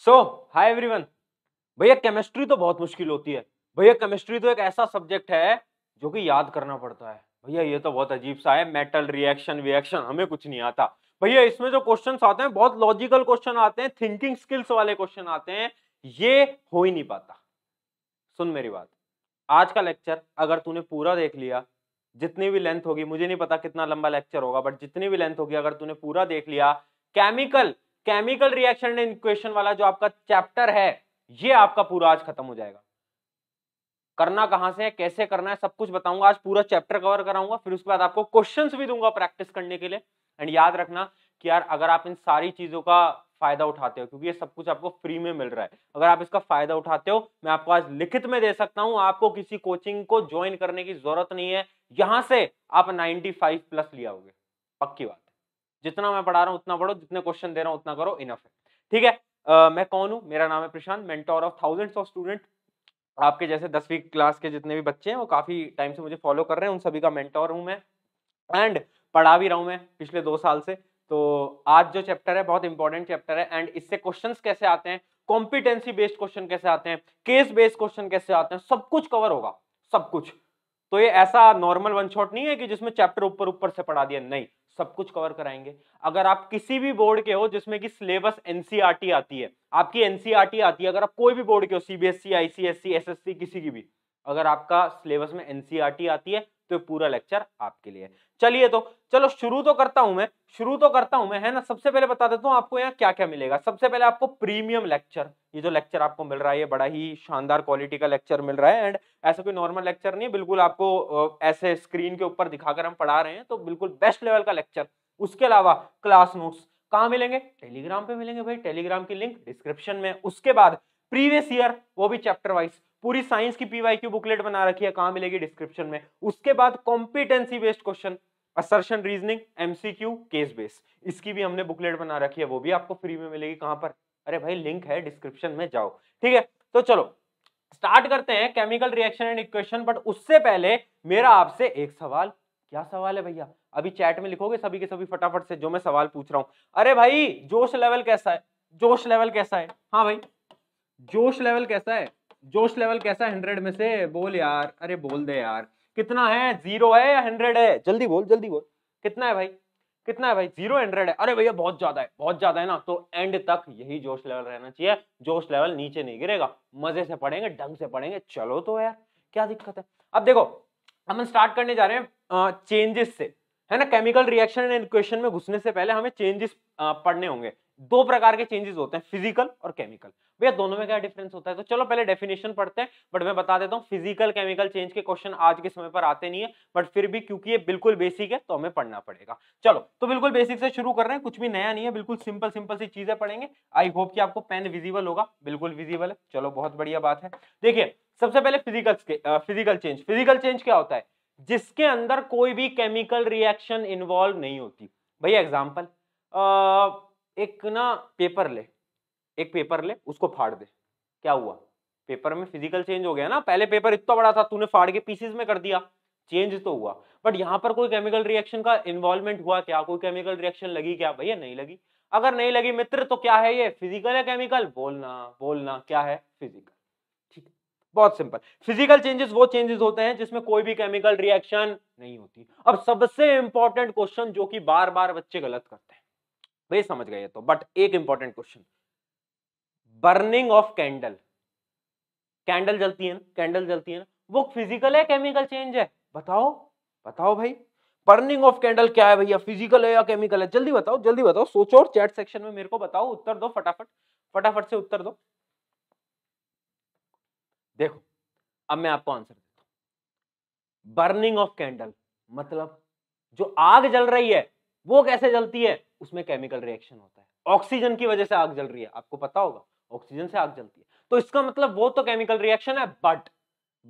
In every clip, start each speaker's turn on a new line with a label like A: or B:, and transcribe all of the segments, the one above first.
A: सो hi everyone. भैया chemistry तो बहुत मुश्किल होती है। भैया केमिस्ट्री तो एक ऐसा सब्जेक्ट है जो कि याद करना पड़ता है। भैया ये तो बहुत अजीब सा है, मेटल रिएक्शन विएक्शन हमें कुछ नहीं आता। भैया इसमें जो क्वेश्चंस आते हैं बहुत लॉजिकल क्वेश्चन आते हैं, थिंकिंग स्किल्स वाले क्वेश्चन आते हैं, ये हो ही नहीं पाता। सुन मेरी बात, आज का लेक्चर अगर तूने पूरा देख लिया, जितनी भी लेंथ होगी, मुझे नहीं पता कितना लंबा लेक्चर होगा, बट जितनी भी लेंथ होगी अगर तूने पूरा देख लिया, chemical chemical reaction and equation वाला जो आपका चैप्टर है ये आपका पूरा आज खत्म हो जाएगा। करना कहां से है, कैसे करना है, सब कुछ बताऊंगा। आज पूरा चैप्टर कवर कराऊंगा, फिर उसके बाद आपको क्वेश्चंस भी दूंगा प्रैक्टिस करने के लिए। एंड याद रखना कि यार अगर आप इन सारी चीजों का फायदा उठाते हो, क्योंकि ये सब कुछ आपको फ्री में मिल रहा है, अगर आप इसका फायदा उठाते हो, मैं आपको आज लिखित में दे सकता हूं, आपको किसी कोचिंग को ज्वाइन करने की जरूरत नहीं है। यहां से आप 95+ लिया होगे, पक्की बात है। जितना मैं पढ़ा रहा हूं उतना पढ़ो, जितने क्वेश्चन दे रहा हूं उतना करो, इनफ है। ठीक है। मैं कौन हूं? मेरा नाम है Prashant, mentor of thousands of student. आपके जैसे 10वीं क्लास के जितने भी बच्चे हैं वो काफी टाइम से मुझे फॉलो कर रहे हैं, उन सभी का मेंटोर हूं मैं, एंड पढ़ा भी रहा हूं मैं पिछले 2 साल से। तो आज जो चैप्टर है बहुत इंपॉर्टेंट चैप्टर है, एंड इससे क्वेश्चंस कैसे आते हैं, कॉम्पिटेंसी बेस्ड क्वेश्चन कैसे आते हैं, केस बेस्ड क्वेश्चन कैसे आते हैं, सब कुछ कवर होगा, सब कुछ। तो ये ऐसा नॉर्मल वन शॉट नहीं है कि जिसमें चैप्टर ऊपर ऊपर से पढ़ा दिया, नहीं, सब कुछ कवर कराएंगे। अगर आप किसी भी बोर्ड के हो जिसमें कि सिलेबस एनसीईआरटी आती है, आपकी एनसीईआरटी आती है, अगर आप कोई भी बोर्ड के हो, सीबीएसई, आईसीएसई, एसएससी, किसी की भी, अगर आपका सिलेबस में एनसीईआरटी आती है तो पूरा लेक्चर आपके लिए। चलिए तो चलो शुरू तो करता हूं मैं, है ना। सबसे पहले बता देता हूं आपको यहाँ क्या क्या मिलेगा। सबसे पहले आपको प्रीमियम लेक्चर, ये जो लेक्चर आपको मिल रहा है ये बड़ा ही शानदार क्वालिटी का लेक्चर मिल रहा है, एंड ऐसा कोई नॉर्मल लेक्चर नहीं है, बिल्कुल आपको ऐसे स्क्रीन के ऊपर दिखाकर हम पढ़ा रहे हैं, तो बिल्कुल बेस्ट लेवल का लेक्चर। उसके अलावा क्लास नोट्स कहाँ मिलेंगे? टेलीग्राम पे मिलेंगे भाई, टेलीग्राम की लिंक डिस्क्रिप्शन में। उसके बाद प्रीवियस ईयर, वो भी चैप्टर वाइज, पूरी साइंस की पीवाईक्यू बुकलेट बना रखी है, कहां मिलेगी? डिस्क्रिप्शन में। उसके बाद competency based question, assertion, reasoning, MCQ, case base, इसकी भी हमने बुकलेट बना रखी है, वो भी आपको फ्री में मिलेगी। कहां पर? अरे भाई लिंक है डिस्क्रिप्शन में, जाओ। ठीक है, तो चलो स्टार्ट करते हैं chemical reaction and equation. But उससे पहले मेरा आपसे एक सवाल। क्या सवाल है भैया? अभी चैट में लिखोगे सभी के सभी फटाफट से जो मैं सवाल पूछ रहा हूं। अरे भाई जोश लेवल कैसा है? जोश लेवल कैसा है? हाँ भाई, जोश लेवल कैसा है? जोश लेवल कैसा है 100 में से? बोल यार, अरे बोल दे यार। कितना है? 0 है या 100 है? जल्दी बोल, जल्दी बोल। कितना है भाई? कितना है भाई? 0, 100 है? अरे भैया बहुत ज्यादा है, बहुत ज्यादा है ना, तो एंड तक यही जोश लेवल रहना चाहिए। जोश लेवल नीचे नहीं गिरेगा, मजे से पढ़ेंगे, ढंग से पढ़ेंगे। चलो तो यार, क्या दिक्कत है? अब देखो, हम स्टार्ट करने जा रहे हैं चेंजेस से, है ना। केमिकल रिएक्शन एंड इक्वेशन में घुसने से पहले हमें चेंजेस पढ़ने होंगे। 2 प्रकार के चेंजेस होते हैं, फिजिकल और केमिकल। भैया दोनों में क्या डिफरेंस होता है? तो चलो पहले डेफिनेशन पढ़ते हैं, बट मैं बता देता हूं फिजिकल केमिकल चेंज के क्वेश्चन आज के समय पर आते नहीं है, बट फिर भी क्योंकि ये बिल्कुल बेसिक है तो हमें पढ़ना पड़ेगा। चलो तो बिल्कुल बेसिक से शुरू कर रहे हैं, कुछ भी नया नहीं है, बिल्कुल सिंपल सिंपल सी चीजें पढ़ेंगे। आई होप कि आपको पेन विजिबल होगा, बिल्कुल विजिबल है, चलो बहुत बढ़िया बात है। देखिए सबसे पहले फिजिकल चेंज क्या होता है? जिसके अंदर कोई भी केमिकल रिएक्शन इन्वॉल्व नहीं होती। भैया एग्जांपल, एक ना पेपर ले, एक पेपर ले, उसको फाड़ दे, क्या हुआ? पेपर में फिजिकल चेंज हो गया ना। पहले पेपर इतना बड़ा था, तूने फाड़ के पीसेस में कर दिया, चेंज तो हुआ, बट यहां पर कोई केमिकल रिएक्शन का इन्वॉल्वमेंट हुआ क्या? कोई केमिकल रिएक्शन लगी क्या? भैया नहीं लगी। अगर नहीं लगी मित्र तो क्या है ये? फिजिकल है केमिकल? बोलना बोलना, क्या है? फिजिकल। ठीक है, बहुत सिंपल। फिजिकल चेंजेस वो चेंजेस होते हैं जिसमें कोई भी केमिकल रिएक्शन नहीं होती। अब सबसे इंपॉर्टेंट क्वेश्चन जो कि बार बार बच्चे गलत करते हैं, भाई समझ गए तो, बट एक important question, burning of candle, candle जलती है ना, कैंडल जलती है ना, वो फिजिकल है केमिकल चेंज है? बताओ, बताओ भाई। बर्निंग ऑफ कैंडल क्या है भैया? फिजिकल है या केमिकल है? जल्दी बताओ, जल्दी बताओ, सोचो और चैट सेक्शन में मेरे को बताओ, उत्तर दो फटाफट, फटाफट से उत्तर दो। देखो अब मैं आपको आंसर देता हूं। बर्निंग ऑफ कैंडल मतलब जो आग जल रही है वो कैसे जलती है? उसमें केमिकल रिएक्शन होता है, ऑक्सीजन की वजह से आग जल रही है, आपको पता होगा ऑक्सीजन से आग जलती है, तो इसका मतलब वो तो केमिकल रिएक्शन है।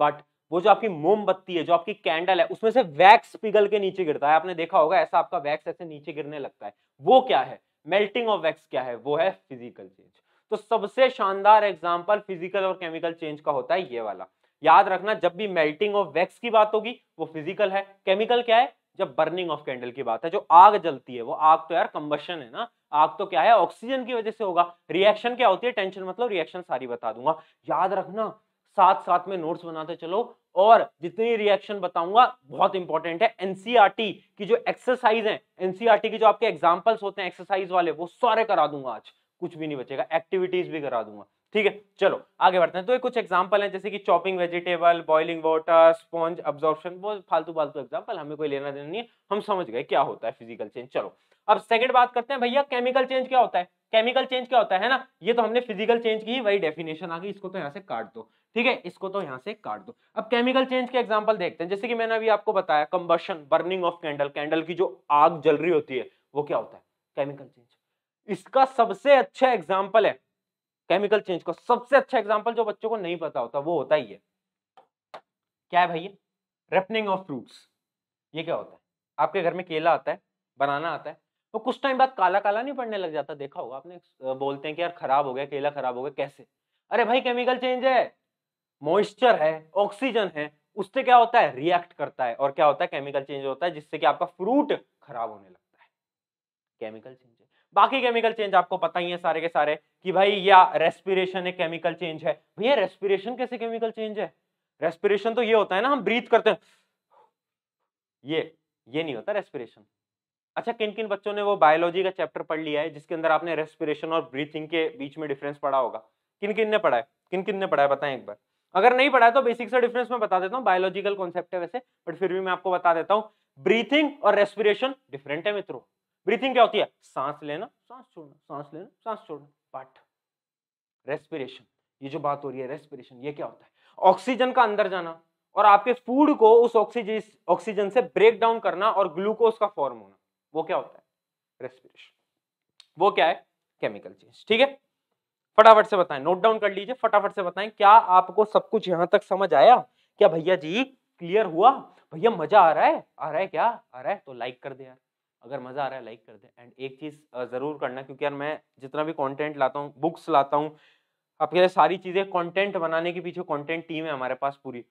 A: बट वो जो आपकी मोमबत्ती है, जो आपकी कैंडल है, उसमें से वैक्स पिघल के नीचे गिरता है, आपने देखा होगा ऐसा, आपका वैक्स ऐसे नीचे गिरने लगता है, वो क्या है? मेल्टिंग ऑफ वैक्स क्या है? वो है फिजिकल चेंज। तो सबसे शानदार एग्जांपल फिजिकल और केमिकल चेंज का होता है ये वाला। याद रखना, जब भी मेल्टिंग ऑफ वैक्स की बात होगी वो फिजिकल है, केमिकल क्या है? जब बर्निंग ऑफ कैंडल की बात है, जो आग जलती है, वो आग तो यार कंबशन है ना, आग तो क्या है, ऑक्सीजन की वजह से होगा। रिएक्शन क्या होती है, टेंशन मतलब रिएक्शन सारी बता दूंगा, याद रखना, साथ साथ में नोट्स बनाते चलो। और जितनी रिएक्शन बताऊंगा बहुत इंपॉर्टेंट है, एनसीईआरटी की जो एक्सरसाइज है, एनसीईआरटी की जो आपके एग्जांपल्स होते हैं एक्सरसाइज वाले, वो सारे करा दूंगा आज, कुछ भी नहीं बचेगा, एक्टिविटीज भी करा दूंगा, ठीक है। चलो आगे बढ़ते हैं। तो ये कुछ एग्जांपल हैं, जैसे कि chopping vegetable, boiling water, sponge absorption, वो फालतू फालतू एग्जांपल, हमें कोई लेना देना नहीं है, हम समझ गए क्या होता है फिजिकल चेंज। चलो अब सेकंड बात करते हैं, भैया केमिकल चेंज क्या होता है। केमिकल चेंज क्या होता है ना, ये तो हमने फिजिकल चेंज की वही डेफिनेशन आ गई, इसको तो यहाँ से काट दो, ठीक है, इसको तो यहाँ से काट दो। अब केमिकल चेंज के एग्जांपल देखते हैं, जैसे कि मैंने अभी आपको बताया combustion, burning of candle, candle की जो आग जल रही होती है, वो क्या होता है, केमिकल चेंज। इसका सबसे अच्छा एग्जांपल है, केमिकल चेंज का सबसे अच्छा एग्जांपल जो बच्चों को नहीं पता होता, वो होता ही है, क्या है भैया, रिपनिंग ऑफ फ्रूट्स। ये क्या होता है, आपके घर में केला आता है, बनाना आता है, तो कुछ टाइम बाद काला काला नहीं पड़ने लग जाता, देखा होगा आपने, बोलते हैं कि यार खराब हो गया केला, खराब हो गया, कैसे, अरे भाई केमिकल चेंज है, मॉइस्चर है, ऑक्सीजन है, उससे क्या होता है, रिएक्ट करता है, और क्या होता है, केमिकल चेंज होता है, जिससे कि आपका फ्रूट खराब होने लगता है, केमिकल चेंज है। बाकी केमिकल चेंज आपको पता ही है सारे के सारे, कि भाई या रेस्पिरेशन एक केमिकल चेंज है। भैया रेस्पिरेशन कैसे केमिकल चेंज है, रेस्पिरेशन तो ये होता है ना, हम ब्रीथ करते हैं, ये नहीं होता रेस्पिरेशन। अच्छा, किन किन बच्चों ने वो बायोलॉजी का चैप्टर पढ़ लिया है जिसके अंदर आपने रेस्पिरेशन और ब्रीथिंग के बीच में डिफरेंस पढ़ा होगा, किन किन ने पढ़ा है, किन किन ने पढ़ा है, बताएं एक बार। अगर नहीं पढ़ा है तो बेसिक सा डिफरेंस मैं बता देता हूँ, बायोलॉजिकल कॉन्सेप्ट है वैसे, बट फिर भी मैं आपको बता देता हूँ। ब्रीथिंग और रेस्पिरेशन डिफरेंट है मित्रों। ब्रीथिंग क्या होती है, सांस लेना सांस छोड़ना, सांस लेना सांस छोड़ना, बट रेस्पिरेशन, ये जो बात हो रही है रेस्पिरेशन, ये क्या होता है, ऑक्सीजन का अंदर जाना और आपके फूड को उस ऑक्सीजन से ब्रेक डाउन करना और ग्लूकोज का फॉर्म होना, वो क्या होता है, रेस्पिरेशन। वो क्या है, केमिकल चेंज, ठीक है। फटाफट से बताएं, नोट डाउन कर लीजिए, फटाफट से बताएं, क्या आपको सब कुछ यहां तक समझ आया, क्या भैया जी क्लियर हुआ, भैया मजा आ रहा है, आ रहा है, क्या आ रहा है, तो लाइक कर दे यार, अगर मजा आ रहा है लाइक कर दे। एंड एक चीज जरूर करना, क्योंकि यार मैं जितना भी कंटेंट लाता हूँ, बुक्स लाता हूँ आपके लिए, सारी चीजें कंटेंट बनाने के पीछे कंटेंट टीम है हमारे पास पूरी,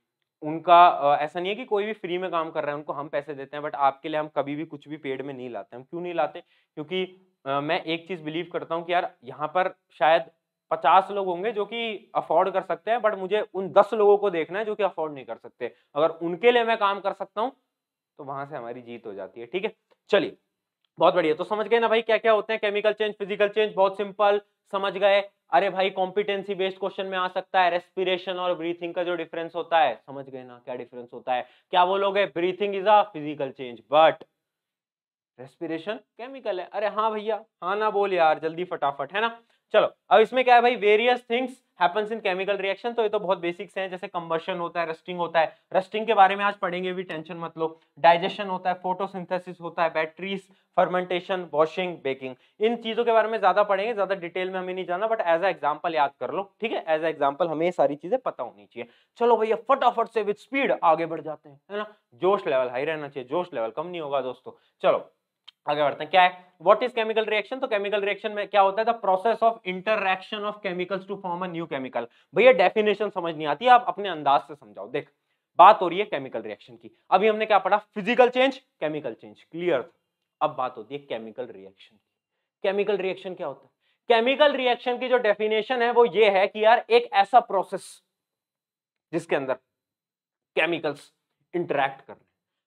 A: उनका ऐसा नहीं है कि कोई भी फ्री में काम कर रहा है, उनको हम पैसे देते हैं, बट आपके लिए हम कभी भी कुछ भी पेड में नहीं लाते। हम क्यों नहीं लाते, क्योंकि मैं एक चीज बिलीव करता हूँ कि यार यहाँ पर शायद 50 लोग होंगे जो कि अफोर्ड कर सकते हैं, बट मुझे उन 10 लोगों को देखना है जो कि अफोर्ड नहीं कर सकते, अगर उनके लिए मैं काम कर सकता हूँ तो वहां से हमारी जीत हो जाती है, ठीक है। चलिए बहुत बढ़िया, तो समझ गए ना भाई क्या क्या होते हैं केमिकल चेंज, फिजिकल चेंज, बहुत सिंपल समझ गए। अरे भाई कॉम्पिटेंसी बेस्ड क्वेश्चन में आ सकता है, रेस्पिरेशन और ब्रीथिंग का जो डिफरेंस होता है, समझ गए ना क्या डिफरेंस होता है, क्या बोलोगे, breathing is a physical change but respiration chemical है। अरे हाँ भैया, हाँ ना बोल यार जल्दी फटाफट, है ना। चलो अब इसमें क्या है भाई, various things happens in chemical reaction, तो ये तो बहुत बेसिक्स हैं, जैसे कंबशन होता है, रस्टिंग होता है, रस्टिंग के बारे में आज पढ़ेंगे भी, टेंशन मत लो, डाइजेशन होता है, फोटोसिंथेसिस होता है, बैटरीज, फर्मेंटेशन, वॉशिंग, बेकिंग, इन चीजों के बारे में ज्यादा पढ़ेंगे, ज्यादा डिटेल में हमें नहीं जाना, बट एज अ एग्जांपल याद कर लो, ठीक है, एज अ एग्जांपल हमें ये सारी चीजें पता होनी चाहिए। चलो भैया फटाफट से विद स्पीड आगे बढ़ जाते हैं, है ना, जोश लेवल हाई रहना चाहिए, जोश लेवल कम नहीं होगा दोस्तों। चलो आगे बढ़ते हैं, क्या है, व्हाट इज केमिकल रिएक्शन, तो केमिकल रिएक्शन में क्या होता है, the process of interaction of chemicals to form a new chemical. भैया डेफिनेशन समझ नहीं आती, आप अपने अंदाज से समझाओ। देख बात हो रही है केमिकल रिएक्शन की, अभी हमने क्या पढ़ा, physical change, chemical change, clear. अब बात होती है केमिकल रिएक्शन की। केमिकल रिएक्शन क्या होता है, केमिकल रिएक्शन की जो डेफिनेशन है वो ये है कि यार एक ऐसा प्रोसेस जिसके अंदर केमिकल्स इंटरैक्ट कर रहे हैं,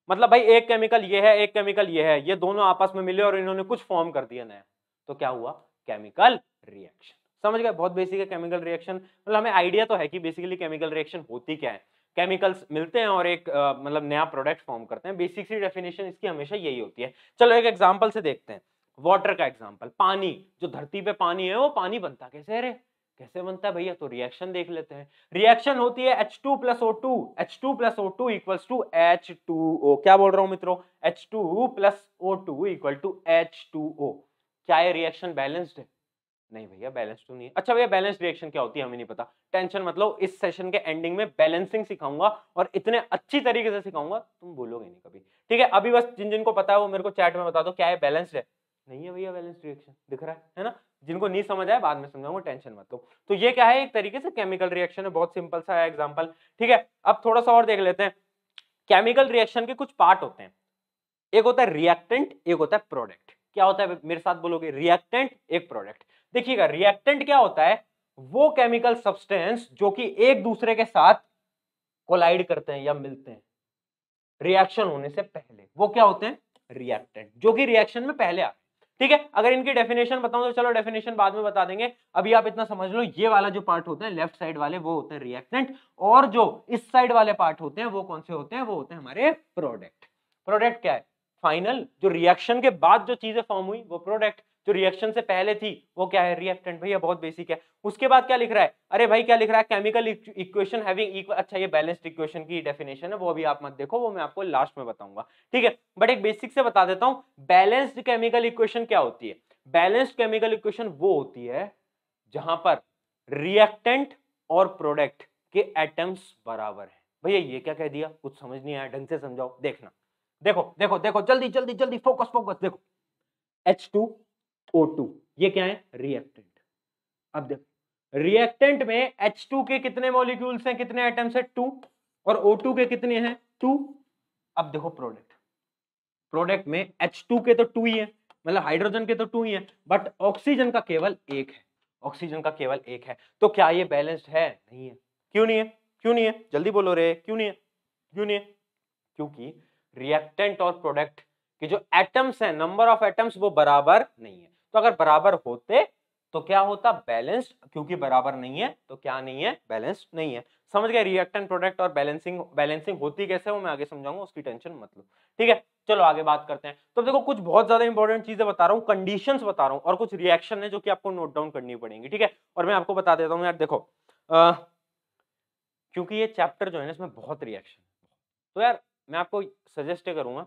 A: मतलब भाई एक केमिकल ये है, एक केमिकल ये है, ये दोनों आपस में मिले और इन्होंने कुछ फॉर्म कर दिया नया, तो क्या हुआ, केमिकल रिएक्शन। समझ गए, बहुत बेसिक है केमिकल रिएक्शन, मतलब हमें आइडिया तो है कि बेसिकली केमिकल रिएक्शन होती क्या है, केमिकल्स मिलते हैं और एक मतलब नया प्रोडक्ट फॉर्म करते हैं, बेसिक सी डेफिनेशन इसकी हमेशा यही होती है। चलो एक एग्जांपल से देखते हैं, वाटर का एग्जांपल, पानी, जो धरती पे पानी है वो पानी बनता कैसे है रे, कैसे बनता है भैया, तो रिएक्शन देख लेते हैं। रिएक्शन होती है H2 plus O2, H2 plus O2 equals to H2O, क्या बोल रहा हूं मित्रों, H2 plus O2 equal to H2O। क्या ये रिएक्शन बैलेंस्ड है, नहीं भैया बैलेंस तो नहीं है। अच्छा भैया बैलेंस रिएक्शन क्या होती है हमें नहीं पता, टेंशन मतलब इस सेशन के एंडिंग में बैलेंसिंग सिखाऊंगा और इतने अच्छी तरीके से सिखाऊंगा तुम बोलोगे नहीं कभी, ठीक है। अभी बस जिन जिनको पता है वो मेरे को चैट में बता दो, क्या है बैलेंस्ड है, नहीं है भैया बैलेंस रिएक्शन, दिख रहा है ना, जिनको नहीं समझ आया बाद में समझाऊंगा, टेंशन मत लो। तो ये क्या है, एक तरीके से केमिकल रिएक्शन है, बहुत सिंपल सा एग्जांपल, ठीक है। अब थोड़ा सा और देख लेते हैं, केमिकल रिएक्शन के कुछ पार्ट होते हैं, एक होता है रिएक्टेंट, एक होता है प्रोडक्ट। क्या होता है मेरे साथ बोलोगे? रिएक्टेंट, एक प्रोडक्ट। देखिएगा रिएक्टेंट क्या होता है? वो केमिकल सब्सटेंस जो कि एक दूसरे के साथ कोलाइड करते हैं या मिलते हैं रिएक्शन होने से पहले, वो क्या होते हैं? रिएक्टेंट, जो कि रिएक्शन में पहले आते हैं। ठीक है, अगर इनकी डेफिनेशन बताऊं तो चलो डेफिनेशन बाद में बता देंगे, अभी आप इतना समझ लो, ये वाला जो पार्ट होते हैं लेफ्ट साइड वाले वो होते हैं रिएक्टेंट, और जो इस साइड वाले पार्ट होते हैं वो कौन से होते हैं? वो होते हैं हमारे प्रोडक्ट। प्रोडक्ट क्या है? फाइनल, जो रिएक्शन के बाद जो चीजें फॉर्म हुई वो प्रोडक्ट, जो रिएक्शन से पहले थी वो क्या है? रिएक्टेंट। भैया बहुत बेसिक है। उसके बाद क्या लिख रहा है? अरे भाई क्या लिख रहा है? केमिकल इक्वेशन हैविंग इक्वल, अच्छा ये बैलेंस्ड इक्वेशन की डेफिनेशन है, वो अभी आप मत देखो, वो मैं आपको लास्ट में बताऊंगा। ठीक है, बट एक बेसिक से बता देता हूं, बैलेंस्ड केमिकल इक्वेशन क्या होती है? बैलेंस्ड केमिकल इक्वेशन वो होती है जहां पर रिएक्टेंट और प्रोडक्ट के एटम्स बराबर है। भैया ये क्या कह दिया? कुछ समझ नहीं आया, ढंग से समझाओ। देखना, देखो देखो देखो, जल्दी जल्दी जल्दी, फोकस फोकस, देखो H2O2 ये क्या है? रिएक्टेंट। अब देखो रिएक्टेंट में H2 के कितने मॉलिक्यूल्स हैं, कितने एटम्स है? 2, और O2 के कितने हैं? 2। अब देखो प्रोडक्ट, प्रोडक्ट में H2 के तो 2 ही है, मतलब हाइड्रोजन के तो 2 ही है, बट ऑक्सीजन का केवल 1 है, ऑक्सीजन का केवल 1 है। तो क्या ये बैलेंस्ड है? नहीं है। क्यों नहीं है? क्यों नहीं है? जल्दी बोलो रे, क्यों नहीं है? क्यों नहीं है? क्योंकि रिएक्टेंट और प्रोडक्ट के जो एटम्स हैं, नंबर ऑफ एटम्स, वो बराबर नहीं है। तो अगर बराबर होते तो क्या होता? बैलेंस्ड। क्योंकि बराबर नहीं है तो क्या नहीं है? बैलेंस्ड नहीं है। समझ गए? रिएक्टेंट प्रोडक्ट और बैलेंसिंग, बैलेंसिंग होती कैसे वो मैं आगे समझाऊंगा, उसकी टेंशन मत लो। ठीक है, चलो आगे बात करते हैं। तो देखो कुछ बहुत ज्यादा इंपॉर्टेंट चीजें बता रहा हूँ, कंडीशंस बता रहा हूँ, और कुछ रिएक्शन है जो कि आपको नोट डाउन करनी पड़ेंगी। ठीक है, और मैं आपको बता देता हूँ यार, देखो क्योंकि ये चैप्टर जो है ना इसमें बहुत रिएक्शन, तो यार मैं आपको सजेस्ट करूंगा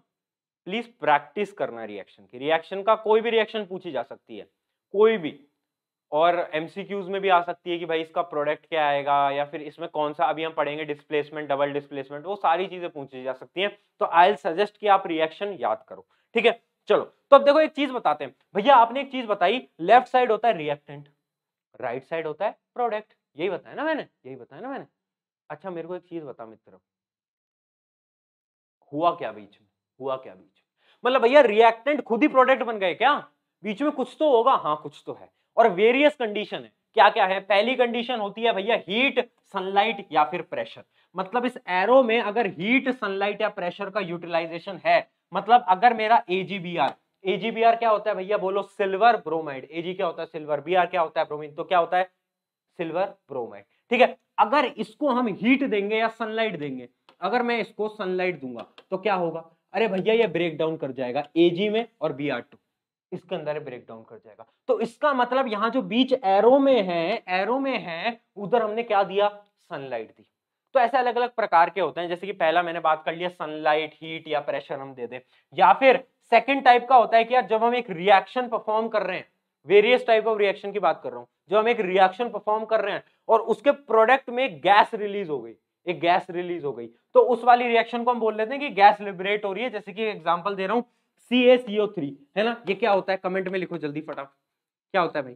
A: प्लीज प्रैक्टिस करना रिएक्शन की। रिएक्शन का कोई भी रिएक्शन पूछी जा सकती है, कोई भी, और एमसीक्यूज में भी आ सकती है कि भाई इसका प्रोडक्ट क्या आएगा, या फिर इसमें कौन सा, अभी हम पढ़ेंगे डिस्प्लेसमेंट, डबल डिस्प्लेसमेंट, वो सारी चीजें पूछी जा सकती हैं। तो आई सजेस्ट कि आप रिएक्शन याद करो। ठीक है, चलो तो अब देखो एक चीज बताते हैं। भैया आपने एक चीज बताई, लेफ्ट साइड होता है रिएक्टेंट, राइट साइड होता है प्रोडक्ट, यही बताया ना मैंने, यही बताया ना मैंने। अच्छा मेरे को एक चीज बता मित्र, हुआ क्या बीच में? हुआ क्या बीच में? मतलब भैया रिएक्टेंट खुद ही प्रोडक्ट बन गए क्या? बीच में कुछ तो होगा। हाँ कुछ तो है, और वेरियस कंडीशन है। क्या क्या है? पहली कंडीशन होती है भैया हीट, सनलाइट या फिर प्रेशर। मतलब इस एरो में अगर हीट, सनलाइट या प्रेशर का यूटिलाइजेशन है, मतलब अगर मेरा AgBr, AgBr क्या होता है भैया? बोलो सिल्वर ब्रोमाइड। Ag क्या होता है? सिल्वर। Br क्या होता है? ब्रोमीन। तो क्या होता है? Silver bromide. ठीक है, अगर इसको हम हीट देंगे या सनलाइट देंगे, अगर मैं इसको सनलाइट दूंगा तो क्या होगा? अरे भैया ये ब्रेक डाउन कर जाएगा Ag में, और Br2 इसके अंदर ब्रेक डाउन कर जाएगा। तो इसका मतलब यहां जो बीच एरो में है, एरो में है, उधर हमने क्या दिया? सनलाइट दी। तो ऐसे अलग अलग प्रकार के होते हैं, जैसे कि पहला मैंने बात कर लिया सनलाइट, हीट या प्रेशर हम दे दे, या फिर सेकंड टाइप का होता है कि यार जब हम एक रिएक्शन परफॉर्म कर रहे हैं, वेरियस टाइप ऑफ रिएक्शन की बात कर रहा हूं, जो हम एक रिएक्शन परफॉर्म कर रहे हैं और उसके प्रोडक्ट में गैस रिलीज हो गई, एक गैस रिलीज हो गई, तो उस वाली रिएक्शन को हम बोल लेते हैं कि गैस लिबरेट हो रही है। जैसे कि एग्जांपल दे रहा हूं CaCO3, है ना, ये क्या होता है? कमेंट में लिखो जल्दी फटाफट, क्या होता है भाई?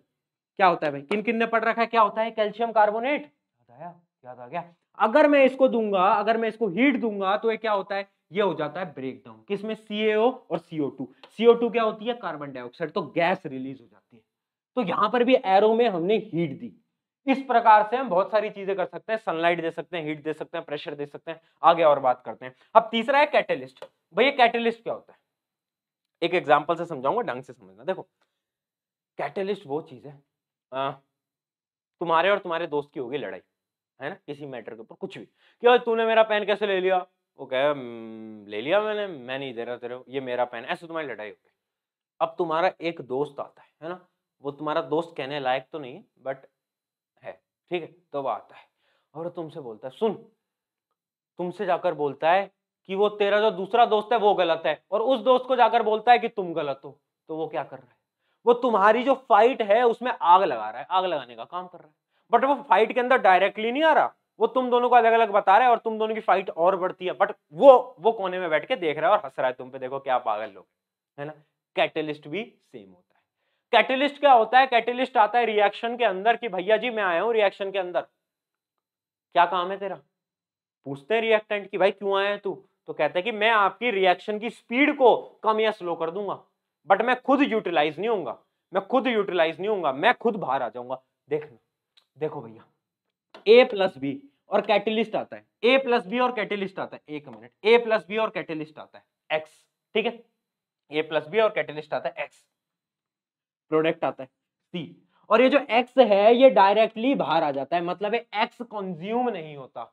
A: क्या होता है भाई? किन किन ने पढ़ रखा है? क्या होता है? Calcium carbonate. याद आया? याद आ गया? अगर मैं इसको दूंगा, अगर मैं इसको हीट दूंगा तो ये क्या होता है? ये हो जाता है ब्रेक डाउन, किसमें? CaO और CO2। CO2 क्या होती है? कार्बन डाइऑक्साइड, तो गैस रिलीज हो जाती है। तो यहां पर भी एरो में हमने हीट दी। इस प्रकार से हम बहुत सारी चीजें कर सकते हैं, सनलाइट दे सकते हैं, हीट दे सकते हैं, प्रेशर दे सकते हैं। आगे और बात करते हैं। अब तीसरा है कैटेलिस्ट। भैया कैटेलिस्ट क्या होता है? एक एग्जांपल से समझाऊंगा, ढंग से समझना। देखो कैटेलिस्ट वो चीज है, तुम्हारे और तुम्हारे दोस्त की होगी लड़ाई, है ना, किसी मैटर के ऊपर, कुछ भी, क्या तूने मेरा पेन कैसे ले लिया? वो कहे ले लिया मैंने, मैं नहीं दे रहा तेरे को, ये मेरा पेन। ऐसे तुम्हारी लड़ाई हो गई। अब तुम्हारा एक दोस्त आता है ना, वो तुम्हारा दोस्त कहने लायक तो नहीं है बट है, ठीक है, तो वो आता है और तुमसे बोलता है, सुन, तुमसे जाकर बोलता है कि वो तेरा जो दूसरा दोस्त है वो गलत है, और उस दोस्त को जाकर बोलता है कि तुम गलत हो। तो वो क्या कर रहा है? वो तुम्हारी जो फाइट है उसमें आग लगा रहा है, आग लगाने का काम कर रहा है। बट वो फाइट के अंदर डायरेक्टली नहीं आ रहा, वो तुम दोनों को अलग अलग बता रहा है और तुम दोनों की फाइट और बढ़ती है, बट वो कोने में बैठ के देख रहा है और हंस रहा है तुम पे, देखो क्या पागल लोग, है ना। कैटेलिस्ट भी सेम होता है। कैटेलिस्ट क्या होता है? कैटेलिस्ट आता है रिएक्शन के अंदर कि भैया जी मैं आया हूं रिएक्शन के अंदर, क्या काम है तेरा? पूछते हैं रिएक्टेंट कि भाई क्यों आया है तू? तो कहता है कि मैं आपकी रिएक्शन की स्पीड को कम या स्लो कर दूंगा, बट मैं खुद यूटिलाइज नहीं होऊंगा, मैं खुद बाहर आ जाऊंगा। देखना, देखो भैया, ए प्लस बी और कैटेलिस्ट आता है, ए प्लस बी और कैटेलिस्ट आता है, एक मिनट, ए प्लस बी और कैटेलिस्ट आता है एक्स, ठीक है, ए प्लस बी और कैटेलिस्ट आता है एक्स, प्रोडक्ट आता है सी, और ये जो एक्स है ये डायरेक्टली बाहर आ जाता है, मतलब एक्स कंज्यूम नहीं होता।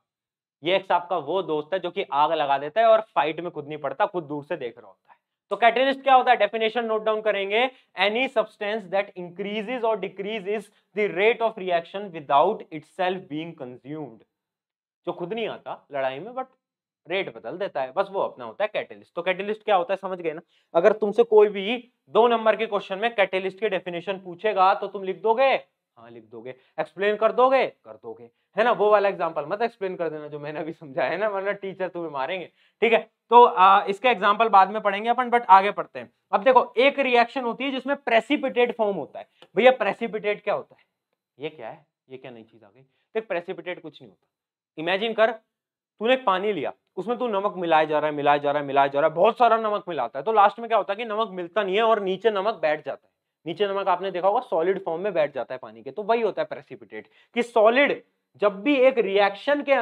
A: ये एक्स आपका वो दोस्त है जो कि आग लगा देता है और फाइट में खुद नहीं पड़ता, खुद दूर से देख रहा होता है। तो कैटेलिस्ट क्या होता है, डेफिनेशन नोट डाउन करेंगे, एनी सब्सटेंस दैट इंक्रीजेस और decreases the rate of reaction without itself being consumed, जो खुद नहीं आता लड़ाई में बट रेट बदल देता है, बस वो अपना होता है कैटेलिस्ट। तो कैटेलिस्ट क्या होता है समझ गए ना। अगर तुमसे कोई भी 2 नंबर के क्वेश्चन में कैटेलिस्ट की डेफिनेशन पूछेगा तो तुम लिख दोगे, हाँ लिख दोगे, एक्सप्लेन कर दोगे, कर दोगे, है ना। वो वाला एग्जांपल मत एक्सप्लेन कर देना जो मैंने अभी समझाया है ना, वरना टीचर तुम्हें मारेंगे, ठीक है। तो इसका एग्जांपल बाद में पढ़ेंगे अपन, बट आगे पढ़ते हैं। अब देखो, एक रिएक्शन होती है जिसमें प्रेसिपिटेट फॉर्म होता है। भैया प्रेसिपिटेट क्या होता है, ये क्या है, ये क्या नई चीज आ गई। देख प्रेसिपिटेट कुछ नहीं होता, इमेजिन कर तूने एक पानी लिया, उसमें तू नमक मिलाया जा रहा है, बहुत सारा नमक मिलाता है, तो लास्ट में क्या होता है कि नमक मिलता नहीं है और नीचे नमक बैठ जाता है। नीचे नमक आपने देखा होगा सॉलिड फॉर्म में बैठ जाता है पानी के, तो वही होता है प्रेसिपिटेट, कि सॉलिड जब भी एक रिएक्शन के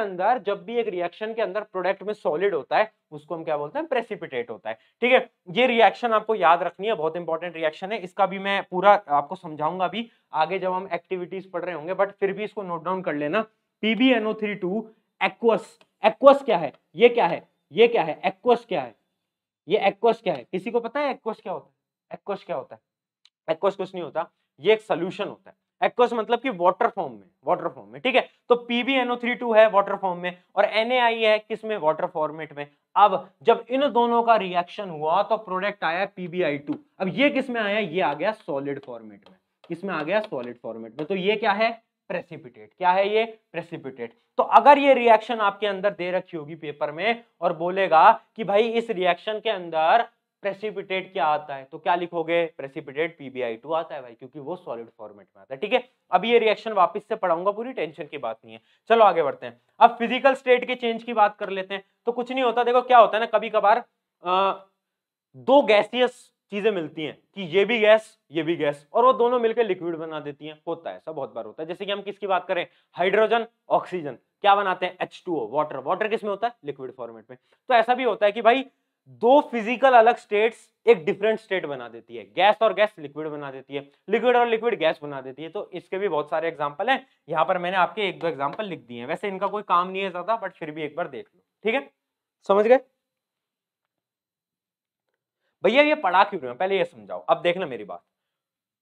A: अंदर प्रोडक्ट में सॉलिड होता है उसको हम क्या बोलते हैं, प्रेसिपिटेट होता है, ठीक है। ये रिएक्शन आपको याद रखनी है, बहुत इंपॉर्टेंट रिएक्शन है, इसका भी मैं पूरा आपको समझाऊंगा भी आगे जब हम एक्टिविटीज पढ़ रहे होंगे, बट फिर भी इसको नोट डाउन कर लेना। PbNO3 एक्वस, एक्वस क्या है, ये क्या है, ये क्या है, एक्वस क्या है, ये एक्वस क्या है, किसी को पता है एक्वस क्या होता है, एक्वस क्या होता है। एक्वस कुछ नहीं होता, ये एक सोल्यूशन होता है। एक्वस मतलब कि वाटर फॉर्म में, ठीक है। तो PbNO3 है वाटर फॉर्म में और NaI है किस में, वाटर फॉर्मेट में। अब जब इन दोनों का रिएक्शन हुआ तो प्रोडक्ट आया PbI2। अब ये किस में आया, ये आ गया सॉलिड फॉर्मेट में, किसमें आ गया, सॉलिड फॉर्मेट में। तो ये क्या है, प्रेसिपिटेट, क्या है ये, प्रेसिपिटेट। तो अगर ये रिएक्शन आपके अंदर दे रखी होगी पेपर में और बोलेगा कि भाई इस रिएक्शन के अंदर प्रेसिपिटेट क्या आता है, तो क्या लिखोगे, प्रेसिपिटेट PbI2 आता है भाई, क्योंकि वो सॉलिड फॉर्मेट में आता है, ठीक है। अब ये रिएक्शन वापस से पढ़ाऊंगा, पूरी टेंशन की बात नहीं है। चलो आगे बढ़ते हैं। अब फिजिकल स्टेट के चेंज की बात कर लेते हैं। तो कुछ नहीं होता, देखो क्या होता है ना, कभी कभार दो गैसियस चीजें मिलती हैं कि ये भी गैस और वो दोनों मिलकर लिक्विड बना देती हैं, होता है ऐसा, बहुत बार होता है। जैसे कि हम किसकी बात करें, हाइड्रोजन ऑक्सीजन क्या बनाते हैं, H2O, वाटर किस में होता है, लिक्विड फॉर्मेट में। तो ऐसा भी होता है कि भाई दो फिजिकल अलग स्टेट्स एक डिफरेंट स्टेट बना देती है, गैस और गैस लिक्विड बना देती है, लिक्विड और लिक्विड गैस बना देती है। तो इसके भी बहुत सारे एग्जांपल हैं, यहाँ पर मैंने आपके 1-2 एग्जांपल लिख दिए हैं, वैसे इनका कोई काम नहीं है ज्यादा, बट फिर भी एक बार देख लो, ठीक है, समझ गए भैया। ये पढ़ा क्यों रहे हो, पहले ये समझाओ। अब देखना मेरी बात,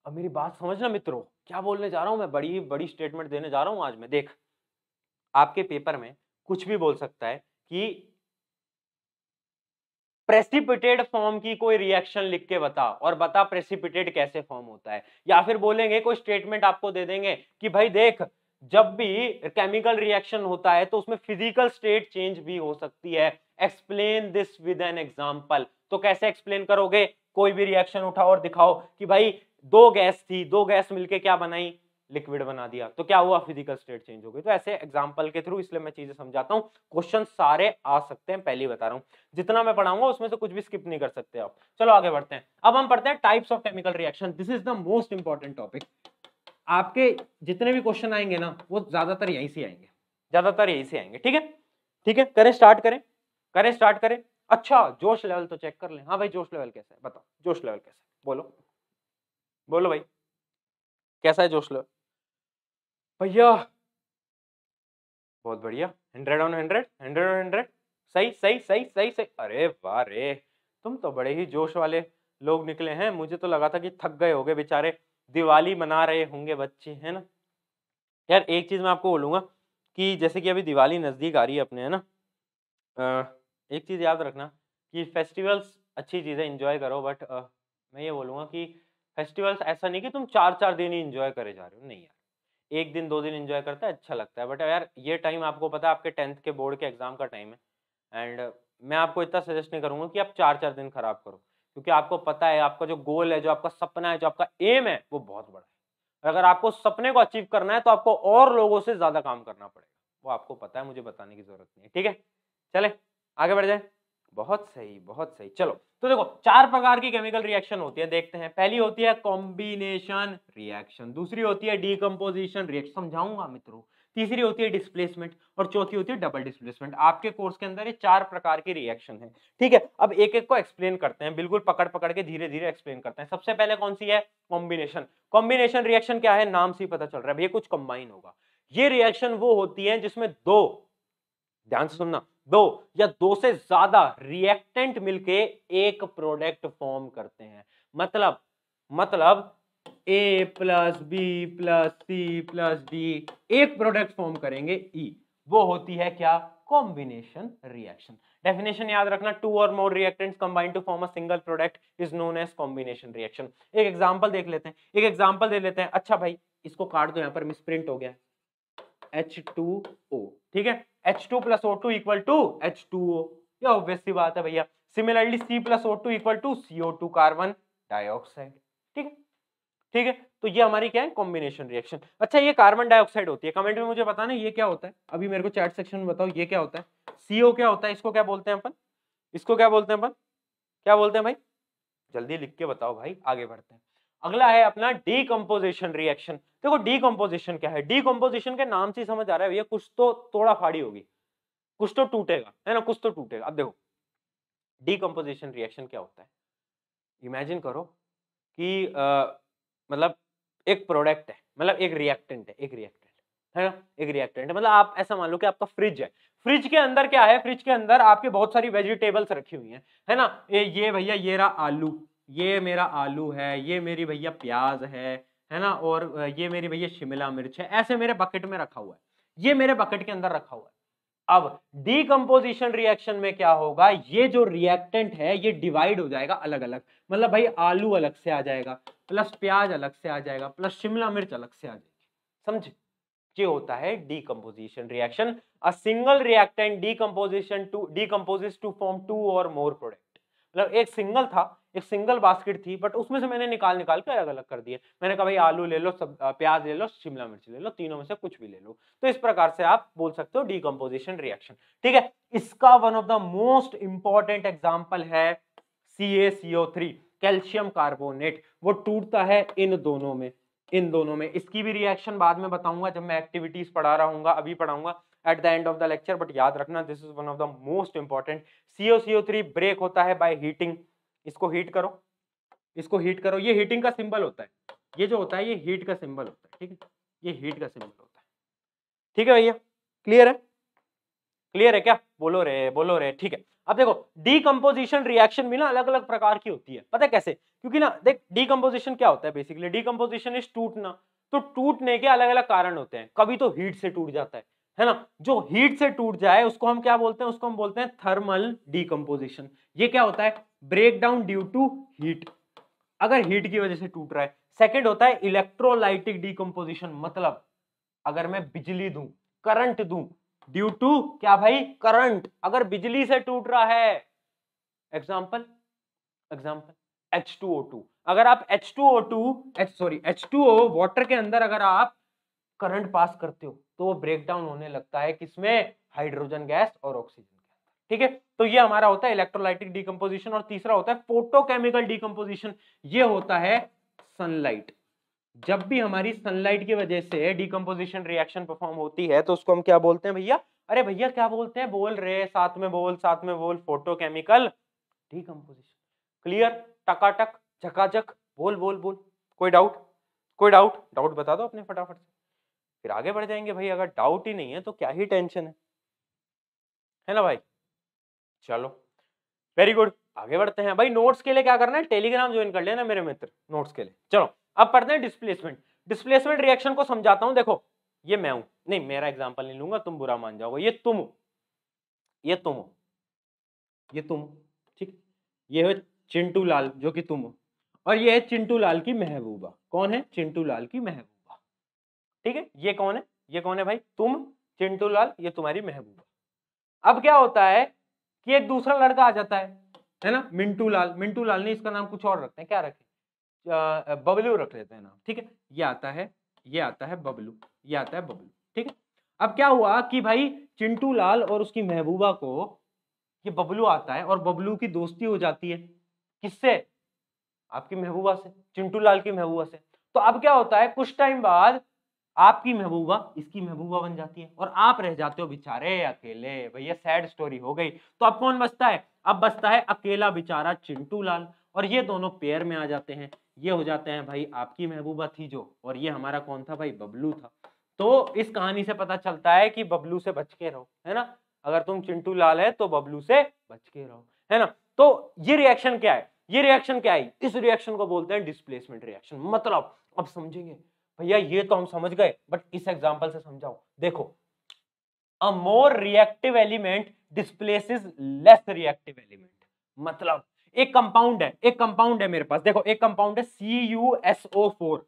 A: अब मेरी बात समझना मित्रों, क्या बोलने जा रहा हूं मैं, बड़ी बड़ी स्टेटमेंट देने जा रहा हूं आज मैं। देख, आपके पेपर में कुछ भी बोल सकता है कि प्रेसिपिटेट फॉर्म की कोई रिएक्शन लिख के बता और बता प्रेसिपिटेट कैसे फॉर्म होता है, या फिर बोलेंगे कोई स्टेटमेंट आपको दे देंगे कि भाई देख जब भी केमिकल रिएक्शन होता है तो उसमें फिजिकल स्टेट चेंज भी हो सकती है, explain this with an example. तो कैसे एक्सप्लेन करोगे, कोई भी रिएक्शन उठाओ और दिखाओ कि भाई दो गैस थी, दो गैस मिलके क्या बनाई, लिक्विड बना दिया, तो क्या हुआ, फिजिकल स्टेट चेंज हो गई। तो ऐसे एग्जांपल के थ्रू, इसलिए मैं चीजें समझाता हूं, क्वेश्चन सारे आ सकते हैं, पहले ही बता रहा हूं, जितना मैं पढ़ाऊंगा उसमें से कुछ भी स्किप नहीं कर सकते आप। चलो आगे बढ़ते हैं। अब हम पढ़ते हैं types of chemical reaction, this is the most important topic. आपके जितने भी क्वेश्चन आएंगे ना वो ज्यादातर यहीं से आएंगे, ठीक है, ठीक है। करें स्टार्ट करें। अच्छा जोश लेवल तो चेक कर लें। हाँ भाई जोश लेवल कैसा है बताओ, जोश लेवल कैसा है, बोलो भाई, कैसा है जोश लेवल भैया, बहुत बढ़िया, 100 on 100, सही। अरे वाह रे, तुम तो बड़े ही जोश वाले लोग निकले हैं, मुझे तो लगा था कि थक गए होगे बेचारे, दिवाली मना रहे होंगे बच्चे, है ना। यार एक चीज मैं आपको बोलूंगा कि जैसे कि अभी दिवाली नजदीक आ रही है अपने, है ना, एक चीज याद रखना कि फेस्टिवल्स अच्छी चीज़ है, इंजॉय करो, बट मैं ये बोलूँगा कि फेस्टिवल्स ऐसा नहीं कि तुम 4-4 दिन ही इंजॉय करे जा रहे हो, नहीं यार, 1 दिन 2 दिन इंजॉय करता है अच्छा लगता है, बट यार ये टाइम आपको पता है आपके 10th के बोर्ड के एग्जाम का टाइम है, एंड मैं आपको इतना सजेस्ट नहीं करूँगा कि आप 4-4 दिन खराब करो, क्योंकि आपको पता है आपका जो गोल है, जो आपका सपना है, जो आपका एम है, वो बहुत बड़ा है। अगर आपको सपने को अचीव करना है तो आपको और लोगों से ज्यादा काम करना पड़ेगा, वो आपको पता है, मुझे बताने की जरूरत नहीं है, ठीक है। चले आगे बढ़ जाए। बहुत सही, बहुत सही। चलो तो देखो 4 प्रकार की केमिकल रिएक्शन होती है, देखते हैं। पहली होती है कॉम्बिनेशन रिएक्शन, दूसरी होती है डीकंपोजिशन रिएक्शन, समझाऊंगा मित्रों, तीसरी होती है डिस्प्लेसमेंट और चौथी होती है डबल डिस्प्लेसमेंट। आपके कोर्स के अंदर ये 4 प्रकार की रिएक्शन है, ठीक है। अब एक एक को एक्सप्लेन करते हैं, बिल्कुल पकड़ पकड़ के धीरे धीरे एक्सप्लेन करते हैं। सबसे पहले कौन सी है? कॉम्बिनेशन। कॉम्बिनेशन रिएक्शन क्या है? नाम से ही पता चल रहा है भैया कुछ कंबाइन होगा। ये रिएक्शन वो होती है जिसमें दो, ध्यान से सुनना, दो या दो से ज्यादा रिएक्टेंट मिलके एक प्रोडक्ट फॉर्म करते हैं। मतलब A plus B plus C plus D एक प्रोडक्ट फॉर्म करेंगे ई, वो होती है क्या? Combination reaction. डेफिनेशन याद रखना, टू और more reactants combine to form a single product is known as combination reaction. एक एग्जांपल देख लेते हैं, एक एग्जांपल दे लेते हैं। अच्छा भाई इसको काट दो, यहां पर मिसप्रिंट हो गया, H2O, ठीक है। H2 plus O2 equal to H2O, ये ऑब्वियस सी बात है भैया। Similarly C plus O2 equal to CO2 carbon dioxide, ठीक है, ठीक है। तो ये हमारी क्या है? Combination reaction. अच्छा ये कार्बन डाइऑक्साइड होती है, कमेंट में मुझे बताना ये क्या होता है, अभी मेरे को चैट सेक्शन में बताओ ये क्या होता है। CO क्या होता है, इसको क्या बोलते हैं अपन, इसको क्या बोलते हैं अपन, क्या बोलते हैं भाई? जल्दी लिख के बताओ भाई, आगे बढ़ते हैं। अगला है अपना डीकंपोजिशन रिएक्शन। देखो डीकंपोजिशन क्या है? डीकंपोजिशन के नाम से समझ आ रहा है भैया कुछ तो तोड़ा फाड़ी होगी, कुछ तो टूटेगा, है ना, कुछ तो टूटेगा। अब देखो डीकंपोजिशन रिएक्शन क्या होता है, इमेजिन करो कि मतलब एक प्रोडक्ट है, मतलब एक रिएक्टेंट है, एक रिएक्टेंट है ना, एक रिएक्टेंट है। मतलब आप ऐसा मान लो कि आपका फ्रिज है, फ्रिज के अंदर क्या है? फ्रिज के अंदर आपके बहुत सारी वेजिटेबल्स रखी हुई हैं, है ना। ये भैया ये रहा आलू, ये मेरा आलू है, ये मेरी भैया प्याज है ना, और ये मेरी भैया शिमला मिर्च है, ऐसे मेरे बकेट में रखा हुआ है, ये मेरे बकेट के अंदर रखा हुआ है। अब डीकंपोजिशन रिएक्शन में क्या होगा? ये जो रिएक्टेंट है ये डिवाइड हो जाएगा अलग अलग, मतलब भाई आलू अलग से आ जाएगा, प्लस प्याज अलग से आ जाएगा, प्लस शिमला मिर्च अलग से आ जाएगी, समझे? ये होता है decomposition reaction. A single reactant decomposes to form two और मोर प्रोडक्ट। मतलब एक सिंगल था, एक सिंगल बास्केट थी, बट उसमें से मैंने निकाल निकाल के अलग अलग कर दिए। मैंने कहा भाई आलू ले लो, सब प्याज ले लो, शिमला मिर्च ले लो, तीनों में से कुछ भी ले लो। तो इस प्रकार से आप बोल सकते हो डीकंपोजिशन रिएक्शन, ठीक है। इसका one of the most important example है CaCO3, कैल्शियम कार्बोनेट। वो टूटता है इन दोनों में, इन दोनों में। इसकी भी रिएक्शन बाद में बताऊंगा जब मैं एक्टिविटीज पढ़ा रहा हूँ, अभी पढ़ाऊंगा at the end of the lecture, but याद रखना this is one of the most important. CaCO3 break होता है बाय हीटिंग। इसको हीट करो, इसको हीट करो, ये हीटिंग का सिंबल होता है, ये जो होता है ये हीट का सिंबल होता है, ठीक है, ये हीट का सिंबल होता है, ठीक है भैया, क्लियर है? क्लियर है क्या? बोलो रे, बोलो रे, ठीक है। अब देखो डीकंपोजिशन रिएक्शन भी ना अलग अलग प्रकार की होती है, पता है कैसे? क्योंकि ना देख डीकंपोजिशन क्या होता है बेसिकली, डीकंपोजिशन इज टूटना। तो टूटने के अलग अलग कारण होते हैं, कभी तो हीट से टूट जाता है ना। जो हीट से टूट जाए उसको हम क्या बोलते हैं? उसको हम बोलते हैं थर्मल डीकंपोजिशन। ये क्या होता है? Break down due to heat, अगर हीट की वजह से टूट रहा है। सेकेंड होता है इलेक्ट्रोलाइटिक डीकंपोजिशन, मतलब अगर मैं बिजली दूं, करंट दूं, ड्यू टू क्या भाई? करंट, अगर बिजली से टूट रहा है। एग्जांपल, एग्जांपल H2O2, अगर आप H2O वाटर के अंदर अगर आप करंट पास करते हो तो वो ब्रेक डाउन होने लगता है किसमें? हाइड्रोजन गैस और ऑक्सीजन के अंदर, ठीक है। तो ये हमारा होता है इलेक्ट्रोलाइटिक डीकंपोजिशन। और तीसरा होता है फोटोकेमिकल डीकंपोजिशन, ये होता है सनलाइट। जब भी हमारी सनलाइट की वजह से डीकंपोजिशन रिएक्शन परफॉर्म होती है तो उसको हम क्या बोलते हैं भैया? अरे भैया क्या बोलते हैं? बोल रहे, साथ में बोल, साथ में बोल, फोटोकेमिकल डीकंपोजिशन। क्लियर? टकाटक, झकाझक, बोल बोल बोल। कोई डाउट? कोई डाउट? डाउट बता दो अपने फटाफट से, फिर आगे बढ़ जाएंगे भाई। अगर डाउट ही नहीं है तो क्या ही टेंशन है ना भाई। चलो वेरी गुड, आगे बढ़ते हैं भाई। नोट्स के लिए क्या करना है? टेलीग्राम ज्वाइन कर लेना मेरे मित्र, नोट्स के लिए। चलो अब पढ़ते हैं डिस्प्लेसमेंट। डिस्प्लेसमेंट रिएक्शन को समझाता हूं। देखो ये मैं हूं, नहीं मेरा एग्जांपल नहीं लूंगा, तुम बुरा मान जाओगे। ये तुम हो, ये तुम हो, ये तुम, ठीक। ये है चिंटू लाल जो कि तुम हो, और ये है चिंटू लाल की महबूबा। कौन है? चिंटू लाल की महबूबा, ठीक है। ये कौन है? ये कौन है भाई? तुम, चिंटू लाल, ये तुम्हारी महबूबा। अब क्या होता है कि एक दूसरा लड़का आ जाता है ना, मिंटू लाल। मिंटू लाल नहीं, इसका नाम कुछ और रखते हैं, क्या रखें? बबलू रख लेते हैं नाम, ठीक है। ये आता है, ये आता है बबलू, ये आता है बबलू, ठीक है। अब क्या हुआ कि भाई चिंटू लाल और उसकी महबूबा को ये बबलू आता है और बबलू की दोस्ती हो जाती है किससे, आपकी महबूबा से, चिंटू लाल की महबूबा से। तो अब क्या होता है, कुछ टाइम बाद आपकी महबूबा इसकी महबूबा बन जाती है और आप रह जाते हो बेचारे अकेले। भैया सैड स्टोरी हो गई। तो अब कौन बचता है, अब बचता है अकेला बेचारा चिंटू लाल, और ये दोनों पेयर में आ जाते हैं। ये हो जाते हैं भाई आपकी महबूबा थी जो, और ये हमारा कौन था भाई, बबलू था। तो इस कहानी से पता चलता है कि बबलू से बच के रहो, है ना। अगर तुम चिंटू लाल है तो बबलू से बच के रहो, है ना। तो ये रिएक्शन क्या है, ये रिएक्शन क्या है, इस रिएक्शन को बोलते हैं डिस्प्लेसमेंट रिएक्शन। मतलब अब समझेंगे भैया, ये तो हम समझ गए, बट इस एग्जांपल से समझाओ। देखो, a more reactive element displaces less reactive element. मतलब एक कंपाउंड है, एक कंपाउंड है मेरे पास, देखो एक कंपाउंड है CuSO4,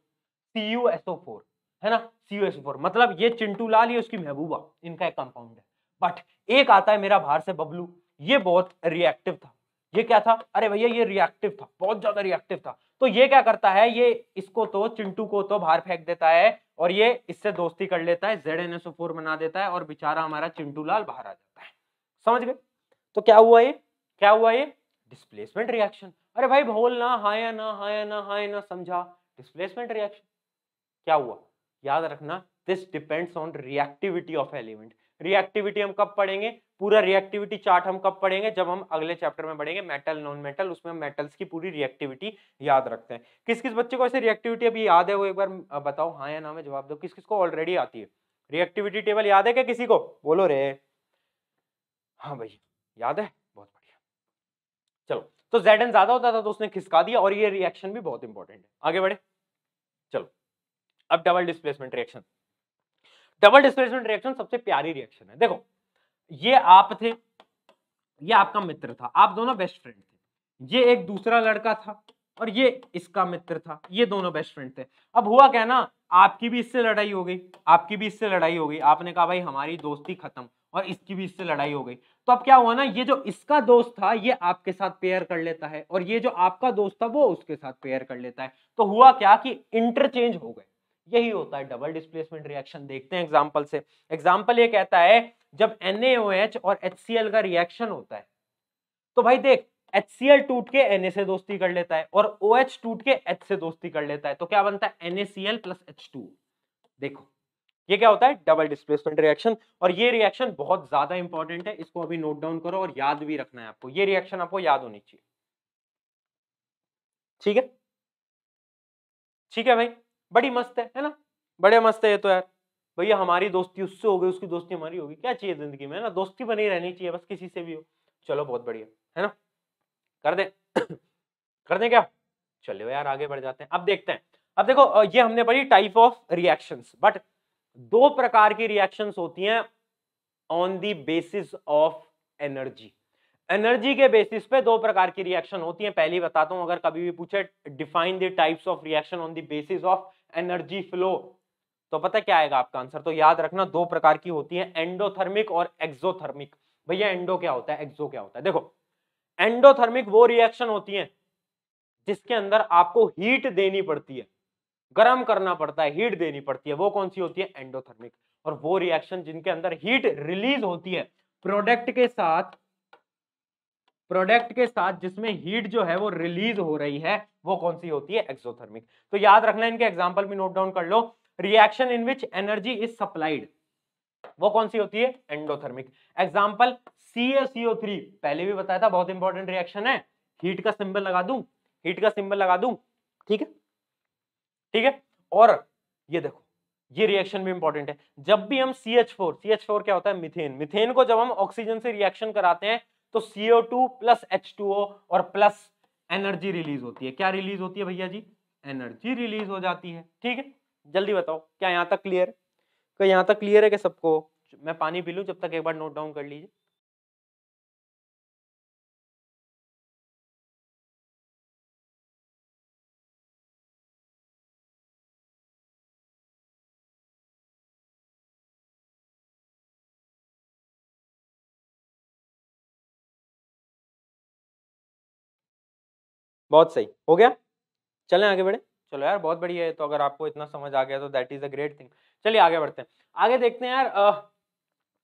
A: CuSO4, है ना, CuSO4। मतलब ये चिंटू लाल, ये उसकी महबूबा, इनका एक कंपाउंड है। बट एक आता है मेरा बाहर से बबलू, ये बहुत रिएक्टिव था। ये क्या था, अरे भैया ये रिएक्टिव था, बहुत ज्यादा रिएक्टिव था। तो ये क्या करता है, ये इसको तो, चिंटू को तो बाहर फेंक देता है और ये इससे दोस्ती कर लेता है, ZnSO4 बना देता है और बेचारा हमारा चिंटू लाल बाहर आ जाता है। समझ गए। तो क्या हुआ ये, क्या हुआ ये, डिस्प्लेसमेंट रिएक्शन। अरे भाई बोलना हाँ या ना, हाँ या ना, हाँ या ना, समझा, डिस्प्लेसमेंट रिएक्शन। क्या हुआ, याद रखना, this depends on reactivity of element. Reactivity हम कब पढ़ेंगे, पूरा रिएक्टिविटी चार्ट हम कब पढ़ेंगे, जब हम अगले चैप्टर में पढ़ेंगे मेटल नॉन मेटल, उसमें हम मेटल्स की पूरी रिएक्टिविटी याद रखते हैं। किस किस बच्चे को ऐसे रिएक्टिविटी अभी याद है, वो एक बार बताओ, हाँ या ना में जवाब दो। किस किस को ऑलरेडी आती है रिएक्टिविटी टेबल, याद है क्या किसी को, बोलो रे। हाँ भाई याद है, बहुत बढ़िया। चलो, तो Zn ज्यादा होता था तो उसने खिसका दिया, और ये रिएक्शन भी बहुत इंपॉर्टेंट है। आगे बढ़े, चलो अब double displacement reaction. Double displacement reaction सबसे प्यारी रिएक्शन है। देखो, ये आप थे, ये आपका मित्र था, आप दोनों बेस्ट फ्रेंड थे। ये एक दूसरा लड़का था और ये इसका मित्र था, ये दोनों बेस्ट फ्रेंड थे। अब हुआ क्या ना, आपकी भी इससे लड़ाई हो गई, आपकी भी इससे लड़ाई हो गई, आपने कहा भाई हमारी दोस्ती खत्म, और इसकी भी इससे लड़ाई हो गई। तो अब क्या हुआ ना, ये जो इसका दोस्त था ये आपके साथ पेयर कर लेता है, और ये जो आपका दोस्त था वो उसके साथ पेयर कर लेता है। तो हुआ क्या कि इंटरचेंज हो गए। यही होता है डबल डिस्प्लेसमेंट रिएक्शन। देखते हैं एग्जांपल से। एग्जांपल ये कहता है, जब NaOH और HCl का रिएक्शन होता है, तो भाई देख, HCl टूट के Na से दोस्ती कर लेता है और OH टूट के H से दोस्ती कर लेता है, तो क्या बनता है NaCl + H2। देखो ये क्या होता है, डबल डिस्प्लेसमेंट रिएक्शन। और ये रिएक्शन बहुत ज्यादा इंपॉर्टेंट है, इसको अभी नोट डाउन करो और याद भी रखना है आपको, ये रिएक्शन आपको याद होनी चाहिए। ठीक है, ठीक है भाई, बड़ी मस्त है ना, बड़े मस्त है ये तो यार। भैया हमारी दोस्ती उससे हो गई, उसकी दोस्ती हमारी होगी, क्या चाहिए जिंदगी में, है ना, दोस्ती बनी रहनी चाहिए बस, किसी से भी हो। चलो बहुत बढ़िया, है ना, कर दे कर दे क्या, चलो यार आगे बढ़ जाते हैं। अब देखते हैं, अब देखो ये हमने पढ़ी टाइप ऑफ रिएक्शंस, बट दो प्रकार की रिएक्शंस होती हैं on the basis of energy. Energy के बेसिस पे दो प्रकार की रिएक्शन होती है। पहली बताता हूं, अगर कभी भी पूछे define the types of reaction on the basis of energy flow, तो पता क्या आएगा आपका आंसर। तो याद रखना दो प्रकार की होती है, एंडोथर्मिक और एक्सोथर्मिक। भैया एंडो क्या होता है, एक्सो क्या होता है। देखो, एंडोथर्मिक वो रिएक्शन होती है जिसके अंदर आपको हीट देनी पड़ती है, गर्म करना पड़ता है, हीट देनी पड़ती है, वो कौन सी होती है, एंडोथर्मिक। और वो रिएक्शन जिनके अंदर हीट रिलीज होती है प्रोडक्ट के साथ, प्रोडक्ट के साथ जिसमें हीट जो है वो रिलीज हो रही है, वो कौन सी होती है, एक्सोथर्मिक। तो याद रखना, इनके एग्जांपल भी नोट डाउन कर लो। Reaction in which energy is supplied, वो कौन सी होती है, एंडोथर्मिक। एग्जांपल CaCO3, पहले भी बताया था, बहुत इंपॉर्टेंट रिएक्शन है। हीट का सिंबल लगा दूं, हीट का सिंबल लगा दूं, ठीक है, ठीक है। और ये देखो, ये रिएक्शन भी इंपॉर्टेंट है। जब भी हम CH4, CH4 क्या होता है, मीथेन, मीथेन को जब हम ऑक्सीजन से रिएक्शन कराते हैं तो CO2 + H2O और प्लस एनर्जी रिलीज होती है। क्या रिलीज होती है भैया जी, एनर्जी रिलीज हो जाती है। ठीक है, जल्दी बताओ, क्या यहां तक क्लियर है, क्या यहां तक क्लियर है कि सबको। मैं पानी पी लूं जब तक, एक बार नोट डाउन कर लीजिए। बहुत सही हो गया, चलें आगे बढ़े। चलो यार बहुत बढ़िया है, तो अगर आपको इतना समझ आ गया तो that is a great thing. चलिए आगे बढ़ते हैं, आगे देखते हैं यार।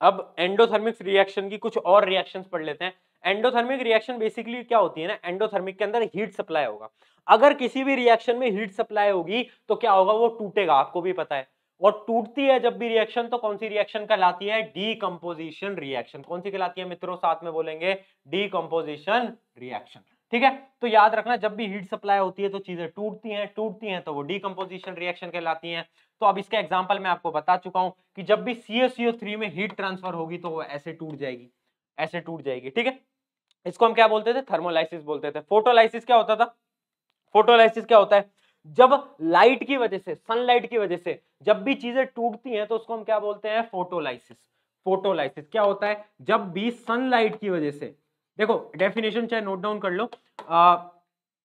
A: अब एंडोथर्मिक रिएक्शन की कुछ और रिएक्शंस पढ़ लेते हैं। एंडोथर्मिक रिएक्शन बेसिकली क्या होती है ना, एंडोथर्मिक के अंदर हीट सप्लाई होगा। अगर किसी भी रिएक्शन में हीट सप्लाई होगी तो क्या होगा, वो टूटेगा, आपको भी पता है। और टूटती है जब भी रिएक्शन तो कौन सी रिएक्शन कहलाती है, डीकंपोजिशन रिएक्शन। कौन सी कहलाती है मित्रों, साथ में बोलेंगे, डीकंपोजिशन रिएक्शन। ठीक है, तो याद रखना जब भी हीट सप्लाई होती है तो चीजें टूटती हैं तो वो डीकंपोजिशन रिएक्शन कहलाती हैं। तो अब इसके एग्जांपल मैं आपको बता चुका हूं कि जब भी CaCO3 में हीट ट्रांसफर होगी तो वो ऐसे टूट जाएगी, ऐसे टूट जाएगी। ठीक है, इसको हम क्या बोलते थे, थर्मोलाइसिस बोलते थे। फोटोलाइसिस क्या होता था, फोटोलाइसिस क्या होता है, जब लाइट की वजह से, सनलाइट की वजह से जब भी चीजें टूटती हैं तो उसको हम क्या बोलते हैं, फोटोलाइसिस। फोटोलाइसिस क्या होता है, जब भी सनलाइट की वजह से, देखो डेफिनेशन चाहे नोट डाउन कर लो,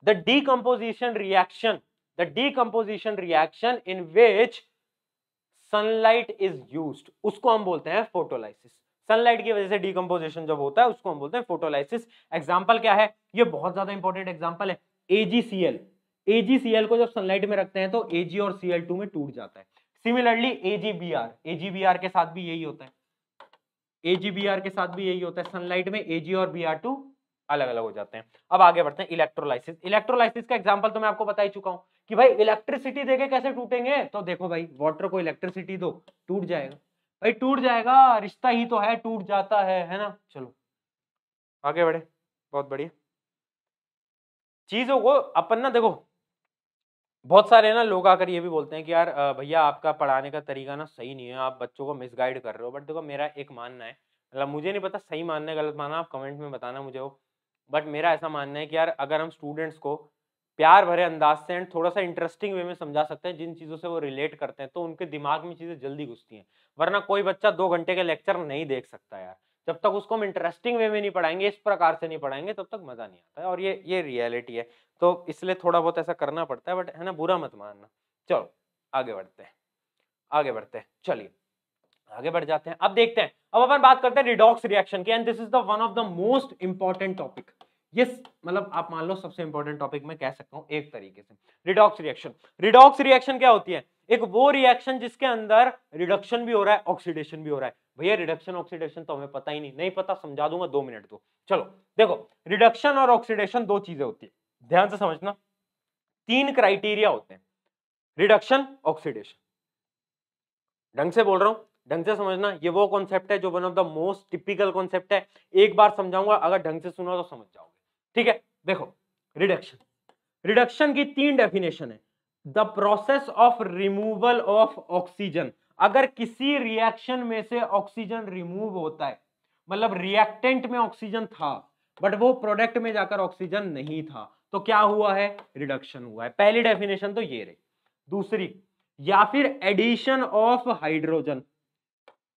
A: the decomposition reaction in which sunlight is used, उसको हम बोलते हैं फोटोलाइसिस। सनलाइट की वजह से डीकंपोजिशन जब होता है उसको हम बोलते हैं फोटोलाइसिस। एग्जांपल क्या है, ये बहुत ज्यादा इंपॉर्टेंट एग्जांपल है, AgCl। AgCl को जब सनलाइट में रखते हैं तो Ag और Cl2 में टूट जाता है। सिमिलरली AgBr के साथ भी यही होता है, AgBr के साथ भी यही होता है, सनलाइट में Ag और Br2 अलग अलग हो जाते हैं। अब आगे बढ़ते हैं, इलेक्ट्रोलाइसिस। इलेक्ट्रोलाइसिस का एग्जांपल तो मैं आपको बता ही चुका हूं कि भाई इलेक्ट्रिसिटी देके कैसे टूटेंगे, तो देखो भाई वाटर को इलेक्ट्रिसिटी दो, टूट जाएगा भाई, टूट जाएगा, रिश्ता ही तो है, टूट जाता है ना। चलो आगे बढ़े, बहुत बढ़िया। चीजों को अपन ना देखो, बहुत सारे ना लोग आकर ये भी बोलते हैं कि यार भैया आपका पढ़ाने का तरीका ना सही नहीं है, आप बच्चों को मिसगाइड कर रहे हो। बट देखो मेरा एक मानना है, मतलब मुझे नहीं पता सही मानना है गलत मानना, आप कमेंट में बताना मुझे वो, बट मेरा ऐसा मानना है कि यार अगर हम स्टूडेंट्स को प्यार भरे अंदाज से एंड थोड़ा सा इंटरेस्टिंग वे में समझा सकते हैं, जिन चीजों से वो रिलेट करते हैं, तो उनके दिमाग में चीजें जल्दी घुसती हैं। वरना कोई बच्चा 2 घंटे के लेक्चर नहीं देख सकता यार, जब तक उसको हम इंटरेस्टिंग वे में नहीं पढ़ाएंगे, इस प्रकार से नहीं पढ़ाएंगे, तब तक मजा नहीं आता है। और ये रियलिटी है, तो इसलिए थोड़ा बहुत ऐसा करना पड़ता है, बट है ना, बुरा मत मानना। चलो आगे बढ़ते हैं, आगे बढ़ते हैं, चलिए आगे बढ़ जाते हैं। अब देखते हैं, अब अपन बात करते हैं रिडॉक्स रिएक्शन की, and this is the one of the most important topic. ये मतलब आप मान लो सबसे इंपॉर्टेंट टॉपिक मैं कह सकता हूं एक तरीके से, रिडॉक्स रिएक्शन। रिडॉक्स रिएक्शन क्या होती है, एक वो रिएक्शन जिसके अंदर रिडक्शन भी हो रहा है, ऑक्सीडेशन भी हो रहा है। भैया रिडक्शन ऑक्सीडेशन तो हमें पता ही नहीं, नहीं पता समझा दूंगा, 2 मिनट दो। चलो देखो, रिडक्शन और ऑक्सीडेशन दो चीजें होती है, ध्यान से समझना। 3 क्राइटेरिया होते हैं, रिडक्शन ऑक्सीडेशन। ढंग से बोल रहा हूं, ढंग से समझना, ये वो कॉन्सेप्ट है जो one of the most typical concept है। एक बार समझाऊंगा, अगर ढंग से सुना तो समझ जाओगे। ठीक है, देखो रिडक्शन, रिडक्शन की 3 डेफिनेशन है। The process of removal of oxygen, अगर किसी रिएक्शन में से ऑक्सीजन रिमूव होता है, मतलब रिएक्टेंट में ऑक्सीजन था बट वो प्रोडक्ट में जाकर ऑक्सीजन नहीं था, तो क्या हुआ है, रिडक्शन हुआ है। पहली डेफिनेशन तो ये रही। दूसरी, या फिर addition of hydrogen,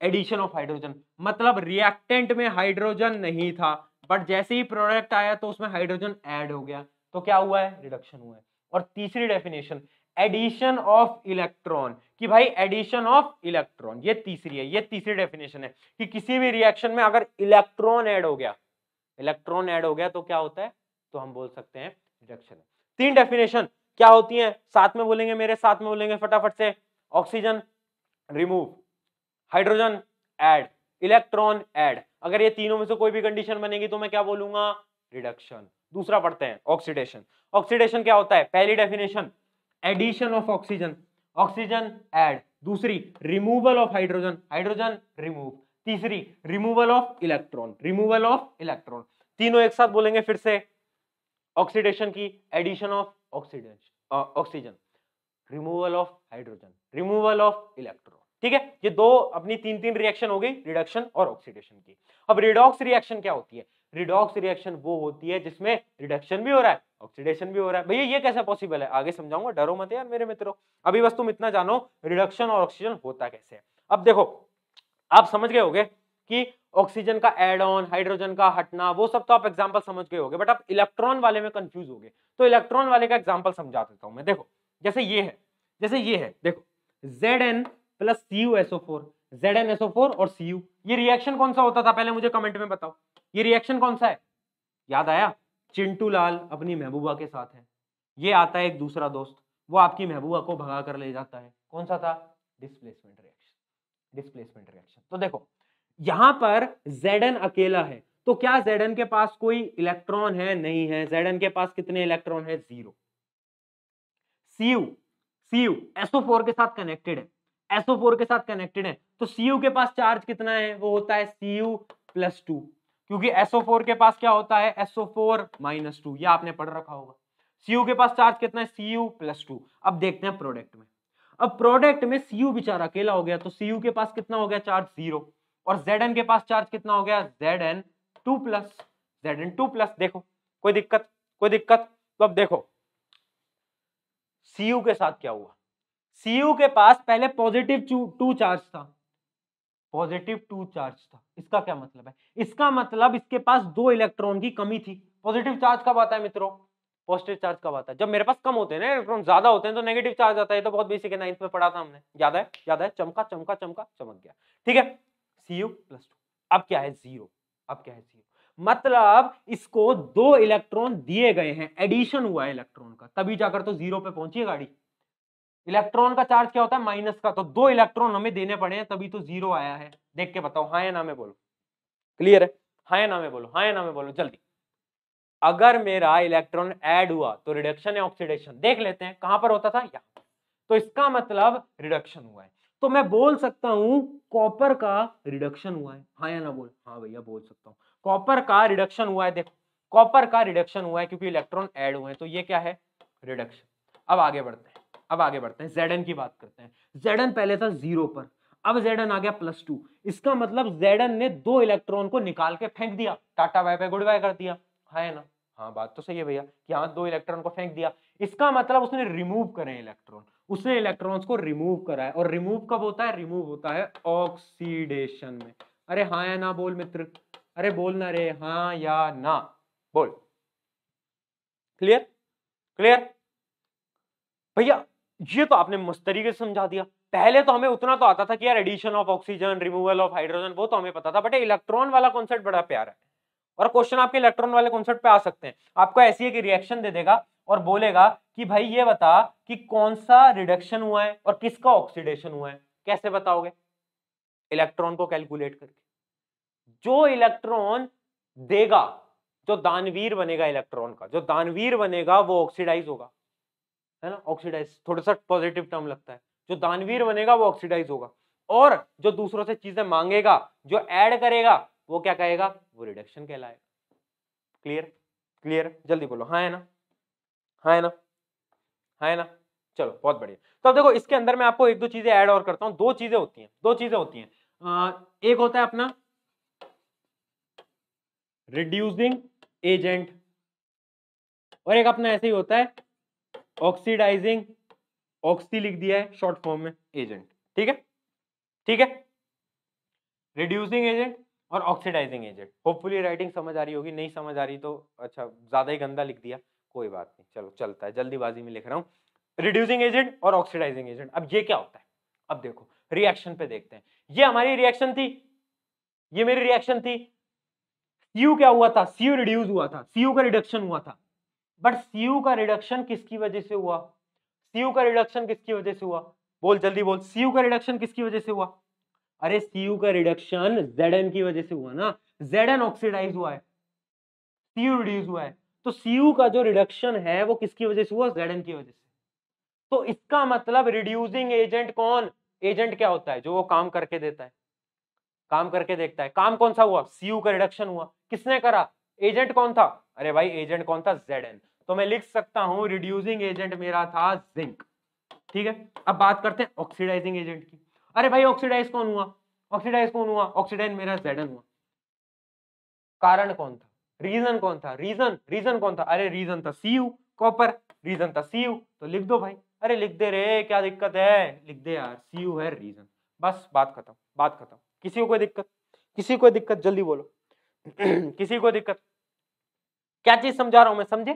A: addition of hydrogen मतलब रिएक्टेंट में हाइड्रोजन नहीं था बट जैसे ही प्रोडक्ट आया तो उसमें हाइड्रोजन ऐड हो गया, तो क्या हुआ है, रिडक्शन हुआ है। और तीसरी डेफिनेशन, एडिशन ऑफ इलेक्ट्रॉन, कि भाई एडिशन ऑफ इलेक्ट्रॉन, ये तीसरी है, ये तीसरी डेफिनेशन है कि किसी भी रिएक्शन में अगर इलेक्ट्रॉन ऐड हो गया, इलेक्ट्रॉन ऐड हो गया तो क्या होता है, तो हम बोल सकते हैं रिडक्शन है। 3 डेफिनेशन क्या होती हैं, साथ में बोलेंगे, मेरे साथ में बोलेंगे फटाफट से। Oxygen remove, hydrogen add, electron add. अगर ये तीनों में से कोई भी कंडीशन बनेगी तो मैं क्या बोलूंगा, रिडक्शन। दूसरा पढ़ते हैं, ऑक्सीडेशन। ऑक्सीडेशन क्या होता है, पहली definition addition of oxygen, oxygen add. दूसरी, removal of hydrogen, hydrogen remove. तीसरी, removal of electron, removal of electron. तीनों एक साथ बोलेंगे फिर से, ऑक्सीडेशन की addition of oxygen, removal of hydrogen, removal of electron. ठीक है, ये दो अपनी 3 रिएक्शन हो गई, रिडक्शन और ऑक्सीडेशन की। अब रिडॉक्स रिएक्शन क्या होती है, रिडॉक्स रिएक्शन वो होती है जिसमें रिडक्शन भी हो रहा है, ऑक्सीडेशन भी हो रहा है। भैया ये कैसे पॉसिबल है, आगे समझाऊंगा, डरो मत यार मेरे मित्रों, अभी बस तुम इतना जानो रिडक्शन और ऑक्सीजन होता कैसे है। अब देखो, आप समझ गए होगे कि ऑक्सीजन का एड ऑन, हाइड्रोजन का हटना, वो सब तो आप एग्जांपल समझ गए होगे, बट आप इलेक्ट्रॉन वाले में कंफ्यूज हो गए, तो इलेक्ट्रॉन वाले का एग्जांपल समझा देता हूं मैं। देखो जैसे ये है, जैसे ये है, देखो Zn प्लस CuSO4, ZnSO4 और Cu, ये रिएक्शन कौन सा होता था, पहले मुझे कमेंट में बताओ, ये रिएक्शन कौन सा है, याद आया, चिंटू लाल अपनी महबूबा के साथ है, ये आता है एक दूसरा दोस्त, वो आपकी महबूबा को भगा कर ले जाता है, कौन सा था, डिस्प्लेसमेंट रिएक्शन, डिस्प्लेसमेंट रिएक्शन। तो देखो यहां पर Zn अकेला है तो क्या Zn के पास कोई इलेक्ट्रॉन है? नहीं है। Zn के पास कितने इलेक्ट्रॉन है? 0। Cu SO4 के साथ कनेक्टेड है, SO4 के साथ कनेक्टेड है, तो Cu के पास चार्ज कितना है? वो होता है Cu+2, क्योंकि SO4 के पास क्या होता है? SO4-2, ये आपने पढ़ रखा होगा। Cu के पास चार्ज कितना है? Cu+2। अब देखते हैं प्रोडक्ट में। अब प्रोडक्ट में Cu बेचारा अकेला हो गया, तो Cu के पास कितना हो गया चार्ज? 0। और Zn के पास चार्ज कितना हो गया? Zn2+। देखो कोई दिक्कत? कोई दिक्कत? तो अब देखो Cu के साथ क्या हुआ। Cu के पास पहले +2 चार्ज था, +2 चार्ज था। इसका क्या मतलब है? इसका मतलब इसके पास 2 इलेक्ट्रॉन की कमी थी। पॉजिटिव चार्ज कब आता है मित्रों? पॉजिटिव चार्ज कब आता है? जब मेरे पास कम होते हैं ना इलेक्ट्रॉन, ज्यादा होते हैं तो नेगेटिव चार्ज आता है। तो बहुत बेसिक है, 9th में पढ़ा था हमने, याद है? याद है? चमका चमका चमका चमक गया। ठीक है, Cu+2। अब क्या है? 0। अब क्या है? 0 मतलब इसको 2 इलेक्ट्रॉन दिए गए हैं, एडिशन हुआ है इलेक्ट्रॉन का, तभी जाकर तो 0 पे पहुंची है गाड़ी। इलेक्ट्रॉन का चार्ज क्या होता है? माइनस का, तो 2 इलेक्ट्रॉन हमें देने पड़े हैं, तभी तो 0 आया है। देख के बताओ, हाँ या ना में बोलो। क्लियर है? हाँ या ना में बोलो, हाँ या ना में बोलो जल्दी। अगर मेरा इलेक्ट्रॉन ऐड हुआ तो रिडक्शन या ऑक्सीडेशन? देख लेते हैं कहां पर होता था, यहाँ। तो इसका मतलब रिडक्शन हुआ है, तो मैं बोल सकता हूं कॉपर का रिडक्शन हुआ है। हाँ या ना बोल? हाँ भैया बोल सकता हूं, कॉपर का रिडक्शन हुआ है। देखो कॉपर का रिडक्शन हुआ है क्योंकि इलेक्ट्रॉन ऐड हुए हैं, तो ये क्या है? रिडक्शन। अब आगे बढ़ते हैं, अब आगे बढ़ते हैं, Zn की बात करते हैं। Zn पहले था 0 पर, अब Zn आ गया +2। इसका मतलब Zn ने 2 इलेक्ट्रॉन को निकाल के फेंक दिया, tata bye bye goodbye कर दिया। है ना? हाँ बात तो सही है भैया, यहाँ 2 इलेक्ट्रॉन को फेंक दिया। इसका मतलब उसने रिमूव करे इलेक्ट्रॉन, उसने इलेक्ट्रॉन्स को रिमूव करा है। और रिमूव कब होता है? रिमूव होता है ऑक्सीडेशन में। अरे हाँ या ना बोल मित्र, अरे बोल ना रे, हाँ या ना बोल। क्लियर? क्लियर भैया? ये तो आपने मस्त तरीके से समझा दिया। पहले तो हमें उतना तो आता था कि यार addition of oxygen, removal of hydrogen, वो तो हमें पता था, बट इलेक्ट्रॉन वाला कॉन्सेप्ट बड़ा प्यारा है। और क्वेश्चन आपके इलेक्ट्रॉन वाले कॉन्सेप्ट पे आ सकते हैं। आपको ऐसी एक रिएक्शन दे देगा और बोलेगा कि भाई ये बता कि कौन सा रिडक्शन हुआ है और किसका ऑक्सीडेशन हुआ है। कैसे बताओगे? इलेक्ट्रॉन को कैलकुलेट करके। जो इलेक्ट्रॉन देगा, जो दानवीर बनेगा इलेक्ट्रॉन का, जो दानवीर बनेगा वो ऑक्सीडाइज होगा, है ना? ऑक्सीडाइज थोड़ा सा पॉजिटिव टर्म लगता है। जो दानवीर बनेगा वो ऑक्सीडाइज होगा, और जो दूसरों से चीजें मांगेगा, जो ऐड करेगा, वो क्या कहेगा? वो रिडक्शन कहलाएगा। क्लियर? क्लियर? जल्दी बोलो, हाँ है ना? हाँ है ना? हाँ है ना? चलो बहुत बढ़िया। तो अब देखो इसके अंदर मैं आपको एक दो चीजें ऐड और करता हूं। दो चीजें होती हैं, दो चीजें होती हैं। एक होता है अपना रिड्यूसिंग एजेंट, और एक अपना ऐसे ही होता है ऑक्सीडाइजिंग, ऑक्सी लिख दिया है शॉर्ट फॉर्म में, एजेंट। ठीक है? ठीक है? रिड्यूसिंग एजेंट और ऑक्सीडाइजिंग एजेंट। होपफुली राइटिंग समझ आ रही होगी, नहीं समझ आ रही तो अच्छा ज्यादा ही गंदा लिख दिया, कोई बात नहीं, चलो चलता है, जल्दीबाजी में लिख रहा हूं। रिड्यूसिंग एजेंट और ऑक्सीडाइजिंग एजेंट, अब ये क्या होता है? अब देखो रिएक्शन पे देखते हैं। ये हमारी रिएक्शन थी, ये मेरी रिएक्शन थी। Cu क्या हुआ था? Cu रिड्यूस हुआ था, Cu का रिडक्शन हुआ था। बट Cu का रिडक्शन किसकी वजह से हुआ? Cu का रिडक्शन किसकी वजह से हुआ? बोल जल्दी बोल, Cu का रिडक्शन किसकी वजह से हुआ? अरे Cu का रिडक्शन Zn की वजह से हुआ ना। Zn ऑक्सीडाइज हुआ है, Cu रिड्यूस हुआ है, तो Cu का जो रिडक्शन है वो किसकी वजह से हुआ? Zn की वजह से। तो इसका मतलब रिड्यूसिंग एजेंट कौन? एजेंट क्या होता है? जो वो काम करके देता है, काम करके देखता है। काम कौन सा हुआ? Cu का रिडक्शन हुआ। किसने करा? एजेंट कौन था? अरे भाई एजेंट कौन था? Zn। तो मैं लिख सकता हूं रिड्यूसिंग एजेंट मेरा था जिंक। ठीक है? अब बात करते हैं ऑक्सीडाइजिंग एजेंट की। अरे भाई ऑक्सीडाइज कौन हुआ? ऑक्सीडाइज कौन हुआ? ऑक्सीडाइज मेरा Zn हुआ। कारण कौन था? रीजन कौन था? रीजन कौन था? अरे रीजन था Cu, कॉपर। रीजन था Cu, तो लिख दो भाई। अरे लिख दे रे, क्या दिक्कत है? लिख दे यार, Cu है रीजन। बस बात खत्म, बात खत्म। किसी को कोई दिक्कत? किसी को दिक्कत? जल्दी बोलो। किसी को दिक्कत? क्या चीज समझा रहा हूं मैं? समझे?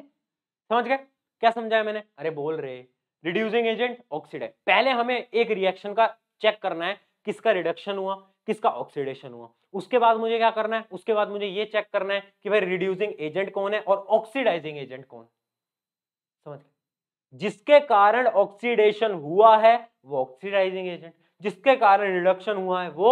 A: समझ गए? क्या समझाया मैंने? अरे बोल रहे। Reducing agent, oxidise. पहले हमें एक रिएक्शन का चेक करना है, किसका रिडक्शन हुआ, किसका ऑक्सीडेशन हुआ। उसके बाद मुझे क्या करना है? उसके बाद मुझे ये चेक करना है कि भाई रिड्यूसिंग एजेंट कौन है और ऑक्सीडाइजिंग एजेंट कौन। समझ गए? जिसके कारण ऑक्सीडेशन हुआ है वो ऑक्सीडाइजिंग एजेंट, जिसके कारण रिडक्शन हुआ है वो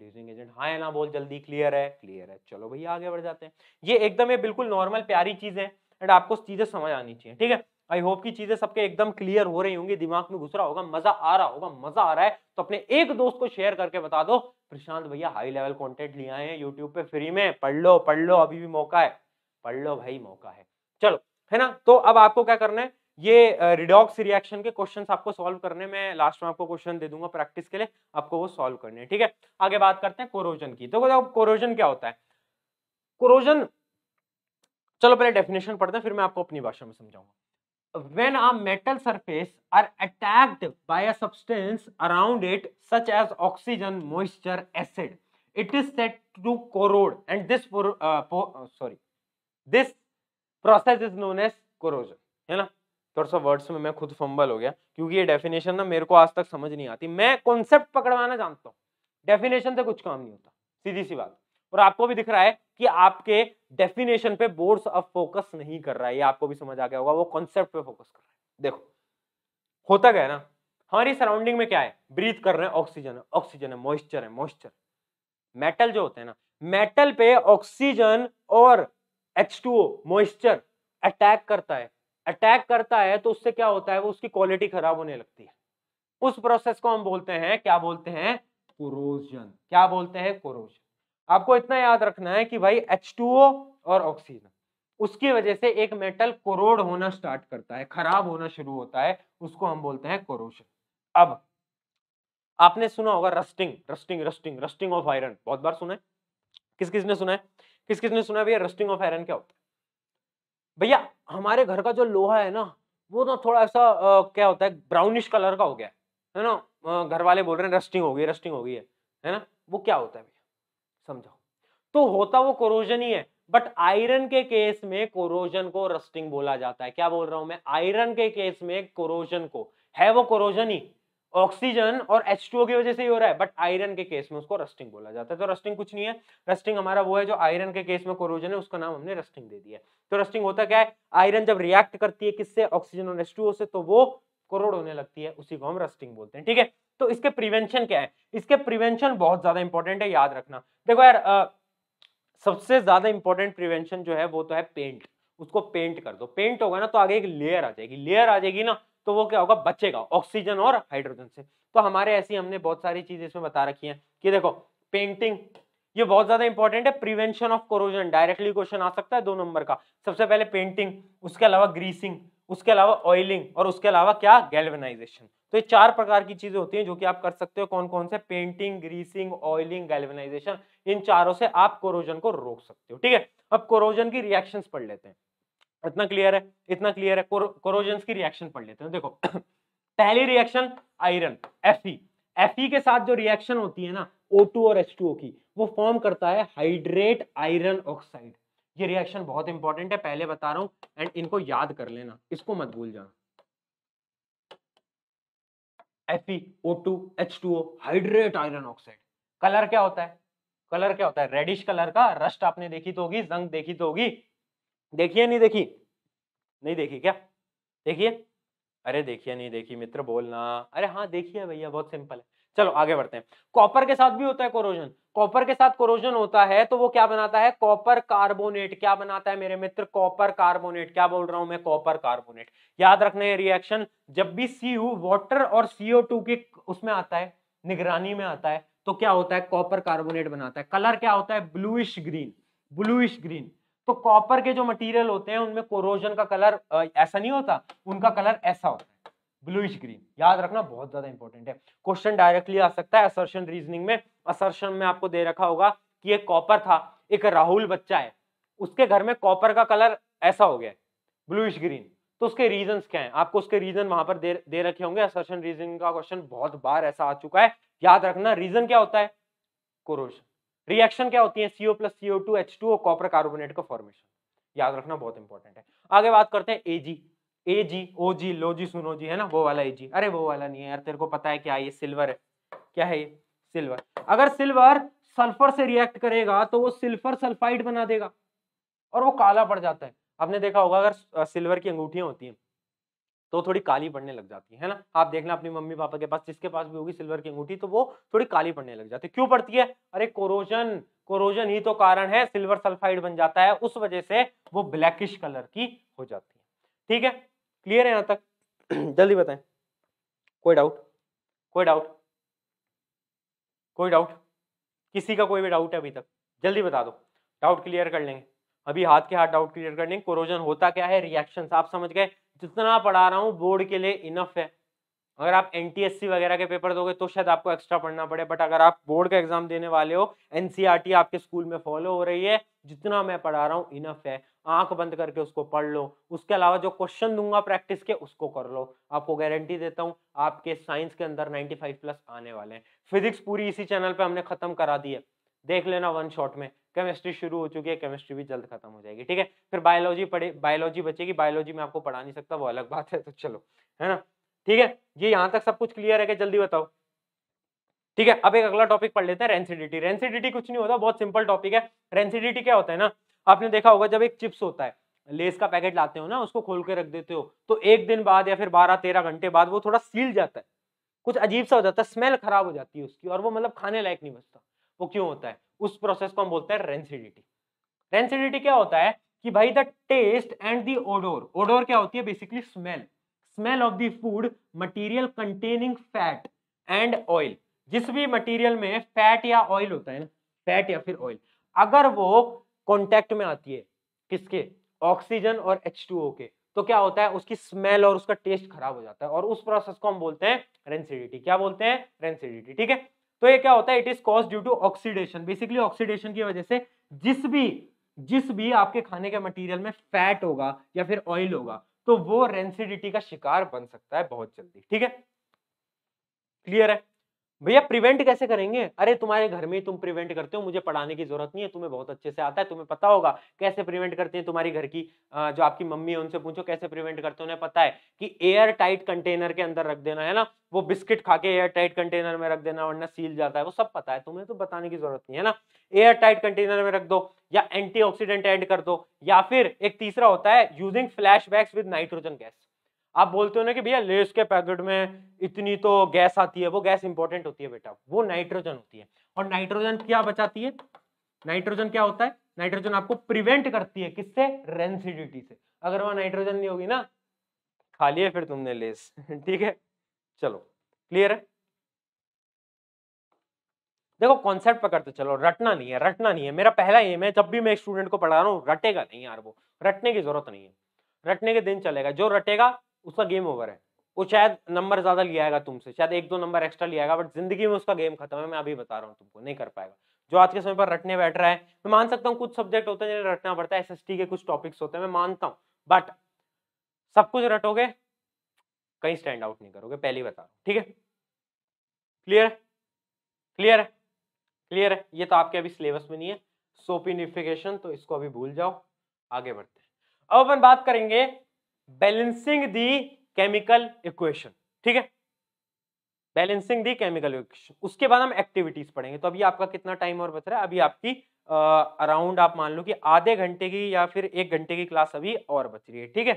A: रिड्यूसिंग एजेंट, हाँ है ना बोल जल्दी, क्लियर है, क्लियर है, चलो भैया आगे बढ़ जाते हैं। ये एकदम ये बिल्कुल नॉर्मल प्यारी चीज है एंड आपको चीजें समझ आनी चाहिए, ठीक है। आई होप की चीजें सबके एकदम क्लियर हो रही होंगी, दिमाग में घुस रहा होगा, मजा आ रहा होगा, मजा आ रहा है तो अपने एक दोस्त को शेयर करके बता दो प्रशांत भैया हाई लेवल कंटेंट ले आए हैं यूट्यूब पे फ्री में, पढ़ लो अभी भी मौका है, पढ़ लो भाई मौका है, चलो, है ना। तो अब आपको क्या करना है, ये रिडॉक्स रिएक्शन के क्वेश्चंस आपको सॉल्व करने में, लास्ट में आपको क्वेश्चन दे दूंगा प्रैक्टिस के लिए, आपको वो सॉल्व करने हैं, ठीक है। आगे बात करते हैं कोरोजन की। तो कोरोजन क्या होता है, कोरोजन, चलो पहले डेफिनेशन पढ़ते हैं फिर मैं आपको अपनी भाषा में समझाऊंगा। When a metal surface are attacked by a substance around it such as oxygen, moisture, acid, it is said to corrode and this process is known as corrosion, है ना। थोड़ा सा वर्ड्स में मैं खुद फंबल हो गया क्योंकि ये डेफिनेशन ना मेरे को आज तक समझ नहीं आती, मैं कॉन्सेप्ट पकड़वाना जानता हूँ, डेफिनेशन से कुछ काम नहीं होता, सीधी सी बात। और आपको भी दिख रहा है कि आपके डेफिनेशन पे बोर्ड्स अब फोकस नहीं कर रहा है, ये आपको भी समझ आ गया होगा, वो कॉन्सेप्ट पे फोकस कर रहा है। देखो होता क्या है ना, हमारी सराउंडिंग में क्या है, ब्रीथ कर रहे हैं, ऑक्सीजन है, ऑक्सीजन है, मॉइस्चर है, मॉइस्चर। मेटल जो होते हैं ना, मेटल पे ऑक्सीजन और H2O मॉइस्चर अटैक करता है, अटैक करता है तो उससे क्या होता है, वो उसकी क्वालिटी खराब होने लगती है। उस प्रोसेस को हम बोलते हैं, क्या बोलते हैं, कोरोजन। क्या बोलते हैं, कोरोजन। आपको इतना याद रखना है कि भाई H2O और ऑक्सीजन, उसकी वजह से एक मेटल कोरोड होना स्टार्ट करता है, खराब होना शुरू होता है, उसको हम बोलते हैं कोरोजन। अब आपने सुना होगा rusting, rusting rusting rusting of iron, बहुत बार सुना है, किस किसने सुना है, किस किसने सुना है भैया रस्टिंग ऑफ आयरन क्या होता है। भैया हमारे घर का जो लोहा है ना, वो ना थोड़ा ऐसा क्या होता है, ब्राउनिश कलर का हो गया है ना, घर वाले बोल रहे हैं रस्टिंग हो गई, रस्टिंग हो गई है ना, वो क्या होता है भैया समझाओ। तो होता वो कोरोजन ही है, बट आयरन के केस में कोरोजन को रस्टिंग बोला जाता है। क्या बोल रहा हूं मैं, आयरन के केस में कोरोजन को, है वो कोरोजन ही, ऑक्सीजन और H2O की वजह से ही हो रहा है, बट आयरन के केस में उसको रस्टिंग बोला जाता है। तो रस्टिंग कुछ नहीं है, रस्टिंग हमारा वो है जो आयरन के केस में कोरोजन है, उसका नाम हमने रस्टिंग दे दिया है। तो रस्टिंग होता क्या है, आयरन जब रिएक्ट करती है किससे, ऑक्सीजन और H2O से, तो वो कोरोड होने लगती है, उसी को हम रस्टिंग बोलते हैं, ठीक है। तो इसके प्रिवेंशन क्या है, इसके प्रिवेंशन बहुत ज्यादा इंपॉर्टेंट है, याद रखना। देखो यार सबसे ज्यादा इंपॉर्टेंट प्रिवेंशन जो है वो तो है पेंट, उसको पेंट कर दो, पेंट होगा ना तो आगे एक लेयर आ जाएगी, लेयर आ जाएगी ना तो वो क्या होगा, बचेगा ऑक्सीजन और हाइड्रोजन से। तो हमारे ऐसी हमने बहुत सारी चीजें इसमें बता रखी हैं कि देखो पेंटिंग, ये बहुत ज्यादा इंपॉर्टेंट है, prevention of corrosion, directly question आ सकता है 2 नंबर का। सबसे पहले पेंटिंग, उसके अलावा ग्रीसिंग, उसके अलावा ऑयलिंग और उसके अलावा क्या, गैल्वेनाइजेशन। तो ये 4 प्रकार की चीजें होती हैं जो कि आप कर सकते हो, कौन कौन से, पेंटिंग, ग्रीसिंग, ऑयलिंग, गैल्वेनाइजेशन, इन चारों से आप कोरोजन को रोक सकते हो, ठीक है। अब कोरोजन की रिएक्शंस पढ़ लेते हैं, इतना क्लियर है, इतना क्लियर है, कोरोजन की रिएक्शन पढ़ लेते हैं। देखो पहली रिएक्शन आयरन Fe के साथ जो रिएक्शन होती है ना O2 और H2O की, वो फॉर्म करता है हाइड्रेट आयरन ऑक्साइड। ये रिएक्शन बहुत इंपॉर्टेंट है, पहले बता रहा हूं एंड इनको याद कर लेना, इसको मत भूल जाना। FeO2 H2O hydrate iron oxide, colour क्या होता है, कलर क्या होता है, रेडिश कलर का। रस्ट आपने देखी तो होगी, जंग देखी तो होगी, देखिए नहीं देखी, नहीं देखी क्या, देखिए, अरे देखिए नहीं देखी मित्र बोलना, अरे हाँ देखिए भैया, बहुत सिंपल है। चलो आगे बढ़ते हैं। कॉपर के साथ भी होता है कोरोजन, कॉपर के साथ कोरोजन होता है तो वो क्या बनाता है, कॉपर कार्बोनेट। क्या बनाता है मेरे मित्र, कॉपर कार्बोनेट। क्या बोल रहा हूं मैं, कॉपर कार्बोनेट। याद रखना ये रिएक्शन, जब भी Cu वाटर और CO2 के उसमें आता है, निगरानी में आता है, तो क्या होता है, कॉपर कार्बोनेट बनाता है। कलर क्या होता है, ब्लूइश ग्रीन, ब्लूइश ग्रीन। तो कॉपर के जो मटेरियल होते हैं उनमें कोरोजन का कलर ऐसा नहीं होता, उनका कलर ऐसा होता है, ब्लूइश ग्रीन। याद रखना, बहुत ज्यादा इंपॉर्टेंट है, क्वेश्चन डायरेक्टली आ सकता है असर्शन रीजनिंग में। असर्शन में आपको दे रखा होगा कि एक कॉपर था, एक राहुल बच्चा है, उसके घर में कॉपर का कलर ऐसा हो गया, ब्लूइश ग्रीन, तो उसके रीजंस क्या हैं, आपको उसके रीजन वहां पर दे रखे होंगे। असर्शन रीजनिंग का क्वेश्चन बहुत बार ऐसा आ चुका है, याद रखना। रीजन क्या होता है, कोरोजन। रिएक्शन क्या होती है, CO plus CO2 H2O copper carbonate का फॉर्मेशन, याद रखना, बहुत इंपॉर्टेंट है। आगे बात करते हैं एजी ओजी, लो जी सुनो जी, है ना, वो वाला एजी। अरे वो वाला नहीं है यार, तेरे को पता है क्या, ये सिल्वर है, क्या है ये, सिल्वर। अगर सिल्वर सल्फर से रिएक्ट करेगा तो वो सिल्फर सल्फाइड बना देगा और वो काला पड़ जाता है। आपने देखा होगा अगर सिल्वर की अंगूठियां होती हैं तो थोड़ी काली पड़ने लग जाती है ना। आप देखना अपनी मम्मी पापा के पास, जिसके पास भी होगी सिल्वर की अंगूठी, तो वो थोड़ी काली पड़ने लग जाती है। क्यों पड़ती है? अरे कोरोजन, कोरोजन ही तो कारण है, सिल्वर सल्फाइड बन जाता है, उस वजह से वो ब्लैकिश कलर की हो जाती है। ठीक है, क्लियर है यहां तक? जल्दी बताएं, कोई डाउट? कोई डाउट? कोई डाउट? किसी का कोई भी डाउट है अभी तक? जल्दी बता दो, डाउट क्लियर कर लेंगे। अभी हाथ के हाथ डाउट क्लियर कर लेंगे। कोरोजन होता क्या है? रिएक्शंस। आप समझ गए? जितना पढ़ा रहा हूं बोर्ड के लिए इनफ है। अगर आप एनटीएससी वगैरह के पेपर दोगे तो शायद आपको एक्स्ट्रा पढ़ना पड़े, बट अगर आप बोर्ड का एग्जाम देने वाले हो, एनसीईआरटी आपके स्कूल में फॉलो हो रही है, जितना मैं पढ़ा रहा हूँ इनफ है। आंख बंद करके उसको पढ़ लो, उसके अलावा जो क्वेश्चन दूंगा प्रैक्टिस के उसको कर लो। आपको गारंटी देता हूँ आपके साइंस के अंदर 95 प्लस आने वाले हैं। फिजिक्स पूरी इसी चैनल पे हमने खत्म करा दी है, देख लेना वन शॉट में। केमिस्ट्री शुरू हो चुकी है, केमिस्ट्री भी जल्द खत्म हो जाएगी। ठीक है, फिर बायोलॉजी पढ़े, बायोलॉजी बचेगी। बायोलॉजी में आपको पढ़ा नहीं सकता, वो अलग बात है, तो चलो, है ना। ठीक है, ये यहां तक सब कुछ क्लियर है क्या? जल्दी बताओ। ठीक है, अब एक अगला टॉपिक पढ़ लेते हैं, रेंसिडिटी। रेंसिडिटी कुछ नहीं होता, बहुत सिंपल टॉपिक है। रेंसिडिटी क्या होता है ना, आपने देखा होगा जब एक चिप्स होता है, लेस का पैकेट लाते हो ना, उसको खोल के रख देते हो, तो एक दिन बाद या फिर 12-13 घंटे बाद वो थोड़ा सील जाता है, कुछ अजीब सा हो जाता है, स्मेल खराब हो जाती है उसकी, और वो मतलब खाने लायक नहीं बचता। वो क्यों होता है? उस प्रोसेस को हम बोलते हैं रेंसिडिटी। रेंसिडिटी क्या होता है कि भाई the taste and the odour, odour क्या होती है? Basically smell, smell of the food material containing fat and oil. जिस भी मटेरियल में फैट या ऑयल होता है ना, फैट या फिर ऑयल, अगर वो कांटेक्ट में आती है किसके? ऑक्सीजन और H2O के, तो क्या होता है? उसकी स्मेल और उसका टेस्ट खराब हो जाता है, और उस प्रोसेस को हम बोलते हैं रेंसिडिटी। क्या बोलते हैं? रेंसिडिटी। ठीक है, तो ये क्या होता है? It is cause due to oxidation. Basically oxidation की वजह से जिस भी आपके खाने के मटेरियल में फैट होगा या फिर ऑयल होगा, तो वो रेंसिडिटी का शिकार बन सकता है बहुत जल्दी। ठीक है, क्लियर है? भैया प्रिवेंट कैसे करेंगे? अरे तुम्हारे घर में तुम प्रिवेंट करते हो, मुझे पढ़ाने की जरूरत नहीं है, तुम्हें बहुत अच्छे से आता है, तुम्हें पता होगा कैसे प्रिवेंट करते हैं। तुम्हारी घर की जो आपकी मम्मी है उनसे पूछो कैसे प्रिवेंट करते हैं, उन्हें पता है कि एयर टाइट कंटेनर के अंदर रख देना, है ना। वो बिस्किट खा के एयर टाइट कंटेनर में रख देना, वरना सील जाता है, वो सब पता है, तुम्हें तो बताने की जरूरत नहीं है ना। एयर टाइट कंटेनर में रख दो, या एंटीऑक्सीडेंट ऐड कर दो, या फिर एक तीसरा होता है using flashbacks with nitrogen gas. आप बोलते हो ना कि भैया लेस के पैकेट में इतनी तो गैस आती है, वो गैस इंपॉर्टेंट होती है बेटा, वो नाइट्रोजन होती है। और नाइट्रोजन क्या बचाती है? नाइट्रोजन क्या होता है? नाइट्रोजन आपको प्रिवेंट करती है, किससे? रेंसिडिटी से। अगर वहां नाइट्रोजन नहीं होगी ना, खा लिए फिर तुमने लेस। ठीक है, चलो, क्लियर है? देखो कॉन्सेप्ट पकड़ते चलो, रटना नहीं है, रटना नहीं है। मेरा पहला एम है, जब भी मैं एक स्टूडेंट को पढ़ा रहा हूँ, रटेगा नहीं यार, वो रटने की जरूरत नहीं है। रटने के दिन चलेगा, जो रटेगा उसका गेम ओवर है। वो शायद नंबर ज्यादा ले आएगा तुमसे, शायद 1-2 नंबर एक्स्ट्रा ले आएगा, बट जिंदगी में उसका गेम खत्म है, मैं अभी बता रहा हूँ तुमको, नहीं कर पाएगा। जो आज के समय पर रटने बैठ रहा है, मैं मान सकता हूँ कुछ सब्जेक्ट होते हैं जिन्हें रटना पड़ता है, एसएसटी के कुछ टॉपिक्स होते हैं, मैं मानता हूँ, बट सब कुछ रटोगे कहीं स्टैंड आउट नहीं करोगे, पहले ही बता रहा हूँ। ठीक है, क्लियर है? क्लियर है? क्लियर है? ये तो आपके अभी सिलेबस में नहीं है, सोपिनिफिकेशन, तो इसको अभी भूल जाओ, आगे बढ़ते हैं। अब अपन बात करेंगे बैलेंसिंग दी केमिकल इक्वेशन। ठीक है, बैलेंसिंग दी केमिकल इक्वेशन, उसके बाद हम एक्टिविटीज पढ़ेंगे। तो अभी आपका कितना टाइम और बच रहा है? अभी आपकी अराउंड आप मान लो कि आधे घंटे की या फिर 1 घंटे की क्लास अभी और बच रही है। ठीक है,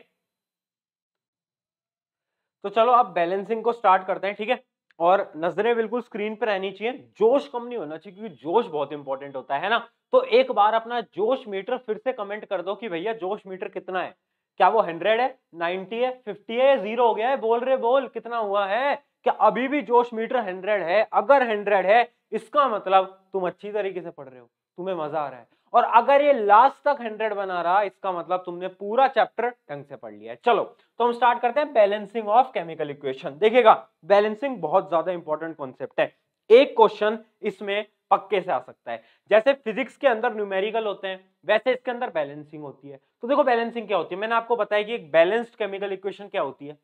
A: तो चलो अब बैलेंसिंग को स्टार्ट करते हैं। ठीक है, और नजरें बिल्कुल स्क्रीन पर रहनी चाहिए, जोश कम नहीं होना चाहिए, क्योंकि जोश बहुत इंपॉर्टेंट होता है ना। तो एक बार अपना जोश मीटर फिर से कमेंट कर दो कि भैया जोश मीटर कितना है? क्या वो 100 है, 90 है, 50 है, 0 हो गया है? बोल रहे बोल, कितना हुआ है? क्या अभी भी जोश मीटर 100 है? अगर 100 है, इसका मतलब तुम अच्छी तरीके से पढ़ रहे हो, तुम्हें मजा आ रहा है। और अगर ये लास्ट तक 100 बना रहा, इसका मतलब तुमने पूरा चैप्टर ढंग से पढ़ लिया है। चलो, तो हम स्टार्ट करते हैं बैलेंसिंग ऑफ केमिकल इक्वेशन। देखिएगा, बैलेंसिंग बहुत ज्यादा इंपॉर्टेंट कॉन्सेप्ट है। एक क्वेश्चन इसमें पक्के से आ सकता है। जैसे फिजिक्स के अंदर न्यूमेरिकल होते हैं, वैसे इसके अंदर बैलेंसिंग होती है। तो देखो बैलेंसिंग क्या होती है, मैंने आपको बताया कि एक बैलेंस्ड केमिकल इक्वेशन क्या होती है,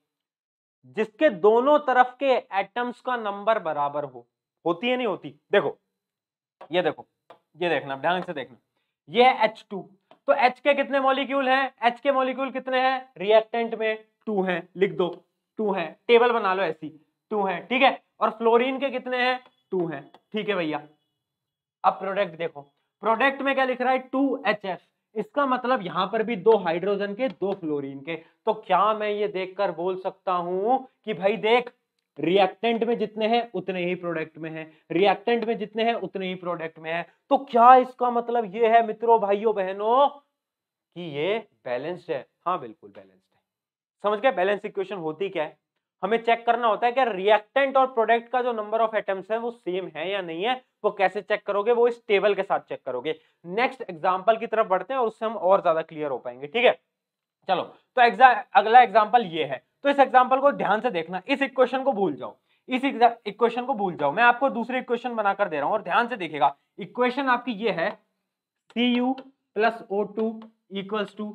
A: जिसके दोनों तरफ के एटम्स का नंबर बराबर हो। होती है नहीं होती? देखो, ये देखो, ये देखना, ध्यान से देखना, ये है H2। तो H के कितने मॉलिक्यूल हैं? H के मॉलिक्यूल कितने हैं? रिएक्टेंट में 2 हैं, लिख दो 2 हैं, टेबल बना लो ऐसी, 2 हैं। ठीक है, और फ्लोरीन के कितने हैं? 2 हैं। ठीक है भैया, अब प्रोडक्ट देखो, प्रोडक्ट में क्या लिख रहा है? 2HF। इसका मतलब यहां पर भी 2 हाइड्रोजन के 2 फ्लोरीन के। तो क्या मैं ये देखकर बोल सकता हूं कि भाई देख, रिएक्टेंट में जितने हैं उतने ही प्रोडक्ट में हैं, रिएक्टेंट में जितने हैं उतने ही प्रोडक्ट में हैं। तो क्या इसका मतलब ये है मित्रों, भाइयों बहनों, कि ये बैलेंस्ड है? हाँ बिल्कुल बैलेंस्ड है। समझ गए बैलेंस इक्वेशन होती क्या है? हमें चेक करना होता है कि रिएक्टेंट और प्रोडक्ट का जो नंबर ऑफ एटम्स है वो सेम है या नहीं है। वो कैसे चेक करोगे? वो इस टेबल के साथ चेक करोगे। नेक्स्ट एग्जांपल की तरफ बढ़ते हैं और उससे हम और ज्यादा क्लियर हो पाएंगे, ठीक है? चलो, तो अगला एग्जांपल ये है। तो इस एग्जांपल को ध्यान से देखना, इस इक्वेशन को भूल जाओ, इस इक्वेशन को भूल जाओ। मैं आपको दूसरी इक्वेशन बनाकर दे रहा हूं और ध्यान से देखिएगा। इक्वेशन आपकी ये है, Cu plus O2 equals to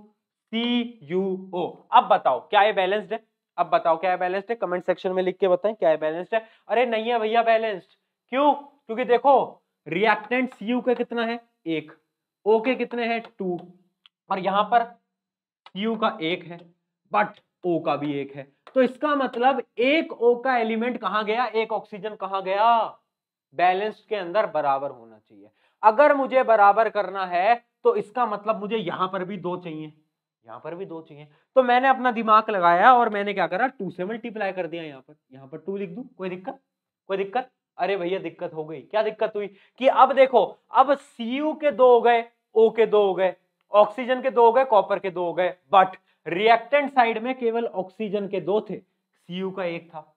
A: CuO। अब बताओ क्या ये बैलेंस्ड है? अब बताओ क्या है बैलेंस्ड है? कमेंट सेक्शन में लिख के बताएं क्या है बैलेंस्ड है। अरे नहीं है भैया बैलेंस्ड। क्यों? क्योंकि देखो रिएक्टेंट Cu के कितना है? 1, O के कितने हैं? 2, और यहां पर Cu का 1 है, बट O का भी 1 है। तो इसका मतलब एक O का एलिमेंट कहां गया? एक ऑक्सीजन कहां गया? बैलेंस्ड के अंदर बराबर होना चाहिए। अगर मुझे बराबर करना है तो इसका मतलब मुझे यहां पर भी 2 चाहिए, यहां पर भी 2 चाहिए। तो मैंने अपना दिमाग लगाया और मैंने क्या करा, 2 से मल्टीप्लाई कर दिया। यहां पर 2 लिख दूं, कोई दिक्कत? कोई दिक्कत? अरे भैया दिक्कत हो गई। क्या दिक्कत हुई? कि अब देखो, अब Cu के 2 हो गए, O के 2 हो गए, ऑक्सीजन के 2 हो गए, कॉपर के 2 हो गए, बट रिएक्टेंट साइड में केवल ऑक्सीजन के 2 थे, Cu का 1 था।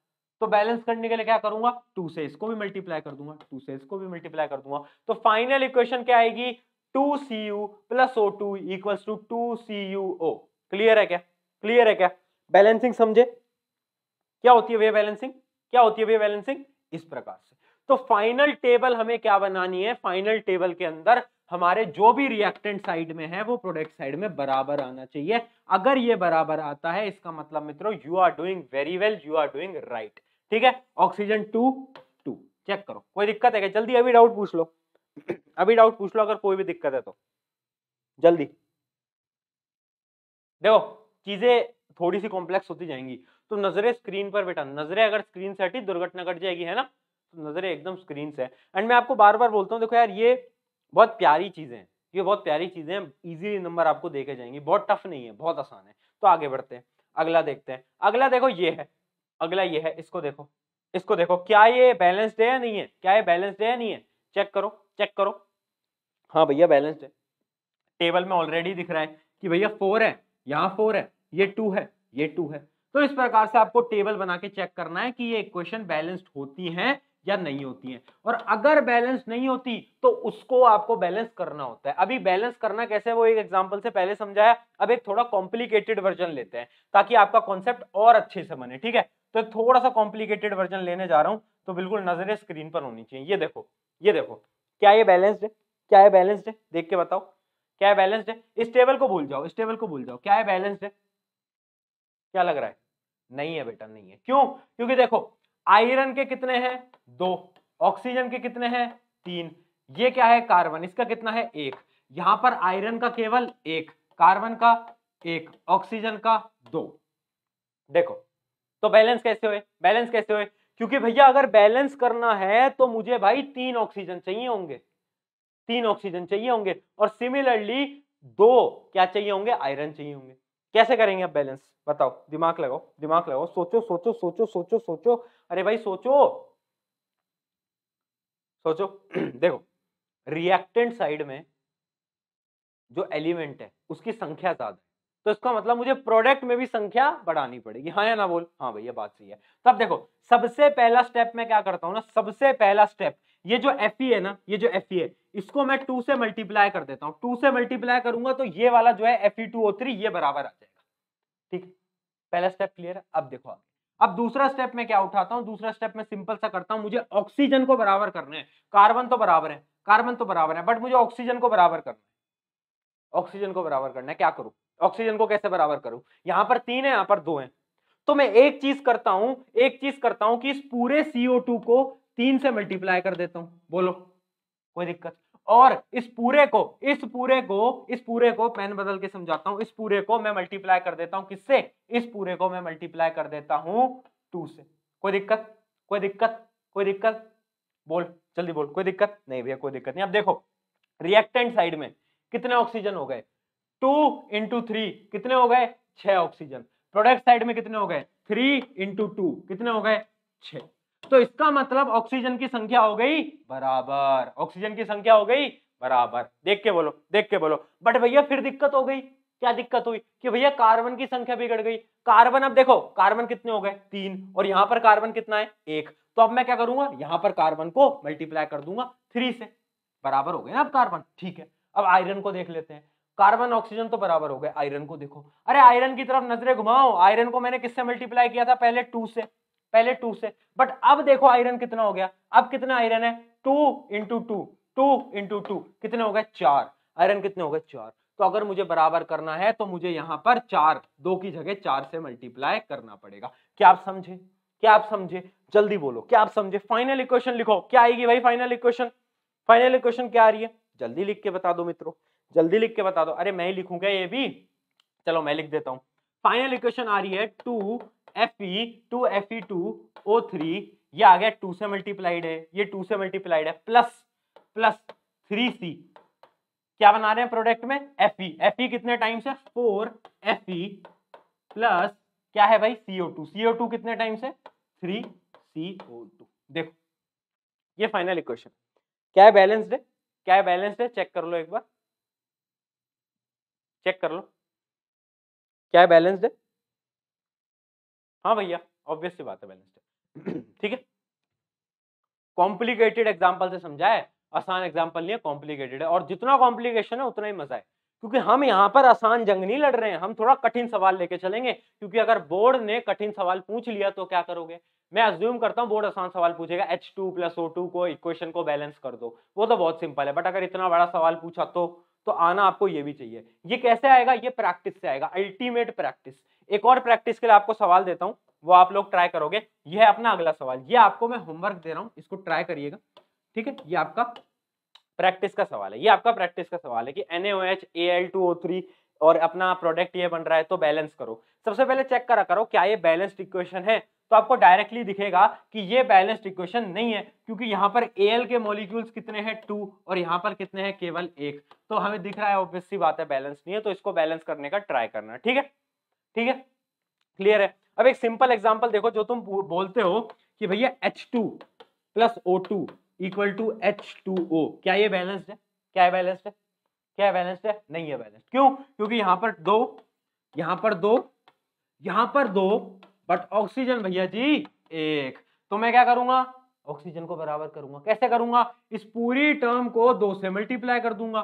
A: तो बैलेंस करने के लिए क्या करूंगा? 2 से इसको भी मल्टीप्लाई कर दूंगा, 2 से इसको भी मल्टीप्लाई कर दूंगा। तो फाइनल इक्वेशन क्या आएगी? 2Cu plus O2 equals to 2CuO। Clear है क्या? क्लियर है क्या? बैलेंसिंग समझे? क्या होती है भैया बैलेंसिंग? क्या होती है भैया बैलेंसिंग? इस प्रकार से। तो फाइनल टेबल हमें क्या बनानी है? फाइनल टेबल के अंदर हमारे जो भी रिएक्टेंट साइड में है वो प्रोडक्ट साइड में बराबर आना चाहिए। अगर ये बराबर आता है इसका मतलब मित्रों you are doing very well, you are doing right. ठीक है, ऑक्सीजन 2 2 चेक करो। कोई दिक्कत है क्या? जल्दी अभी डाउट पूछ लो, अभी डाउट पूछ लो अगर कोई भी दिक्कत है तो जल्दी। देखो चीजें थोड़ी सी कॉम्प्लेक्स होती जाएंगी, तो नजरें स्क्रीन पर बेटा, नजरें अगर स्क्रीन से हटी दुर्घटना घट जाएगी, है ना? तो नजरें एकदम स्क्रीन से। एंड मैं आपको बार बार बोलता हूँ, देखो यार ये बहुत प्यारी चीजें हैं, ये बहुत प्यारी चीजें हैं, इजीली नंबर आपको देके जाएंगी, बहुत टफ नहीं है, बहुत आसान है। तो आगे बढ़ते हैं, अगला देखते हैं। अगला देखो ये है, अगला ये है, इसको देखो, इसको देखो, क्या ये बैलेंस्ड है या नहीं है? क्या ये बैलेंस्ड है या नहीं है? चेक करो, चेक करो। हाँ भैया बैलेंस्ड है। टेबल में ऑलरेडी दिख रहा है कि भैया 4 है, यहाँ 4 है, ये 2 है, ये 2 है। तो इस प्रकार से आपको टेबल बना के चेक करना है कि ये इक्वेशन बैलेंस्ड होती हैं या नहीं होती हैं। और अगर बैलेंस नहीं होती तो उसको आपको बैलेंस करना होता है। अभी बैलेंस करना कैसे वो एक एग्जांपल से पहले समझाया, अब एक थोड़ा कॉम्प्लिकेटेड वर्जन लेते हैं ताकि आपका कॉन्सेप्ट और अच्छे से बने। ठीक है, तो थोड़ा सा कॉम्प्लिकेटेड वर्जन लेने जा रहा हूं, तो बिल्कुल नजरें स्क्रीन पर होनी चाहिए। ये देखो, ये देखो, क्या ये बैलेंस्ड है? क्या है बैलेंस्ड है? देख के बताओ क्या है बैलेंस्ड है? इस टेबल को भूल जाओ, इस टेबल को भूल जाओ। क्या है बैलेंस्ड है? क्या लग रहा है? नहीं है बेटा, नहीं है। क्यों? क्योंकि देखो आयरन के कितने हैं? 2, ऑक्सीजन के कितने हैं? 3, ये क्या है? कार्बन, इसका कितना है? 1। यहां पर आयरन का केवल 1, कार्बन का 1, ऑक्सीजन का 2। देखो तो बैलेंस कैसे हुए? बैलेंस कैसे हुए? क्योंकि भैया अगर बैलेंस करना है तो मुझे भाई 3 ऑक्सीजन चाहिए होंगे, 3 ऑक्सीजन चाहिए होंगे, और सिमिलरली 2 क्या चाहिए होंगे? आयरन चाहिए होंगे। कैसे करेंगे अब बैलेंस? बताओ, दिमाग लगाओ, दिमाग लगाओ, सोचो सोचो सोचो सोचो सोचो। अरे भाई सोचो सोचो। देखो रिएक्टेंट साइड में जो एलिमेंट है उसकी संख्या ज्यादा है, तो इसका मतलब मुझे प्रोडक्ट में भी संख्या बढ़ानी पड़ेगी। हाँ या ना बोल? हाँ भैया बात सही है। तब देखो सबसे पहला स्टेप मैं क्या करता हूं ना, सबसे पहला स्टेप ये जो Fe है ना, ये जो Fe है इसको मैं 2 से मल्टीप्लाई कर देता हूं। 2 से मल्टीप्लाई करूंगा तो ये वाला जो है Fe2O3 ये बराबर आ जाएगा। ठीक, पहला स्टेप क्लियर है? अब देखो आगे, अब दूसरा स्टेप मैं क्या उठाता हूं? दूसरा स्टेप मैं सिंपल सा करता हूं, मुझे ऑक्सीजन को बराबर करना है। कार्बन तो बराबर है, कार्बन तो बराबर है, बट मुझे ऑक्सीजन को बराबर करना है। ऑक्सीजन को बराबर करना है, क्या करूं? ऑक्सीजन को कैसे बराबर करूं? यहां पर 3 है, यहां पर 2 है। तो मैं एक चीज करता हूं, एक चीज करता हूं कि इस पूरे CO2 को 3 से मल्टीप्लाई कर देता हूं। बोलो कोई दिक्कत? और इस पूरे को, इस पूरे को, इस पूरे को पेन बदल के समझाता हूं, इस पूरे को मैं मल्टीप्लाई कर देता हूं किससे? इस पूरे को मैं मल्टीप्लाई कर देता हूं 2 से। कोई दिक्कत? कोई दिक्कत? कोई दिक्कत? बोल जल्दी बोल, कोई दिक्कत? नहीं भैया कोई दिक्कत नहीं। अब देखो रिएक्टेंट साइड में कितने ऑक्सीजन हो गए? 2 × 3 कितने हो गए 6 ऑक्सीजन। प्रोडक्ट साइड में कितने हो गए 3 × 2 कितने हो गए 6। तो इसका मतलब ऑक्सीजन की संख्या हो गई बराबर, ऑक्सीजन की संख्या हो गई बराबर। देख के बोलो, देख के बोलो। बट भैया फिर दिक्कत हो गई, क्या दिक्कत हुई कि भैया कार्बन की संख्या बिगड़ गई। कार्बन, अब देखो कार्बन कितने हो गए 3 और यहां पर कार्बन कितना है 1। तो अब मैं क्या करूंगा, यहां पर कार्बन को मल्टीप्लाई कर दूंगा 3 से, बराबर हो गए ना अब कार्बन। ठीक है, अब आयरन को देख लेते हैं। कार्बन ऑक्सीजन तो बराबर हो गए, आयरन को देखो। अरे आयरन की तरफ नजरें घुमाओ, आयरन को मैंने किससे मल्टीप्लाई किया था पहले 2 से, पहले 2 से। बट अब देखो आयरन कितना हो गया, अब कितना आयरन है 2 × 2, 2 × 2 कितने हो गए 4। आयरन कितने हो गए 4। तो अगर मुझे बराबर करना है तो मुझे यहां पर 4, 2 की जगह 4 से मल्टीप्लाई करना पड़ेगा। क्या आप समझे, क्या आप समझे, जल्दी बोलो क्या आप समझे। फाइनल इक्वेशन लिखो, क्या आएगी भाई फाइनल इक्वेशन, फाइनल इक्वेशन क्या आ रही है, जल्दी लिख के बता दो मित्रों, जल्दी लिख के बता दो। अरे मैं ही लिखूंगा ये भी, चलो मैं लिख देता हूं। फाइनल इक्वेशन आ रही है 2Fe2Fe2O3, ये आ गया 2 से मल्टीप्लाइड है, ये 2 से मल्टीप्लाइड है, प्लस प्लस 3C, क्या बना रहे हैं प्रोडक्ट में Fe, Fe कितने टाइम्स है 4Fe, प्लस क्या है भाई CO2, CO2 कितने टाइम्स है 3CO2। देखो ये फाइनल इक्वेशन क्या है, बैलेंस्ड है, क्या है बैलेंस्ड है, चेक कर लो एक बार, चेक कर लो क्या है बैलेंस्ड है। हाँ भैया ऑब्वियस सी बात है बैलेंस्ड है। ठीक है, कॉम्प्लिकेटेड एग्जांपल से समझा है, आसान एग्जांपल नहीं है, कॉम्प्लिकेटेड है। और जितना कॉम्प्लिकेशन है उतना ही मजा है, क्योंकि हम यहाँ पर आसान जंग नहीं लड़ रहे हैं, हम थोड़ा कठिन सवाल लेके चलेंगे। क्योंकि अगर बोर्ड ने कठिन सवाल पूछ लिया तो क्या करोगे, मैं अज्यूम करता हूँ बोर्ड आसान सवाल पूछेगा, H2 + O2 को इक्वेशन को बैलेंस कर दो, वो तो बहुत सिंपल है। बट अगर इतना बड़ा सवाल पूछा तो आना आपको ये भी चाहिए। ये कैसे आएगा, ये प्रैक्टिस से आएगा, अल्टीमेट प्रैक्टिस। एक और प्रैक्टिस के लिए आपको सवाल देता हूँ, वो आप लोग ट्राई करोगे। ये है अपना अगला सवाल, ये आपको मैं होमवर्क दे रहा हूँ, इसको ट्राई करिएगा। ठीक है, ये आपका प्रैक्टिस का सवाल है, ये आपका प्रैक्टिस का सवाल है कि NaOH Al2O3 और अपना प्रोडक्ट ये बन रहा है तो बैलेंस करो। सबसे पहले चेक करा करो क्या ये बैलेंस्ड इक्वेशन है, तो आपको डायरेक्टली दिखेगा कि ये बैलेंस्ड इक्वेशन नहीं है, क्योंकि यहाँ पर Al के मॉलिक्यूल्स कितने हैं 2 और यहाँ पर कितने हैं केवल 1। तो हमें दिख रहा है ऑब्वियस सी बात है बैलेंस नहीं है, तो इसको बैलेंस करने का ट्राई करना। ठीक है, ठीक है, क्लियर है। अब एक सिंपल एग्जांपल देखो, जो तुम बोलते हो कि भैया H2 + O2 = H2O, क्या ये बैलेंस्ड है, क्या है बैलेंस्ड है, क्या है बैलेंस्ड है, नहीं है बैलेंस्ड। क्यों, क्योंकि यहाँ पर 2, यहाँ पर 2, यहाँ पर 2, बट ऑक्सीजन भैया जी 1। तो मैं क्या करूंगा, ऑक्सीजन को बराबर करूंगा। कैसे करूंगा, इस पूरी टर्म को 2 से मल्टीप्लाई कर दूंगा।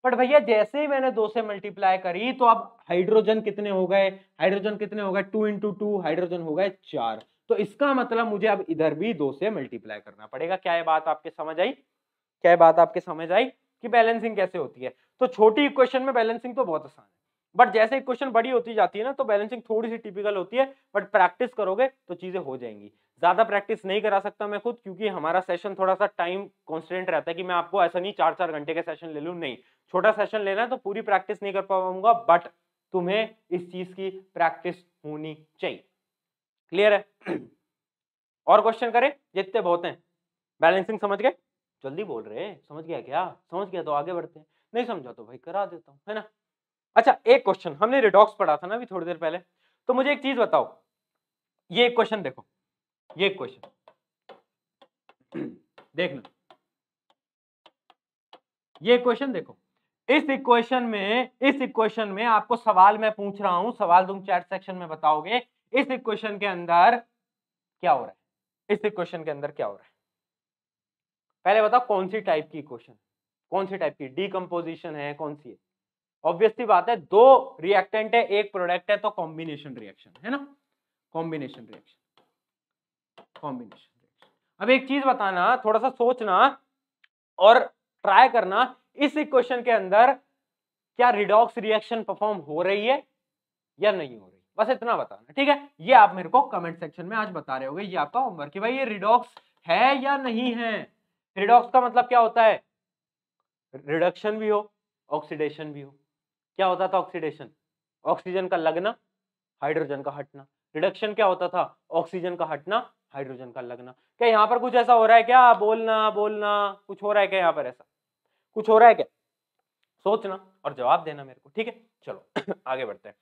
A: बट भैया जैसे ही मैंने 2 से मल्टीप्लाई करी तो अब हाइड्रोजन कितने हो गए, हाइड्रोजन कितने हो गए 2 × 2 हाइड्रोजन हो गए 4। तो इसका मतलब मुझे अब इधर भी 2 से मल्टीप्लाई करना पड़ेगा। क्या ये बात आपके समझ आई, क्या ये बात आपके समझ आई कि बैलेंसिंग कैसे होती है। तो छोटी इक्वेशन में बैलेंसिंग तो बहुत आसान है, बट जैसे इक्वेशन बड़ी होती जाती है ना तो बैलेंसिंग थोड़ी सी टिपिकल होती है। बट प्रैक्टिस करोगे तो चीजें हो जाएंगी। ज्यादा प्रैक्टिस नहीं करा सकता मैं खुद, क्योंकि हमारा सेशन थोड़ा सा टाइम कॉन्स्टेंट रहता है कि मैं आपको ऐसा नहीं 4-4 घंटे के सेशन ले लूं, नहीं, छोटा सेशन लेना है तो पूरी प्रैक्टिस नहीं कर पाऊंगा, बट तुम्हें इस चीज की प्रैक्टिस होनी चाहिए। क्लियर है। और क्वेश्चन करें, जितने बहुत हैं। बैलेंसिंग समझ गए, जल्दी बोल रहे हैं, समझ गया क्या, समझ गया तो आगे बढ़ते हैं, नहीं समझा तो भाई करा देता हूं, है ना। अच्छा एक क्वेश्चन, हमने रिडॉक्स पढ़ा था ना अभी थोड़ी देर पहले, तो मुझे एक चीज बताओ, ये एक क्वेश्चन देखो, ये क्वेश्चन देखना, ये क्वेश्चन देखो। इस इक्वेशन में आपको सवाल मैं पूछ रहा हूं, सवाल तुम चैट सेक्शन में बताओगे। इस इक्वेशन के अंदर क्या हो रहा है, इस इक्वेशन के अंदर क्या हो रहा है, पहले बताओ कौन सी टाइप की इक्वेशन, कौन सी टाइप की, डीकंपोजिशन है, कौन सी है। ऑब्वियस सी बात है, 2 रिएक्टेंट है, एक प्रोडक्ट है, तो कॉम्बिनेशन रिएक्शन है ना, कॉम्बिनेशन रिएक्शन, कॉम्बिनेशन रिएक्शन। अब एक चीज बताना, थोड़ा सा सोचना और ट्राई करना, इस इक्वेशन के अंदर क्या रिडॉक्स रिएक्शन परफॉर्म हो रही है या नहीं हो रही, बस इतना बताना। ठीक है, ये आप मेरे को कमेंट सेक्शन में आज बता रहे होगे, ये आपका होमवर्क कि भाई ये रिडॉक्स है या नहीं है। रिडॉक्स का मतलब क्या होता है, रिडक्शन भी हो ऑक्सीडेशन भी हो। क्या होता था ऑक्सीडेशन, ऑक्सीजन का लगना हाइड्रोजन का हटना। रिडक्शन क्या होता था, ऑक्सीजन का हटना हाइड्रोजन का लगना। क्या यहाँ पर कुछ ऐसा हो रहा है क्या, बोलना बोलना, कुछ हो रहा है क्या यहाँ पर, ऐसा कुछ हो रहा है क्या, सोचना और जवाब देना मेरे को, ठीक है। चलो आगे बढ़ते हैं।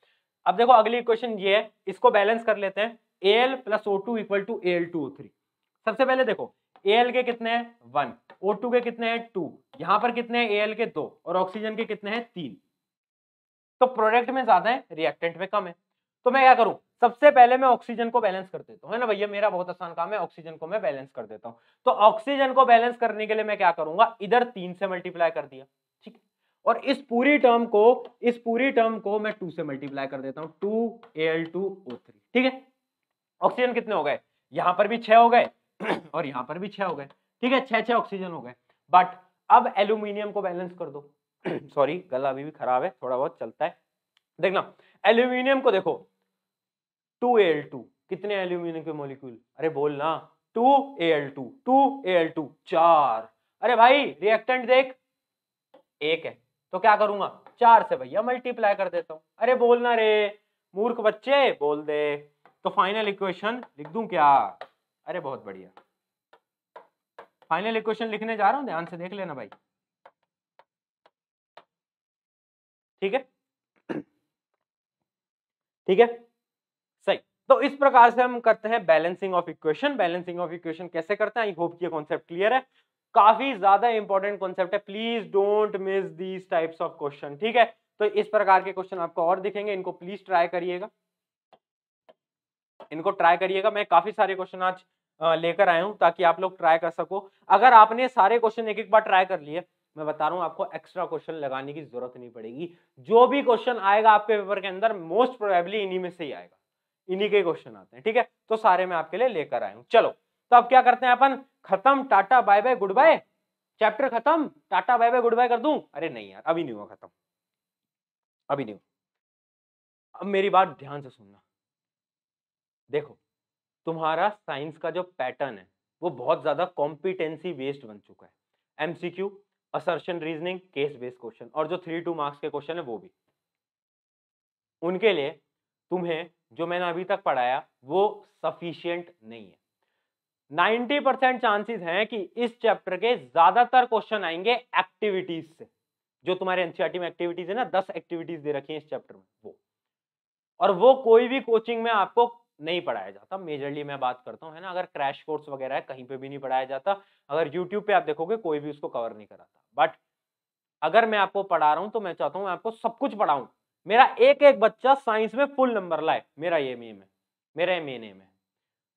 A: अब देखो अगली इक्वेशन ये है, इसको बैलेंस कर लेते हैं। Al + O2 = Al2O3। सबसे पहले देखो Al के कितने हैं 1, O2 के कितने हैं 2, यहां पर कितने हैं Al के 2 और ऑक्सीजन के कितने हैं 3। तो प्रोडक्ट में ज्यादा है, रिएक्टेंट में कम है। तो मैं क्या करूं, सबसे पहले मैं ऑक्सीजन को बैलेंस कर देता हूं, है ना भैया, मेरा बहुत आसान काम है, ऑक्सीजन को मैं बैलेंस कर देता हूं। तो ऑक्सीजन को बैलेंस करने के लिए मैं क्या करूंगा, इधर 3 से मल्टीप्लाई कर दिया, ठीक है। और इस पूरी टर्म को मैं 2 से मल्टीप्लाई कर देता हूं, 2Al2O3, ठीक है। ऑक्सीजन कितने हो गए, यहां पर भी 6 हो गए और यहां पर भी 6 हो गए, ठीक है, 6 ऑक्सीजन हो गए। बट अब एल्यूमिनियम को बैलेंस कर दो सॉरी गला अभी भी खराब है, थोड़ा बहुत चलता है। देखना एल्यूमिनियम को देखो 2Al2, कितने एल्यूमिनियम के मॉलिक्यूल, अरे बोल ना, 2Al2 4। अरे भाई रिएक्टेंट देख, एक है, तो क्या करूंगा 4 से भैया मल्टीप्लाई कर देता हूं। अरे बोलना रे मूर्ख बच्चे, बोल दे। तो फाइनल इक्वेशन लिख दूं क्या, अरे बहुत बढ़िया, फाइनल इक्वेशन लिखने जा रहा हूं, ध्यान से देख लेना भाई, ठीक है ठीक है सही। तो इस प्रकार से हम करते हैं balancing of equation. Balancing of equation कैसे करते हैं, आई होप ये कॉन्सेप्ट क्लियर है, काफी ज्यादा इंपॉर्टेंट कॉन्सेप्ट है, please don't miss these types of question, ठीक है। तो इस प्रकार के क्वेश्चन आपको और दिखेंगे, इनको प्लीज ट्राई करिएगा, इनको ट्राई करिएगा। मैं काफी सारे क्वेश्चन आज लेकर आया हूं ताकि आप लोग ट्राई कर सको। अगर आपने सारे क्वेश्चन एक एक बार ट्राई कर लिए, मैं बता रहा हूं आपको एक्स्ट्रा क्वेश्चन लगाने की जरूरत नहीं पड़ेगी। जो भी क्वेश्चन आएगा आपके पेपर के अंदर मोस्ट प्रोबेबली इन्हीं में से ही आएगा, इन्हीं के क्वेश्चन आते हैं, ठीक है। तो सारे मैं आपके लिए लेकर आया हूं। चलो तो अब क्या करते हैं अपन, खत्म, tata bye bye goodbye, chapter खत्म, tata bye bye goodbye कर दूं, अरे नहीं यार अभी नहीं हुआ खत्म, अभी नहीं हुआ। अब मेरी बात ध्यान से सुनना, देखो तुम्हारा साइंस का जो पैटर्न है वो बहुत ज्यादा कॉम्पिटेंसी बेस्ड बन चुका है, MCQ, assertion reasoning, case based question, और जो 3-2 मार्क्स के क्वेश्चन है वो भी। उनके लिए तुम्हें जो मैंने अभी तक पढ़ाया वो सफिशिएंट नहीं है। 90% चांसेस हैं कि इस चैप्टर के ज्यादातर क्वेश्चन आएंगे एक्टिविटीज से, जो तुम्हारे एनसीईआरटी में एक्टिविटीज है ना, 10 एक्टिविटीज दे रखी है इस चैप्टर में, वो, और वो कोई भी कोचिंग में आपको नहीं पढ़ाया जाता। मेजरली मैं बात करता हूँ, है ना, अगर क्रैश कोर्स वगैरह है कहीं पे भी नहीं पढ़ाया जाता, अगर यूट्यूब पे आप देखोगे कोई भी उसको कवर नहीं कराता। बट अगर मैं आपको पढ़ा रहा हूं तो मैं चाहता हूं मैं आपको सब कुछ पढ़ाऊं, मेरा एक एक बच्चा साइंस में फुल नंबर लाए, मेरा ये एम है, मेरा मेन एम है।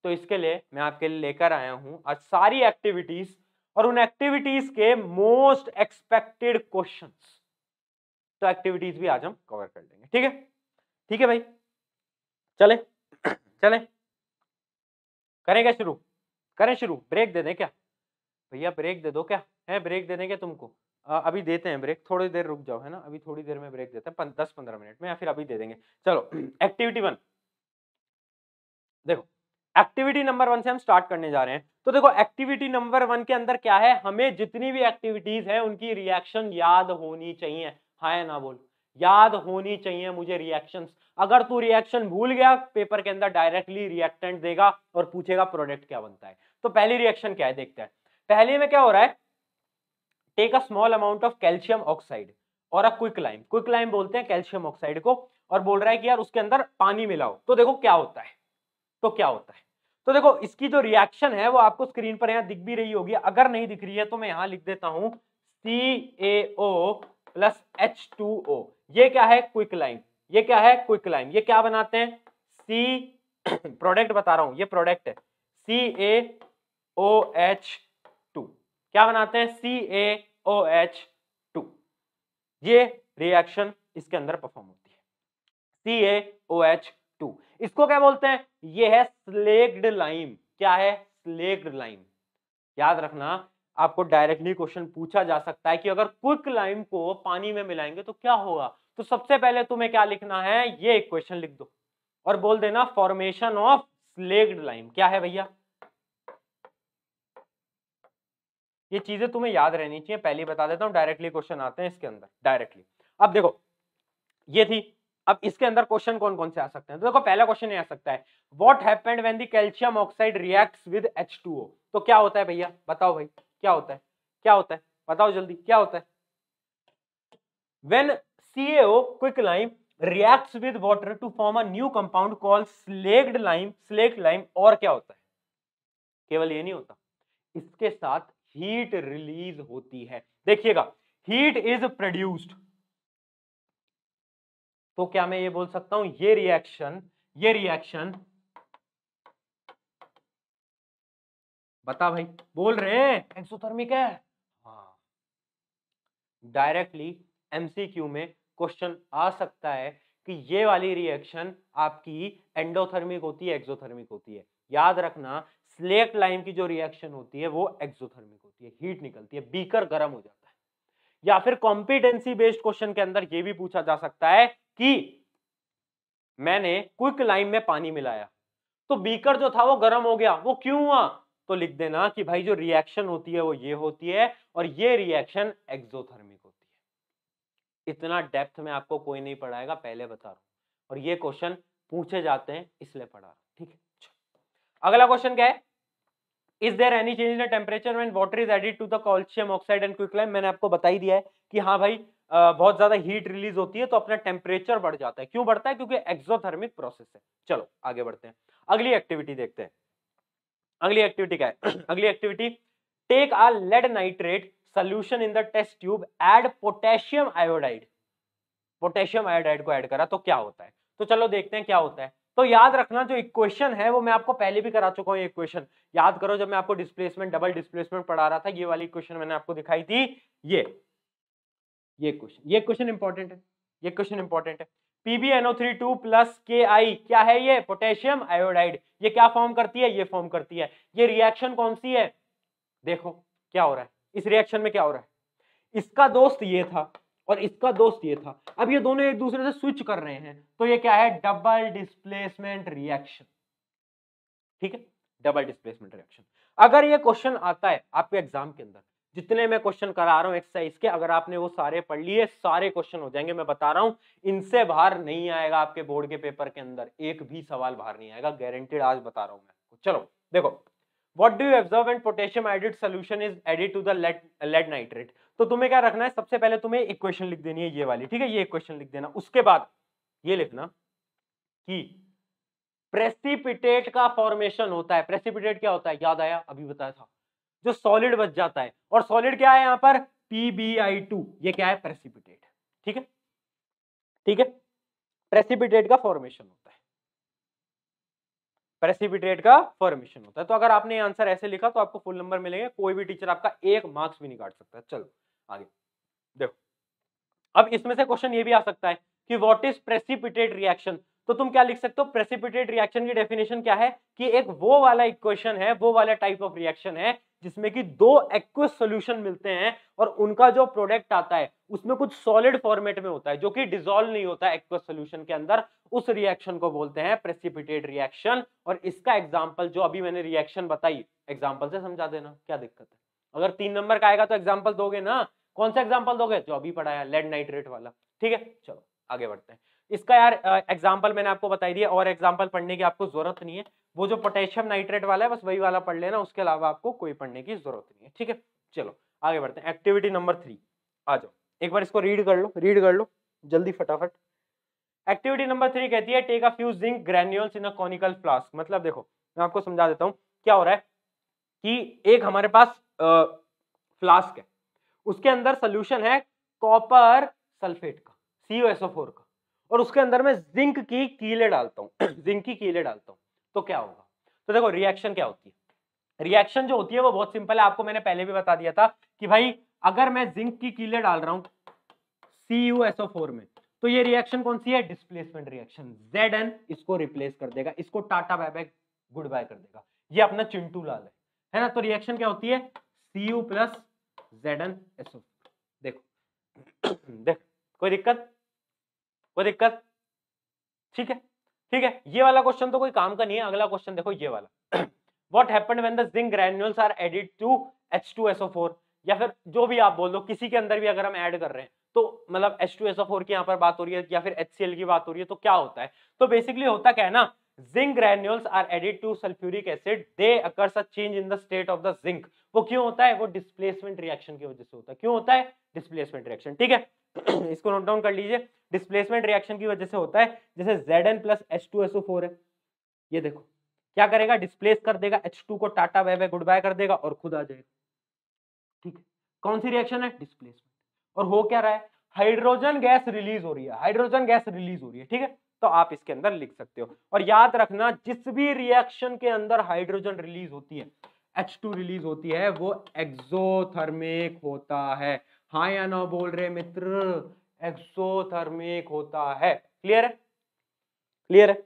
A: तो इसके लिए मैं आपके लिए लेकर आया हूं आज सारी एक्टिविटीज और उन एक्टिविटीज के मोस्ट एक्सपेक्टेड क्वेश्चंस। तो एक्टिविटीज भी आज हम कवर कर लेंगे, ठीक है, ठीक है भाई, चले चले, करें क्या शुरू, करें शुरू, ब्रेक दे दें क्या भैया, ब्रेक दे दो क्या, है ब्रेक दे दें क्या तुमको, अभी देते हैं ब्रेक, थोड़ी देर रुक जाओ, है ना, अभी थोड़ी देर में ब्रेक देते हैं 10-15 मिनट में, या फिर अभी दे देंगे। चलो एक्टिविटी 1 देखो, एक्टिविटी नंबर 1 से हम स्टार्ट करने जा रहे हैं। तो देखो एक्टिविटी नंबर 1 के अंदर क्या है, हमें जितनी भी एक्टिविटीज है उनकी रिएक्शन याद होनी चाहिए, हाँ या ना बोल, याद होनी चाहिए मुझे रिएक्शंस। अगर तू रिएक्शन भूल गया पेपर के अंदर डायरेक्टली रिएक्टेंट देगा और पूछेगा प्रोडक्ट क्या बनता है। तो पहली रिएक्शन क्या है देखते हैं। पहले में क्या हो रहा है, take a small amount of calcium oxide और अ क्विकलाइम, क्विकलाइम बोलते हैं कैल्शियम ऑक्साइड को, और बोल रहा है कि यार उसके अंदर पानी मिलाओ, तो देखो क्या होता है, तो क्या होता है। तो देखो इसकी जो रिएक्शन है वो आपको स्क्रीन पर यहां दिख भी रही होगी, अगर नहीं दिख रही है तो मैं यहां लिख देता हूं CaO + H2O। ये क्या है, क्विकलाइम, ये क्या है, क्विकलाइम। ये क्या बनाते हैं, सी प्रोडक्ट बता रहा हूं, ये प्रोडक्ट है CaOH2, क्या बनाते हैं, CaOH2। ये रिएक्शन इसके अंदर परफॉर्म होती है, CaOH2। इसको क्या बोलते हैं, ये है स्लेक्ड लाइम। क्या है, स्लेक्ड लाइम। याद रखना आपको डायरेक्टली क्वेश्चन पूछा जा सकता है कि अगर क्विक लाइम को पानी में मिलाएंगे तो क्या होगा। तो सबसे पहले तुम्हें क्या लिखना है, ये इक्वेशन लिख दो और बोल देना फॉर्मेशन ऑफ स्लेक्ड लाइम। क्या है भैया, ये चीजें तुम्हें याद रहनी चाहिए, पहले बता देता हूं, डायरेक्टली क्वेश्चन आते हैं इसके अंदर डायरेक्टली। अब देखो ये थी, अब इसके अंदर क्वेश्चन कौन कौन से आ सकते हैं। तो देखो पहला क्वेश्चन ये आ सकता है, what happened when the calcium oxide reacts with H2O। तो क्या होता है भैया, बताओ भाई क्या होता है, क्या होता है, बताओ जल्दी क्या होता है। When CaO quick lime reacts with water to form a new compound called slaked lime, और क्या होता है? केवल ये नहीं होता, इसके साथ हीट रिलीज होती है। देखिएगा, हीट इज प्रोड्यूस्ड, तो क्या मैं ये बोल सकता हूं ये रिएक्शन बता भाई, बोल रहे हैं एक्सोथर्मिक है? हाँ, डायरेक्टली एमसीक्यू में क्वेश्चन आ सकता है कि ये वाली रिएक्शन आपकी एंडोथर्मिक होती है, एक्सोथर्मिक होती है। याद रखना, स्लेक्ट लाइम की जो रिएक्शन होती है वो एक्सोथर्मिक होती है, हीट निकलती है, बीकर गर्म हो जाता है। या फिर कॉम्पिटेंसी बेस्ड क्वेश्चन के अंदर ये भी पूछा जा सकता है कि मैंने क्विक लाइम में पानी मिलाया तो बीकर जो था वो गर्म हो गया, वो क्यों हुआ? तो लिख देना कि भाई जो रिएक्शन होती है वो ये होती है और ये रिएक्शन एक्सोथर्मिक होती है। इतना डेप्थ में आपको कोई नहीं पढ़ाएगा, पहले बता रहा हूं, और ये क्वेश्चन पूछे जाते हैं इसलिए पढ़ा रहा हूं, ठीक है। अगला क्वेश्चन क्या है? Is there any change in the temperature when water is added to the calcium oxide and quicklime? मैंने आपको बता ही दिया है कि हाँ भाई, बहुत ज्यादा हीट रिलीज होती है तो अपना टेम्परेचर बढ़ जाता है। क्यों बढ़ता है? क्योंकि एक्सोथर्मिक प्रोसेस है। चलो आगे बढ़ते हैं, अगली एक्टिविटी देखते हैं। अगली एक्टिविटी क्या है? अगली activity, take a lead nitrate solution in the test tube, add potassium iodide. Potassium iodide को ऐड करा तो क्या होता है? तो चलो देखते हैं क्या होता है। तो याद रखना, जो इक्वेशन है वो मैं आपको पहले भी करा चुका हूं। ये इक्वेशन याद करो, जब मैं आपको डिस्प्लेसमेंट, डबल डिस्प्लेसमेंट पढ़ा रहा था, ये वाली इक्वेशन मैंने आपको दिखाई थी। ये क्वेश्चन इंपॉर्टेंट है, ये क्वेश्चन इंपॉर्टेंट है। PbNO3 प्लस Ki क्या है? ये पोटेशियम आयोडाइड। ये क्या फॉर्म करती है? ये फॉर्म करती है। ये रिएक्शन कौन सी है? देखो क्या हो रहा है इस रिएक्शन में, क्या हो रहा है? इसका दोस्त ये था और इसका दोस्त ये था, अब ये दोनों एक दूसरे से स्विच कर रहे हैं, तो ये क्या है? डबल डिस्प्लेसमेंट रिएक्शन, ठीक है, डबल डिस्प्लेसमेंट रिएक्शन। अगर ये क्वेश्चन आता है आपके एग्जाम के अंदर, जितने मैं क्वेश्चन करा रहा हूं एक्सरसाइज के, अगर आपने वो सारे पढ़ लिए, सारे क्वेश्चन हो जाएंगे, मैं बता रहा हूं, इनसे बाहर नहीं आएगा आपके बोर्ड के पेपर के अंदर, एक भी सवाल बाहर नहीं आएगा, गारंटेड, आज बता रहा हूं मैं। चलो देखो, What do you observe when potassium iodide solution is added to the lead nitrate? तो तुम्हें क्या रखना है? सबसे पहले तुम्हें इक्वेशन लिख देनी है ये वाली, ठीक है, ये इक्वेशन लिख देना। उसके बाद ये लिखना कि प्रेसिपिटेट का फॉर्मेशन होता है। प्रेसिपिटेट क्या होता है? याद आया, अभी बताया था, जो सॉलिड बच जाता है। और सॉलिड क्या है यहां पर? PbI2, ये क्या है? प्रेसिपिटेट, ठीक है, ठीक है, प्रेसिपिटेट का फॉर्मेशन होता है, प्रेसिपिटेट का फॉर्मेशन होता है। तो अगर आपने आंसर ऐसे लिखा तो आपको फुल नंबर मिलेंगे, कोई भी टीचर आपका एक मार्क्स भी नहीं काट सकता। चलो आगे देखो, अब इसमें से क्वेश्चन ये भी आ सकता है कि व्हाट इज प्रेसिपिटेट रिएक्शन? तो तुम क्या लिख सकते हो? प्रेसिपिटेट रिएक्शन की डेफिनेशन क्या है कि एक वो वाला इक्वेशन है, वो वाला टाइप ऑफ रिएक्शन है जिसमें कि दो एक्वस सॉल्यूशन मिलते हैं और उनका जो प्रोडक्ट आता है उसमें कुछ सॉलिड फॉर्मेट में होता है जो कि डिसॉल्व नहीं होता है एक्वस सॉल्यूशन के अंदर। उस रिएक्शन को बोलते हैं प्रेसिपिटेट रिएक्शन। और इसका एग्जांपल जो अभी मैंने रिएक्शन बताई, एग्जांपल से समझा देना, क्या दिक्कत है? अगर 3 नंबर का आएगा तो एग्जांपल दोगे ना। कौन सा एग्जांपल दोगे? जो अभी पढ़ाया, लेड नाइट्रेट वाला, ठीक है। चलो आगे बढ़ते हैं। इसका यार एग्जांपल मैंने आपको बताई दिया, और एग्जांपल पढ़ने की आपको जरूरत नहीं है। वो जो पोटेशियम नाइट्रेट वाला है बस वही वाला पढ़ लेना, उसके अलावा आपको कोई पढ़ने की जरूरत नहीं है, ठीक है। चलो आगे बढ़ते हैं। एक्टिविटी नंबर 3 आ जाओ, एक बार इसको रीड कर लो जल्दी फटाफट। एक्टिविटी नंबर 3 कहती है take a few zinc granules in a conical flask. मतलब देखो, मैं आपको समझा देता हूं क्या हो रहा है कि एक हमारे पास फ्लास्क है, उसके अंदर सोल्यूशन है कॉपर सल्फेट का, CuSO4 का, और उसके अंदर मैं जिंक की कीले डालता हूं जिंक की कीले डालता हूं, तो क्या होगा? तो देखो रिएक्शन क्या होती है। रिएक्शन जो होती है वो बहुत सिंपल है, आपको मैंने पहले भी बता दिया था कि भाई अगर मैं जिंक की कीले डाल रहा हूं CuSO4 में, तो ये रिएक्शन कौन सी है? Displacement reaction. Zn इसको रिप्लेस कर देगा, इसको tata bye bye goodbye कर देगा। ये अपना चिंटू लाल है ना। तो रिएक्शन क्या होती है? Cu plus ZnSO4। देखो देख, कोई दिक्कत? कोई दिक्कत? ठीक है, ठीक है। ये वाला क्वेश्चन तो कोई काम का नहीं है। अगला क्वेश्चन देखो, ये वाला what happened when the zinc granules are added to H2SO4, या फिर जो भी आप बोल दो, किसी के अंदर भी अगर हम ऐड कर रहे हैं तो मतलब H2SO4 की यहाँ पर बात हो रही है या फिर HCl की बात हो रही है, तो क्या होता है? तो बेसिकली होता क्या है ना zinc granules are added to sulphuric acid, they occurs a change in the state of the zinc. वो क्यों होता है? वो डिस्प्लेसमेंट रिएक्शन की वजह से होता है। क्यों होता है? Displacement reaction. ठीक है इसको नोट डाउन कर लीजिए, डिस्प्लेसमेंट रिएक्शन की वजह से होता है। जैसे Zn प्लस H2SO4 है, ये देखो क्या करेगा? डिस्प्लेस कर देगा, H2 को tata bye bye goodbye कर देगा और खुद आ जाएगा। ठीक है, कौन सी रिएक्शन है? डिस्प्लेसमेंट। और हो क्या रहा है? हाइड्रोजन गैस रिलीज हो रही है, हाइड्रोजन गैस रिलीज हो रही है। ठीक है, तो आप इसके अंदर लिख सकते हो। और याद रखना, जिस भी रिएक्शन के अंदर हाइड्रोजन रिलीज होती है, H2 रिलीज होती है, वो एक्सोथर्मिक होता है। हाँ या ना बोल रहे मित्र? एक्सोथर्मिक होता है। क्लियर है? क्लियर है?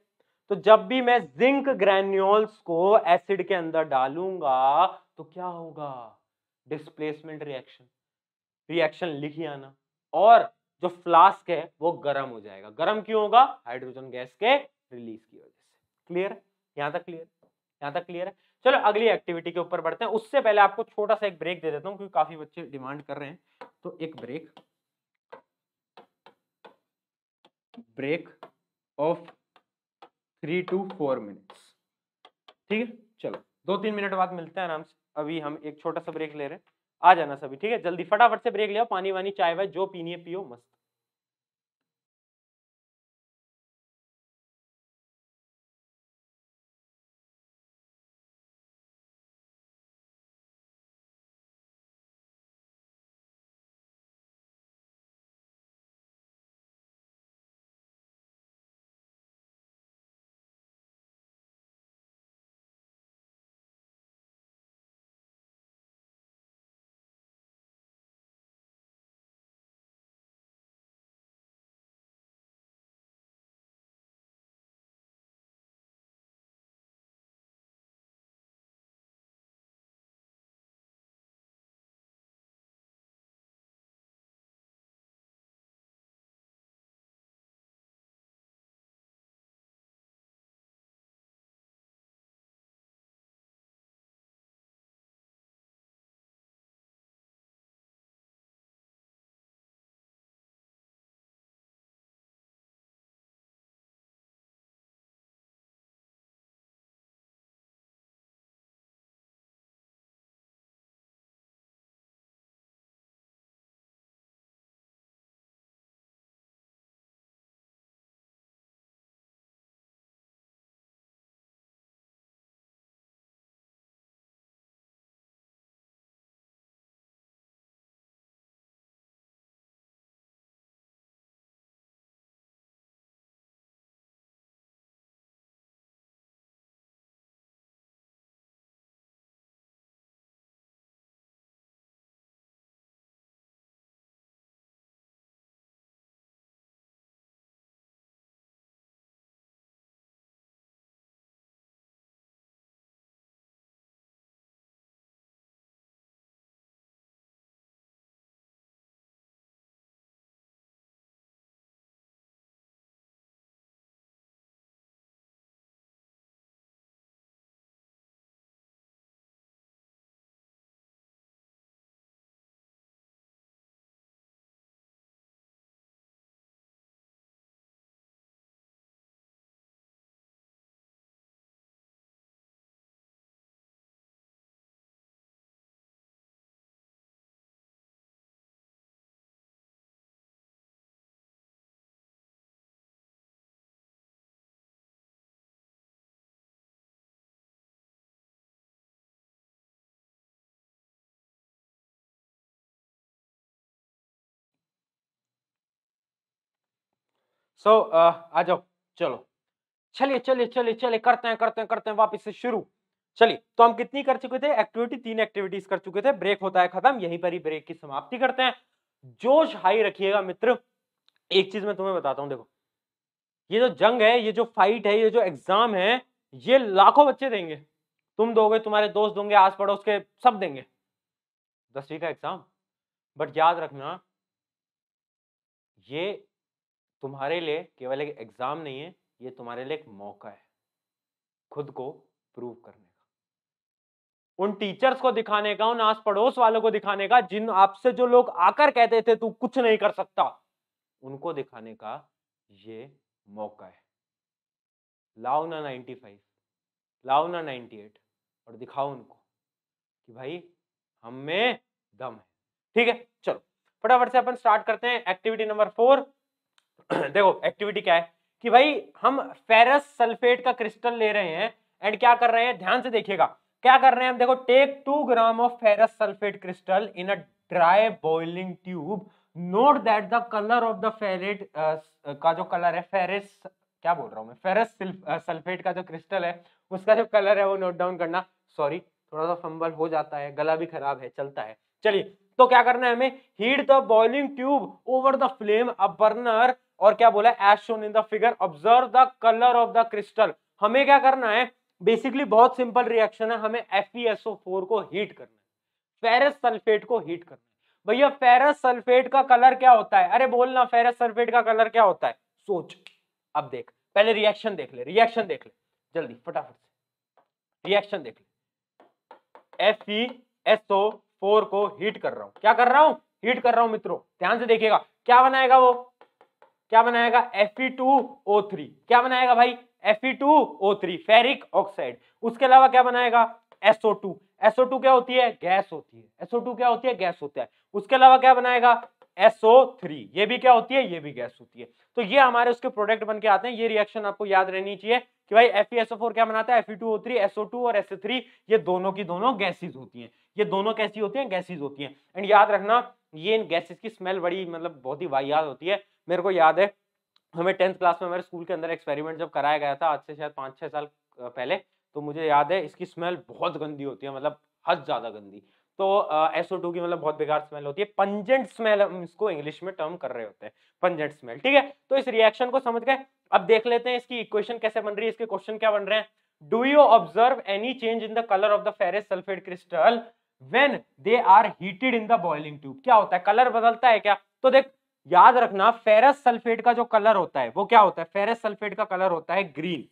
A: तो जब भी मैं जिंक ग्रैन्यूल्स को एसिड के अंदर डालूंगा तो क्या होगा? Displacement reaction. रिएक्शन लिखिए आना, और जो फ्लास्क है वो गर्म हो जाएगा। गर्म क्यों होगा? हाइड्रोजन गैस के रिलीज की वजह से। क्लियर है? यहां तक क्लियर? यहां तक क्लियर है? चलो अगली एक्टिविटी के ऊपर बढ़ते हैं। उससे पहले आपको छोटा सा एक ब्रेक दे देता हूं, क्योंकि काफी बच्चे डिमांड कर रहे हैं। तो एक ब्रेक ऑफ 3 to 4 मिनट्स। ठीक है, चलो 2-3 मिनट बाद मिलते हैं आराम से। अभी हम एक छोटा सा ब्रेक ले रहे हैं, आ जाना सभी। ठीक है, जल्दी फटाफट से ब्रेक ले आओ, पानी वानी चाय वाय जो पीनी है पियो मस्त। आ जाओ, चलो चलिए चलिए चलिए चलिए, करते हैं वापस से शुरू। चलिए, तो हम कितनी कर चुके थे एक्टिविटी? 3 एक्टिविटीज कर चुके थे। ब्रेक होता है खत्म, यहीं पर ही ब्रेक की समाप्ति करते हैं। जोश हाई रखिएगा मित्र। एक चीज मैं तुम्हें बताता हूं, देखो ये जो जंग है, ये जो फाइट है, ये जो एग्जाम है, ये लाखों बच्चे देंगे। तुम दोगे, तुम्हारे दोस्त दोगे, आस पड़ोस के सब देंगे 10वीं का एग्जाम। बट याद रखना, ये तुम्हारे लिए केवल एक एग्जाम नहीं है, ये तुम्हारे लिए एक मौका है खुद को प्रूव करने का, उन टीचर्स को दिखाने का, उन आस पड़ोस वालों को दिखाने का, जिन आपसे जो लोग आकर कहते थे तू कुछ नहीं कर सकता, उनको दिखाने का ये मौका है। लाओ ना 95, लाओ ना 98 और दिखाओ उनको कि भाई हम में दम है। ठीक है, चलो फटाफट से अपन स्टार्ट करते हैं एक्टिविटी नंबर 4। देखो एक्टिविटी क्या है कि भाई हम फेरस सल्फेट का क्रिस्टल ले रहे हैं एंड क्या कर रहे हैं, ध्यान से देखिएगा क्या कर रहे हैं हम। देखो, take 2 gram of ferrous sulphate crystal in a dry boiling tube, note that the colour of the फेरेट का जो कलर है, फेरस क्या बोल रहा हूं मैं, फेरस सल्फेट का जो क्रिस्टल है उसका जो कलर है वो नोट डाउन करना। सॉरी, थोड़ा सा फंबल हो जाता है, गला भी खराब है, चलता है। चलिए, तो क्या करना है हमें, heat the boiling tube over the flame a burner, और क्या बोला, as shown in the figure, observe the colour of the crystal. हमें क्या करना है, बेसिकली बहुत सिंपल रिएक्शन है, हमें FeSO4 को हीट करना है, फेरस सल्फेट को हीट करना है। भैया फेरस सल्फेट का कलर क्या होता है, अरे बोलना फेरस सल्फेट का कलर क्या होता है, सोच। अब देख, पहले रिएक्शन देख ले, रिएक्शन देख ले जल्दी फटाफट से, रिएक्शन देख ले। FeSO4 को हीट कर रहा हूं, क्या कर रहा हूं, हीट कर रहा हूं मित्रों, ध्यान से देखिएगा क्या बनाएगा वो, क्या बनाएगा, Fe2O3, क्या बनाएगा भाई, Fe2O3 फेरिक ऑक्साइड। उसके अलावा क्या बनाएगा, SO2, SO2 क्या होती है, गैस होती है, SO2 क्या होती है, गैस होता है। उसके अलावा क्या बनाएगा, SO3, ये भी क्या होती है, ये भी गैस होती है। तो ये हमारे उसके प्रोडक्ट बन के आते हैं। ये रिएक्शन आपको याद रहनी चाहिए कि भाई FeSO4 क्या बनाता है, Fe2O3, SO2 और SO3, ये दोनों की दोनों गैसेज होती हैं। ये दोनों कैसी होती हैं, गैसेज होती हैं। एंड याद रखना, ये इन गैसेज की स्मेल बड़ी मतलब बहुत ही वाहियात होती है। मेरे को याद है, हमें 10th क्लास में हमारे स्कूल के अंदर एक्सपेरिमेंट जब कराया गया था, आज से शायद 5-6 साल पहले, तो मुझे याद है इसकी स्मेल बहुत गंदी होती है, मतलब हद ज्यादा गंदी। तो SO2 की मतलब बहुत बेकार स्मेल होती है, पंजेंट स्मेल हम इसको इंग्लिश में टर्म कर रहे होते हैं, पंजेंट स्मेल। ठीक है, तो इस रिएक्शन को समझ गए। अब देख लेते हैं इसकी इक्वेशन कैसे बन रही है, इसके क्वेश्चन क्या बन रहे हैं। Do you observe any change in the colour of the ferrous sulphate crystal when they are heated in the boiling tube. क्या होता है, कलर बदलता है क्या, तो देख याद रखना, फेरस सल्फेट का जो कलर होता है वो क्या होता है, फेरस सल्फेट का कलर होता है ग्रीन।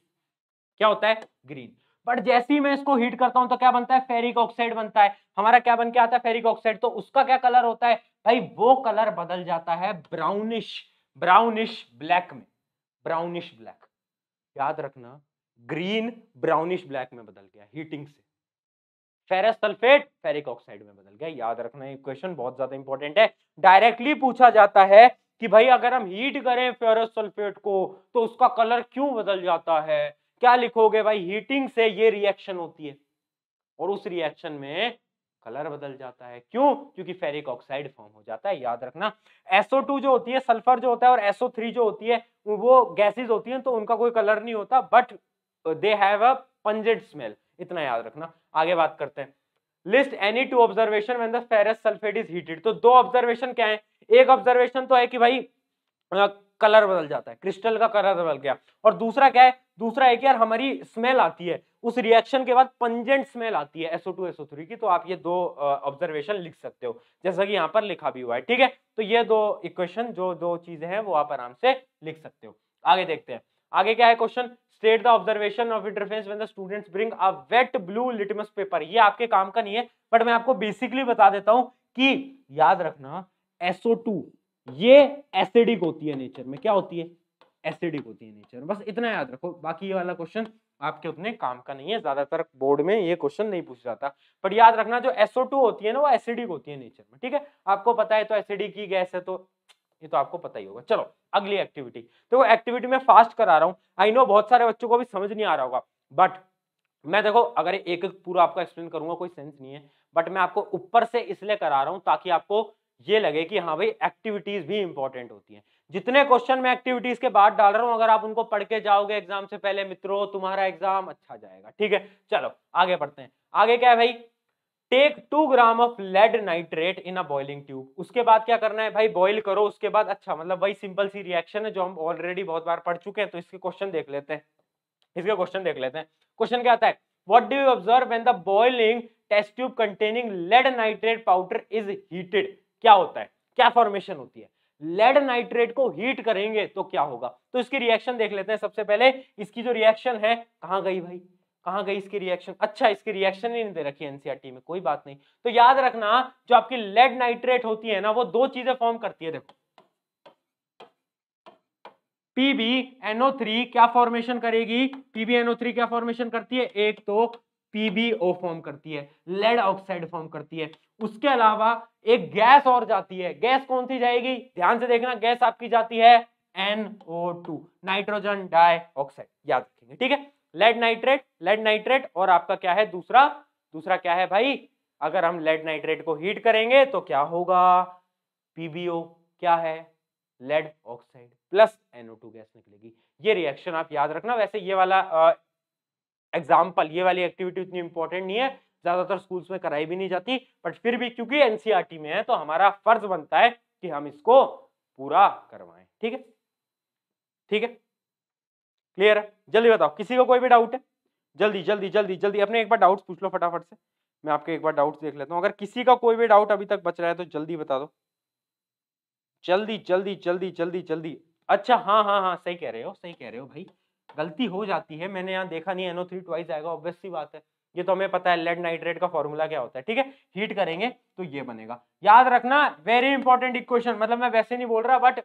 A: क्या होता है, ग्रीन। बट जैसे ही मैं इसको हीट करता हूं तो क्या बनता है, फेरिक ऑक्साइड बनता है। हमारा क्या बन के आता है, फेरिक ऑक्साइड। तो उसका क्या कलर होता है भाई, वो कलर बदल जाता है ब्राउनिश, ब्राउनिश ब्लैक में, ब्राउनिश ब्लैक। याद रखना, ग्रीन ब्राउनिश ब्लैक में बदल गया हीटिंग से, फेरस सल्फेट फेरिक ऑक्साइड में बदल गया। याद रखना, ये क्वेश्चन बहुत ज्यादा इंपॉर्टेंट है, डायरेक्टली पूछा जाता है कि भाई अगर हम हीट करें फेरस सल्फेट को तो उसका कलर क्यों बदल जाता है। क्या लिखोगे भाई, हीटिंग से ये रिएक्शन होती है और उस रिएक्शन में कलर बदल जाता है। क्यों, क्योंकि फेरिक ऑक्साइड फॉर्म हो जाता है। याद रखना, SO2 जो होती है, सल्फर जो होता है, और SO3 जो होती है, वो गैसेज होती हैं, तो उनका कोई कलर नहीं होता, but they have a pungent smell, इतना याद रखना। आगे बात करते हैं, list any two observation when the ferrous sulphate is heated. तो दो ऑब्जर्वेशन क्या है, एक ऑब्जर्वेशन तो है कि भाई कलर बदल जाता है, क्रिस्टल का कलर बदल गया, और दूसरा क्या है, दूसरा है कि यार हमारी स्मेल आती है उस रिएक्शन के बाद, पंजेंट स्मेल आती है SO2 SO3 की। तो आप ये दो ऑब्जर्वेशन लिख सकते हो जैसा कि यहाँ पर लिखा भी हुआ है। ठीक है, तो ये दो इक्वेशन, जो दो चीजें हैं वो आप आराम से लिख सकते हो। आगे देखते हैं, आगे क्या है question, state the observation of interference when the students bring a wet blue litmus paper. ये आपके काम का नहीं है, बट मैं आपको बेसिकली बता देता हूं कि याद रखना, SO2 ये एसिडिक होती है नेचर में, क्या होती है, एसिडिक होती है नेचर में, बस इतना याद रखो। बाकी ये वाला क्वेश्चन आपके उतने काम का नहीं है, ज्यादातर बोर्ड में ये क्वेश्चन नहीं पूछ जाता। पर याद रखना, जो SO2 होती है ना, वो एसिडिक होती है नेचर में। ठीक है, आपको पता है, तो एसिडिक की गैस है, तो ये तो आपको पता ही होगा। चलो अगली एक्टिविटी, तो एक्टिविटी में फास्ट करा रहा हूं, आई नो बहुत सारे बच्चों को भी समझ नहीं आ रहा होगा, बट मैं देखो अगर एक एक पूरा आपको एक्सप्लेन करूंगा कोई सेंस नहीं है, बट मैं आपको ऊपर से इसलिए करा रहा हूं ताकि आपको ये लगे कि हाँ भाई एक्टिविटीज भी इंपॉर्टेंट होती हैं। जितने क्वेश्चन मैं एक्टिविटीज के बाद डाल रहा हूं, अगर आप उनको पढ़ के जाओगे एग्जाम से पहले मित्रों, तुम्हारा एग्जाम अच्छा जाएगा। ठीक है, चलो आगे बढ़ते हैं। आगे क्या है भाई, take 2 gram of lead nitrate in a boiling tube. उसके बाद क्या करना है भाई, बॉइल करो। उसके बाद अच्छा, मतलब वही सिंपल सी रिएक्शन है जो हम ऑलरेडी बहुत बार पढ़ चुके हैं। तो इसके क्वेश्चन देख लेते हैं, इसके क्वेश्चन देख लेते हैं। क्वेश्चन क्या आता है, what do you observe when the boiling test tube containing lead nitrate powder is heated. क्या होता है, क्या फॉर्मेशन होती है, लेड नाइट्रेट को हीट करेंगे तो क्या होगा। तो इसकी रिएक्शन देख लेते हैं। सबसे पहले इसकी जो रिएक्शन है, कहां गई भाई, कहां गई इसकी रिएक्शन, अच्छा इसकी रिएक्शन ही नहीं दे रखी एनसीईआरटी में, कोई बात नहीं। तो याद रखना, जो आपकी लेड नाइट्रेट होती है ना, वो दो चीजें फॉर्म करती है, देखो PbNO3 क्या फॉर्मेशन करेगी, PbNO3 क्या फॉर्मेशन करती है, एक तो PbO फॉर्म करती है, लेड ऑक्साइड फॉर्म करती है, उसके अलावा एक गैस और जाती है, गैस कौन सी जाएगी, ध्यान से देखना, गैस आपकी जाती है NO2, नाइट्रोजन डाइऑक्साइड, याद रखेंगे, ठीक है। लेड नाइट्रेट और आपका क्या है दूसरा क्या है भाई, अगर हम लेड नाइट्रेट को हीट करेंगे तो क्या होगा, PbO क्या है, lead oxide plus NO2 gas निकलेगी। ये रिएक्शन आप याद रखना। वैसे ये वाला एग्जाम्पल, ये वाली एक्टिविटी उतनी इंपॉर्टेंट नहीं है, ज्यादातर स्कूल्स में कराई भी नहीं जाती, बट फिर भी क्योंकि एनसीईआरटी में है तो हमारा फर्ज बनता है कि हम इसको पूरा करवाएं, ठीक है, ठीक है, क्लियर है। जल्दी बताओ, किसी को कोई भी डाउट है, जल्दी जल्दी जल्दी जल्दी अपने एक बार डाउट्स पूछ लो फटाफट से, मैं आपके एक बार डाउट्स देख लेता हूं, अगर किसी का कोई भी डाउट अभी तक बच रहा है तो जल्दी बता दो, जल्दी जल्दी जल्दी जल्दी जल्दी। अच्छा हाँ हाँ हाँ, सही कह रहे हो भाई, गलती हो जाती है, मैंने यहाँ देखा नहीं NO3 ट्वाइस आएगा, ऑब्वियस सी बात है, ये तो हमें पता है लेड नाइट्रेट का फॉर्मूला क्या होता है, ठीक है, हीट करेंगे तो ये बनेगा, याद रखना, वेरी इंपॉर्टेंट इक्वेशन, मतलब मैं वैसे नहीं बोल रहा, बट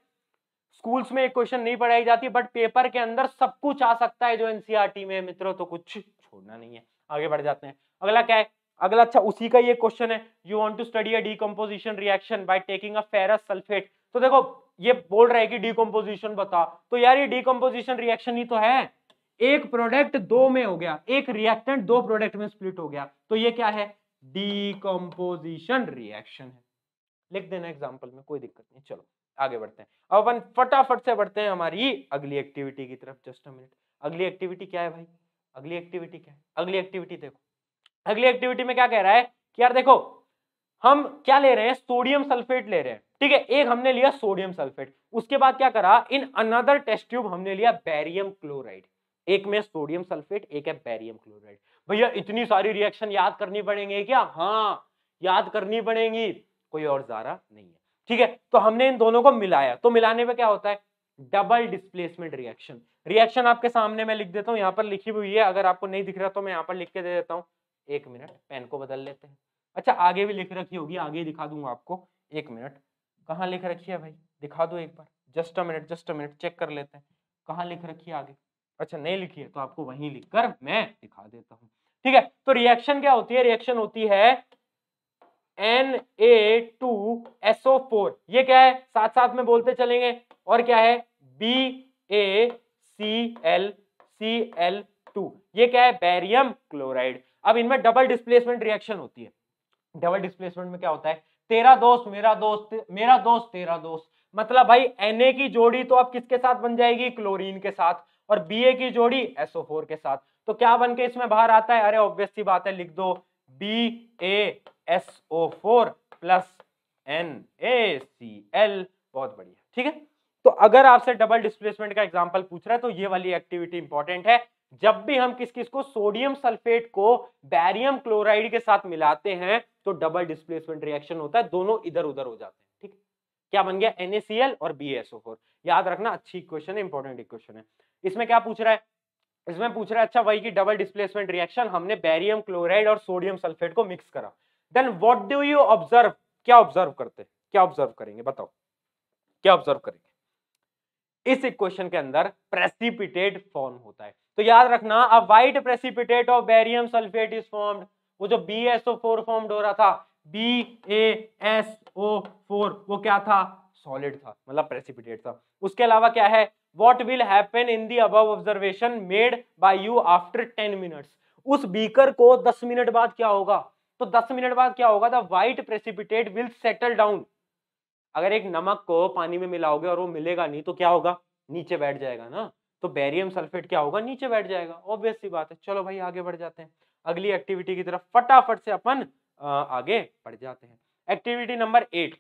A: स्कूल्स में एक क्वेश्चन नहीं पढ़ाई जाती, बट पेपर के अंदर सब कुछ आ सकता है जो एनसीईआरटी में है मित्रों, तो कुछ छोड़ना नहीं है। आगे बढ़ जाते हैं, अगला क्या है, अगला अच्छा उसी का ये क्वेश्चन है, you want to study a decomposition reaction by taking a ferrous sulphate, तो देखो ये बोल रहा है कि डीकंपोजिशन बता, तो यार ये डीकंपोजिशन रिएक्शन ही तो है, एक प्रोडक्ट दो में हो गया, एक रिएक्टेंट दो प्रोडक्ट में स्प्लिट हो गया, तो ये क्या है, डीकंपोजिशन रिएक्शन है, लिख देना एग्जांपल में, कोई दिक्कत नहीं। चलो आगे बढ़ते हैं, अब अपन फटाफट से बढ़ते हैं हमारी अगली एक्टिविटी की तरफ, जस्ट अ मिनट, अगली एक्टिविटी क्या है भाई, अगली एक्टिविटी क्या है, अगली एक्टिविटी देखो, अगली एक्टिविटी में क्या कह रहा है कि यार देखो हम क्या ले रहे हैं, सोडियम सल्फेट ले रहे हैं, ठीक है, एक हमने लिया सोडियम सल्फेट, उसके बाद क्या करा, इन अनदर टेस्ट ट्यूब हमने लिया बेरियम क्लोराइड, एक में सोडियम सल्फेट एक है बेरियम क्लोराइड, भैया इतनी सारी रिएक्शन याद करनी पड़ेंगे क्या, हाँ याद करनी पड़ेंगी, कोई और ज़ारा नहीं है, ठीक है, तो हमने इन दोनों को मिलाया, तो मिलाने में क्या होता है, डबल डिस्प्लेसमेंट रिएक्शन, रिएक्शन आपके सामने मैं लिख देता हूं, यहां पर लिखी हुई है, अगर आपको नहीं दिख रहा तो मैं यहां पर लिख के दे देता हूं, एक मिनट पेन को बदल लेते हैं, अच्छा आगे भी लिख रखी होगी, आगे दिखा दूंगा आपको, एक मिनट, कहाँ लिख रखी है भाई, दिखा दो एक बार, जस्ट अ मिनट चेक कर लेते हैं, कहाँ लिख रखी है आगे, अच्छा नहीं लिखी है तो आपको वहीं लिखकर मैं दिखा देता हूं, ठीक है, तो रिएक्शन क्या होती है, रिएक्शन होती है Na2SO4, ये क्या है, साथ साथ में बोलते चलेंगे, और क्या है, BaClCl2, ये क्या है, बेरियम क्लोराइड। अब इनमें डबल डिस्प्लेसमेंट रिएक्शन होती है, डबल डिस्प्लेसमेंट में क्या होता है, तेरा दोस्त मेरा दोस्त, मेरा दोस्त तेरा दोस्त, मतलब भाई Na की जोड़ी तो अब किसके साथ बन जाएगी, क्लोरीन के साथ, और Ba की जोड़ी SO4 के साथ, तो क्या बन के इसमें बाहर आता है, अरे ऑब्वियस सी बात है, लिख दो BaSO4 प्लस NaCl, बहुत बढ़िया, ठीक है, तो अगर आपसे डबल डिस्प्लेसमेंट का एग्जांपल पूछ रहा है तो ये वाली एक्टिविटी इंपॉर्टेंट है, जब भी हम किस को सोडियम सल्फेट को बैरियम क्लोराइड के साथ मिलाते हैं तो डबल डिस्प्लेसमेंट रिएक्शन होता है, दोनों इधर उधर हो जाते हैं, ठीक, क्या बन गया, NaCl और BaSO4, याद रखना, अच्छी इक्वेशन है, इंपॉर्टेंट इक्वेशन है। इसमें क्या पूछ रहा है, इसमें पूछ रहा है अच्छा वही की डबल डिस्प्लेसमेंट रिएक्शन, हमने बैरियम क्लोराइड और सोडियम सल्फेट को मिक्स करा, then what do you observe, क्या ऑब्जर्व करते, क्या ऑब्जर्व करेंगे, बताओ क्या ऑब्जर्व करेंगे, इस इक्वेशन के अंदर प्रेसिपिटेट फॉर्म होता है, तो याद रखना, a white precipitate of barium sulphate is formed, वो जो BaSO4 फॉर्म्ड हो रहा था, BaSO4 वो क्या था, सॉलिड था, मतलब प्रेसिपिटेट था, उसके अलावा क्या है, what will happen in the above observation made by you after 10 minutes, उस बीकर को 10 मिनट बाद क्या होगा, तो 10 मिनट बाद क्या होगा, the white precipitate will settle down, अगर एक नमक को पानी में मिलाओगे और वो मिलेगा नहीं तो क्या होगा, नीचे बैठ जाएगा ना, तो बेरियम सल्फेट क्या होगा, नीचे बैठ जाएगा, ऑब्वियस सी बात है। चलो भाई आगे बढ़ जाते हैं, अगली एक्टिविटी की तरफ फटाफट से अपन आगे बढ़ जाते हैं, एक्टिविटी नंबर 8,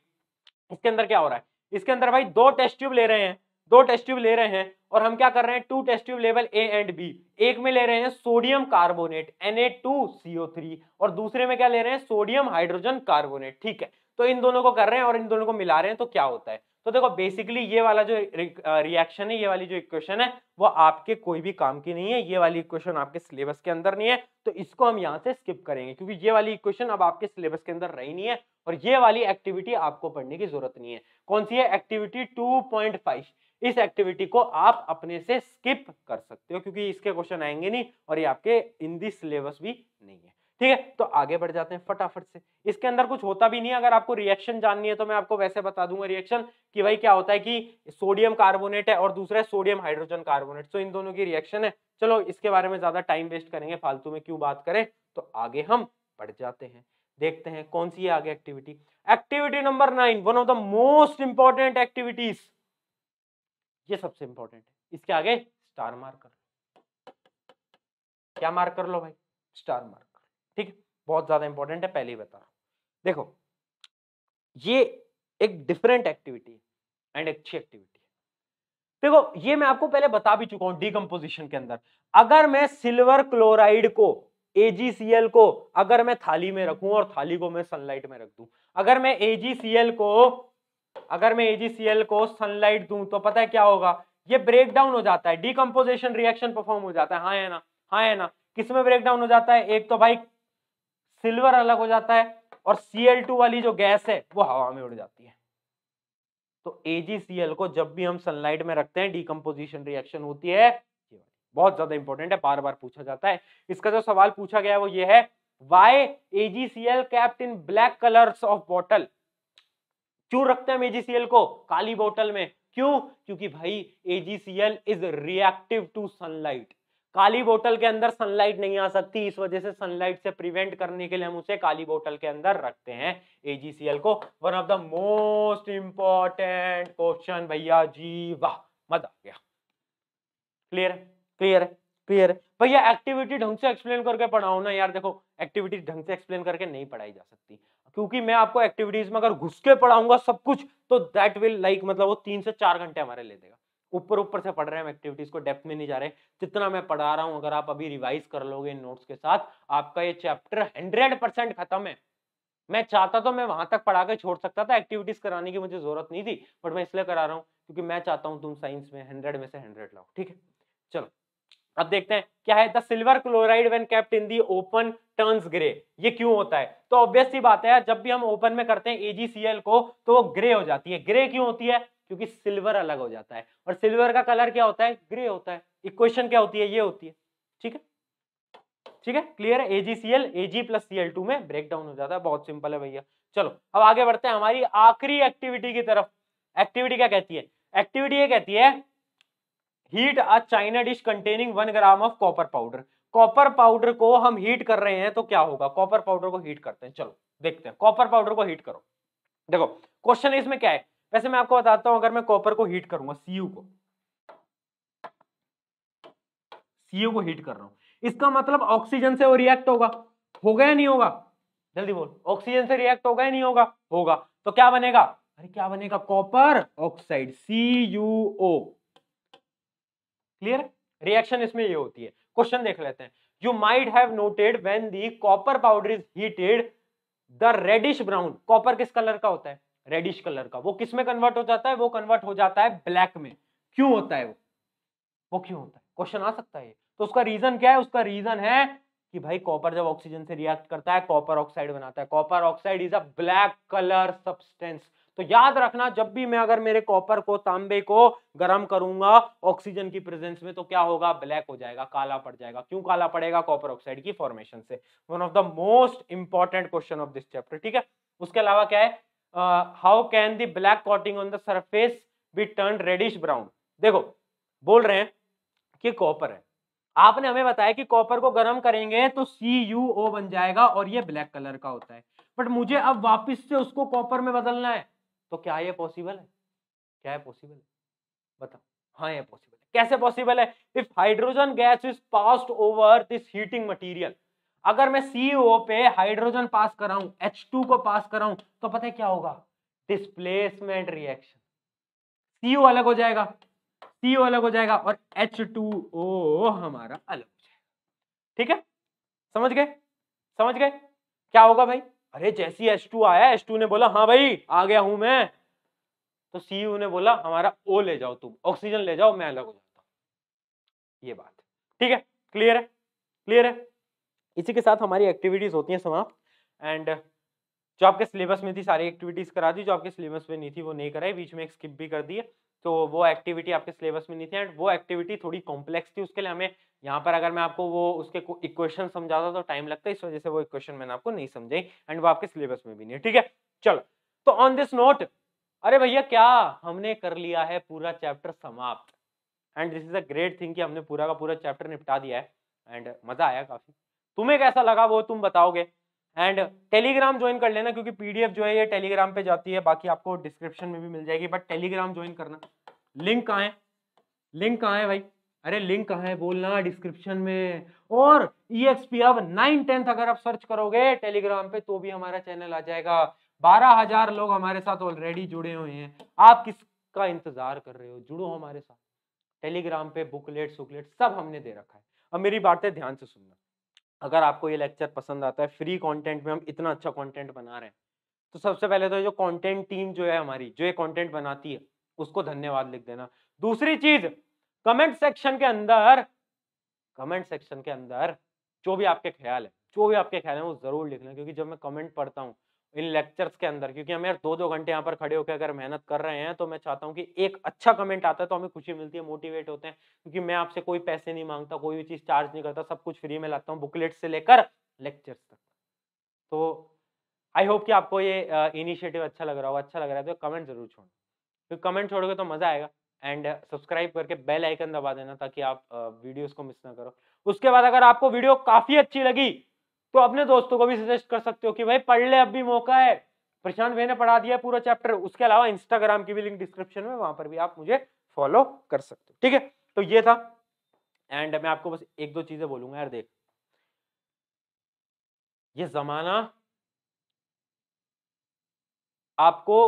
A: इसके अंदर क्या हो रहा है, इसके अंदर भाई दो टेस्ट ट्यूब ले रहे हैं, दो टेस्ट ट्यूब ले रहे हैं, और हम क्या कर रहे हैं, two test tube level A and B, एक में ले रहे हैं सोडियम कार्बोनेट Na2CO3 और दूसरे में क्या ले रहे हैं, सोडियम हाइड्रोजन कार्बोनेट, ठीक है, तो इन दोनों को कर रहे हैं और इन दोनों को मिला रहे हैं, तो क्या होता है, तो देखो बेसिकली ये वाला जो रिएक्शन है, ये वाली जो इक्वेशन है वो आपके कोई भी काम की नहीं है, ये वाली इक्वेशन आपके सिलेबस के अंदर नहीं है, तो इसको हम यहाँ से स्किप करेंगे, क्योंकि ये वाली इक्वेशन अब आपके सिलेबस के अंदर रही नहीं है, और ये वाली एक्टिविटी आपको पढ़ने की जरूरत नहीं है। कौन सी है, एक्टिविटी 2.5, इस एक्टिविटी को आप अपने से स्किप कर सकते हो क्योंकि इसके क्वेश्चन आएंगे नहीं और ये आपके इन दी सिलेबस भी नहीं है। ठीक है, तो आगे बढ़ जाते हैं फटाफट से। इसके अंदर कुछ होता भी नहीं है, अगर आपको रिएक्शन जाननी है तो मैं आपको वैसे बता दूंगा रिएक्शन कि भाई क्या होता है कि सोडियम कार्बोनेट है और दूसरा है सोडियम हाइड्रोजन कार्बोनेट, तो इन दोनों की रिएक्शन है। चलो इसके बारे में ज्यादा टाइम वेस्ट करेंगे, फालतू में क्यों बात करें, तो आगे हम बढ़ जाते हैं, देखते हैं कौन सी है आगे activity. Activity number 9, one of the most important activities, ये सबसे इंपॉर्टेंट है, इसके आगे स्टार मार्क कर लो। क्या मार्क कर लो भाई, स्टार मार्क। ठीक है, बहुत ज्यादा इंपॉर्टेंट है, पहले ही बता रहा हूं। देखो ये एक डिफरेंट एक्टिविटी एंड अच्छी एक्टिविटी है। देखो ये मैं आपको पहले बता भी चुका हूं डीकंपोजिशन के अंदर, अगर मैं सिल्वर क्लोराइड को AgCl को अगर मैं थाली में रखूं और थाली को मैं सनलाइट में रख दूं, अगर मैं AgCl को सनलाइट दूं तो पता है क्या होगा, ये ब्रेक डाउन हो जाता है, डीकंपोजिशन रिएक्शन परफॉर्म हो जाता है। हाँ है ना, हाँ है ना। किसमें ब्रेक डाउन हो जाता है, एक तो भाई सिल्वर अलग हो जाता है और Cl2 वाली जो गैस है वो हवा में उड़ जाती है। तो AgCl को जब भी हम सनलाइट में रखते हैं डीकंपोजिशन रिएक्शन होती है, बहुत ज्यादा इंपॉर्टेंट है, बार बार पूछा जाता है। इसका जो सवाल पूछा गया है वो ये है, why AgCl kept in black colours of bottle, क्यों रखते हैं हम AgCl को काली बोतल में, क्यों, क्योंकि भाई AgCl is reactive to sunlight, काली बोतल के अंदर सनलाइट नहीं आ सकती, इस वजह से सनलाइट से प्रिवेंट करने के लिए हम उसे काली बोतल के अंदर रखते हैं AgCl को। One of the most important question भैया जी, वाह मजा आ गया। क्लियर है, क्लियर है, क्लियर है भैया। एक्टिविटी ढंग से एक्सप्लेन करके पढ़ाओ ना यार, देखो एक्टिविटी ढंग से एक्सप्लेन करके नहीं पढ़ाई जा सकती, क्योंकि मैं आपको एक्टिविटीज में अगर घुस के पढ़ाऊंगा सब कुछ तो दैट विल लाइक मतलब वो 3 से 4 घंटे हमारे ले देगा। ऊपर ऊपर से पढ़ रहे हैं हम एक्टिविटीज को, डेप्थ में नहीं जा रहे। जितना मैं पढ़ा रहा हूं अगर आप अभी रिवाइज कर लोगे इन नोट्स के साथ, आपका ये चैप्टर 100% खत्म है। मैं चाहता तो मैं वहां तक पढ़ा के छोड़ सकता था, एक्टिविटीज कराने की मुझे जरूरत नहीं थी, बट मैं इसलिए करा रहा हूँ क्योंकि मैं चाहता हूँ तुम साइंस में 100 में से 100 लाओ। ठीक है, चलो अब देखते हैं क्या है। The silver chloride when kept in the open turns grey, ये क्यों होता है, तो ऑब्वियस सी बात है यार, जब भी हम ओपन में करते हैं AgCl को तो वो ग्रे हो जाती है। ग्रे क्यों होती है, क्योंकि सिल्वर अलग हो जाता है और सिल्वर का कलर क्या होता है, ग्रे होता है। इक्वेशन क्या होती है, ये होती है। ठीक है, ठीक है, क्लियर है। AgCl Ag प्लस Cl2 में ब्रेक डाउन हो जाता है, बहुत सिंपल है भैया। चलो अब आगे बढ़ते हैं हमारी आखिरी एक्टिविटी की तरफ। एक्टिविटी क्या कहती है, एक्टिविटी ये कहती है heat a China dish containing 1 gram of copper powder. Copper powder को हम हीट कर रहे हैं तो क्या होगा, कॉपर पाउडर को हीट करते हैं, चलो देखते हैं। कॉपर पाउडर को हीट करो, देखो क्वेश्चन इसमें क्या है, वैसे मैं आपको बताता हूं, अगर मैं कॉपर को हीट करूंगा, Cu को हीट कर रहा हूं, इसका मतलब ऑक्सीजन से वो रिएक्ट होगा या नहीं होगा, जल्दी बोल, ऑक्सीजन से रिएक्ट होगा या नहीं होगा, होगा। तो क्या बनेगा, अरे क्या बनेगा, copper oxide CuO। Clear, reaction इसमें ये होती है। क्वेश्चन देख लेते हैं। You might have noted when the copper powder is heated the reddish brown, copper किस कलर का होता है, रेडिश कलर का, वो किस में कन्वर्ट हो जाता है, वो कन्वर्ट हो जाता है ब्लैक में। क्यों होता है वो क्यों होता है, क्वेश्चन आ सकता है। तो उसका रीजन क्या है, उसका रीजन है कि भाई कॉपर जब ऑक्सीजन से रिएक्ट करता है कॉपर ऑक्साइड बनाता है। Copper oxide is a black colour substance. तो याद रखना, जब भी मैं अगर मेरे कॉपर को, तांबे को गर्म करूंगा ऑक्सीजन की प्रेजेंस में तो क्या होगा, ब्लैक हो जाएगा, काला पड़ जाएगा। क्यों काला पड़ेगा, कॉपर ऑक्साइड की फॉर्मेशन से। One of the most important question of this chapter. ठीक है, उसके अलावा क्या है, how can the black coating on the surface be turn reddish brown. देखो बोल रहे हैं कि कॉपर है, आपने हमें बताया कि कॉपर को गर्म करेंगे तो CuO बन जाएगा और ये ब्लैक कलर का होता है, बट मुझे अब वापस से उसको कॉपर में बदलना है, तो क्या ये पॉसिबल है, क्या है पॉसिबल है, बताओ। हाँ ये पॉसिबल है। कैसे पॉसिबल है, if hydrogen gas is passed over this heating material, अगर मैं CuO पे हाइड्रोजन पास कराऊं, H2 को पास कराऊं, तो पता है क्या होगा, डिस्प्लेसमेंट रिएक्शन, Cu अलग हो जाएगा, CO अलग हो जाएगा और H2O हमारा अलग हो जाएगा। ठीक है, समझ गए, समझ गए क्या होगा भाई, अरे जैसी H2 आया, H2 ने बोला हाँ भाई आ गया हूं मैं, तो Cu ने बोला हमारा O ले जाओ, तुम ऑक्सीजन ले जाओ, मैं अलग हो जाता हूं। ये बात ठीक है, क्लियर है, क्लियर है। इसी के साथ हमारी एक्टिविटीज होती हैं समाप्त। एंड जो आपके सिलेबस में थी सारी एक्टिविटीज करा दी, जो आपके सिलेबस में नहीं थी वो नहीं कराई, बीच में एक स्किप भी कर दी है, तो वो एक्टिविटी आपके सिलेबस में नहीं थी एंड वो एक्टिविटी थोड़ी कॉम्प्लेक्स थी, उसके लिए हमें यहाँ पर अगर मैं आपको वो उसके इक्वेशन समझाता तो टाइम लगता है, इस वजह से वो इक्वेशन मैंने आपको नहीं समझाई एंड वो आपके सिलेबस में भी नहीं है, ठीक है। चलो, तो ऑन दिस नोट, अरे भैया क्या हमने कर लिया है पूरा चैप्टर समाप्त and this is a great thing कि हमने पूरा का पूरा चैप्टर निपटा दिया है एंड मजा आया काफी। तुम्हें कैसा लगा वो तुम बताओगे एंड टेलीग्राम ज्वाइन कर लेना, क्योंकि पीडीएफ जो है ये टेलीग्राम पे जाती है, बाकी आपको डिस्क्रिप्शन में भी मिल जाएगी, बट टेलीग्राम ज्वाइन करना। लिंक कहाँ है, लिंक कहाँ है भाई, अरे लिंक कहाँ है बोलना, डिस्क्रिप्शन में। और EXP अब 9-10 अगर आप सर्च करोगे टेलीग्राम पे तो भी हमारा चैनल आ जाएगा। 12,000 लोग हमारे साथ ऑलरेडी जुड़े हुए हैं, आप किसका इंतजार कर रहे हो, जुड़ो हमारे साथ। टेलीग्राम पे बुकलेट सुकलेट सब हमने दे रखा है। अब मेरी बातें ध्यान से सुनना, अगर आपको ये लेक्चर पसंद आता है, फ्री कंटेंट में हम इतना अच्छा कंटेंट बना रहे हैं, तो सबसे पहले तो जो कंटेंट टीम जो है हमारी, जो ये कंटेंट बनाती है, उसको धन्यवाद लिख देना। दूसरी चीज, कमेंट सेक्शन के अंदर, कमेंट सेक्शन के अंदर जो भी आपके ख्याल है, जो भी आपके ख्याल है वो जरूर लिखना, क्योंकि जब मैं कमेंट पढ़ता हूँ इन लेक्चर्स के अंदर, क्योंकि हम यार 2-2 घंटे यहाँ पर खड़े होकर अगर मेहनत कर रहे हैं, तो मैं चाहता हूँ कि एक अच्छा कमेंट आता है तो हमें खुशी मिलती है, मोटिवेट होते हैं, क्योंकि मैं आपसे कोई पैसे नहीं मांगता, कोई भी चीज चार्ज नहीं करता, सब कुछ फ्री में लाता हूँ, बुकलेट से लेकर लेक्चर्स तक। तो आई होप कि आपको ये इनिशिएटिव अच्छा लग रहा होगा, अच्छा लग रहा है तो कमेंट जरूर छोड़ो, क्योंकि कमेंट छोड़ोगे तो मजा आएगा एंड सब्सक्राइब करके बेल आइकन दबा देना ताकि आप वीडियोस को मिस ना करो। उसके बाद अगर आपको वीडियो काफी अच्छी लगी तो अपने दोस्तों को भी सजेस्ट कर सकते हो कि भाई पढ़ ले, अब भी मौका है, प्रशांत भाई ने पढ़ा दिया पूरा चैप्टर। उसके अलावा इंस्टाग्राम की भी लिंक डिस्क्रिप्शन में, वहां पर भी आप मुझे फॉलो कर सकते हो, ठीक है। तो ये था एंड मैं आपको बस 1-2 चीजें बोलूंगा यार, देख ये जमाना आपको,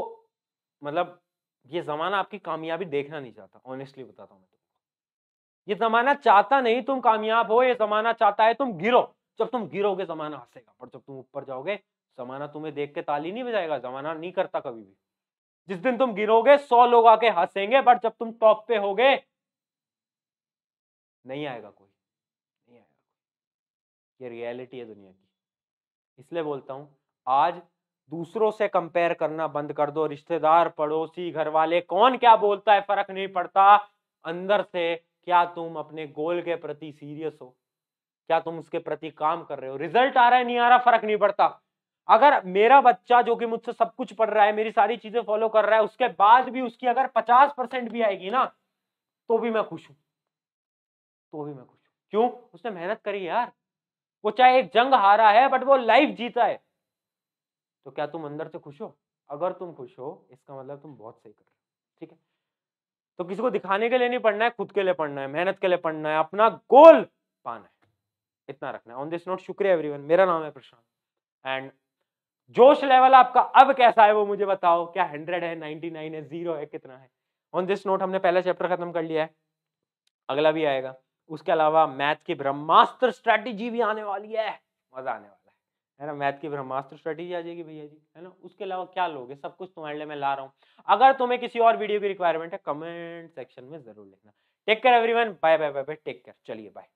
A: मतलब ये जमाना आपकी कामयाबी देखना नहीं चाहता, ऑनेस्टली बताता हूं मैं तुमको। ये जमाना चाहता नहीं तुम कामयाब हो, ये जमाना चाहता है तुम गिरो। जब तुम गिरोगे जमाना हंसेगा, पर जब तुम ऊपर जाओगे जमाना तुम्हें देख के ताली नहीं बजाएगा, जमाना नहीं करता कभी भी। जिस दिन तुम गिरोगे 100 लोग आके हंसेंगे, बट जब तुम टॉप पे होगे नहीं आएगा कोई, नहीं आएगा कोई। ये रियलिटी है दुनिया की। इसलिए बोलता हूं आज दूसरों से कंपेयर करना बंद कर दो, रिश्तेदार पड़ोसी घर वाले कौन क्या बोलता है फर्क नहीं पड़ता, अंदर से क्या तुम अपने गोल के प्रति सीरियस हो, क्या तुम उसके प्रति काम कर रहे हो। रिजल्ट आ रहा है नहीं आ रहा फर्क नहीं पड़ता, अगर मेरा बच्चा जो कि मुझसे सब कुछ पढ़ रहा है, मेरी सारी चीजें फॉलो कर रहा है, उसके बाद भी उसकी अगर 50% भी आएगी ना तो भी मैं खुश हूं, तो भी मैं खुश हूं। क्यों, उसने मेहनत करी यार, वो चाहे एक जंग हारा है बट वो लाइफ जीता है। तो क्या तुम अंदर से खुश हो? अगर तुम खुश हो इसका मतलब तुम बहुत सही कर रहे हो, ठीक है। तो किसी को दिखाने के लिए नहीं पढ़ना है, खुद के लिए पढ़ना है, मेहनत के लिए पढ़ना है, अपना गोल पाना है, इतना रखना है। ऑन दिस नोट शुक्रिया एवरीवन, मेरा नाम है प्रशांत एंड जोश लेवल आपका अब कैसा है वो मुझे बताओ, क्या 100 है, 99 है, 0 है, कितना है। ऑन दिस नोट हमने पहला चैप्टर खत्म कर लिया है, अगला भी आएगा। उसके अलावा मैथ की ब्रह्मास्त्र स्ट्रेटेजी भी आने वाली है, मजा आने वाला है ना। मैथ की ब्रह्मास्त्र स्ट्रेटेजी आ जाएगी भैया जी, है ना। उसके अलावा क्या लोगे, सब कुछ तुम्हारे लिए मैं ला रहा हूँ। अगर तुम्हें किसी और वीडियो की रिक्वायरमेंट है कमेंट सेक्शन में जरूर लिखना। Take care everyone, bye bye bye bye, take care, चलिए बाय।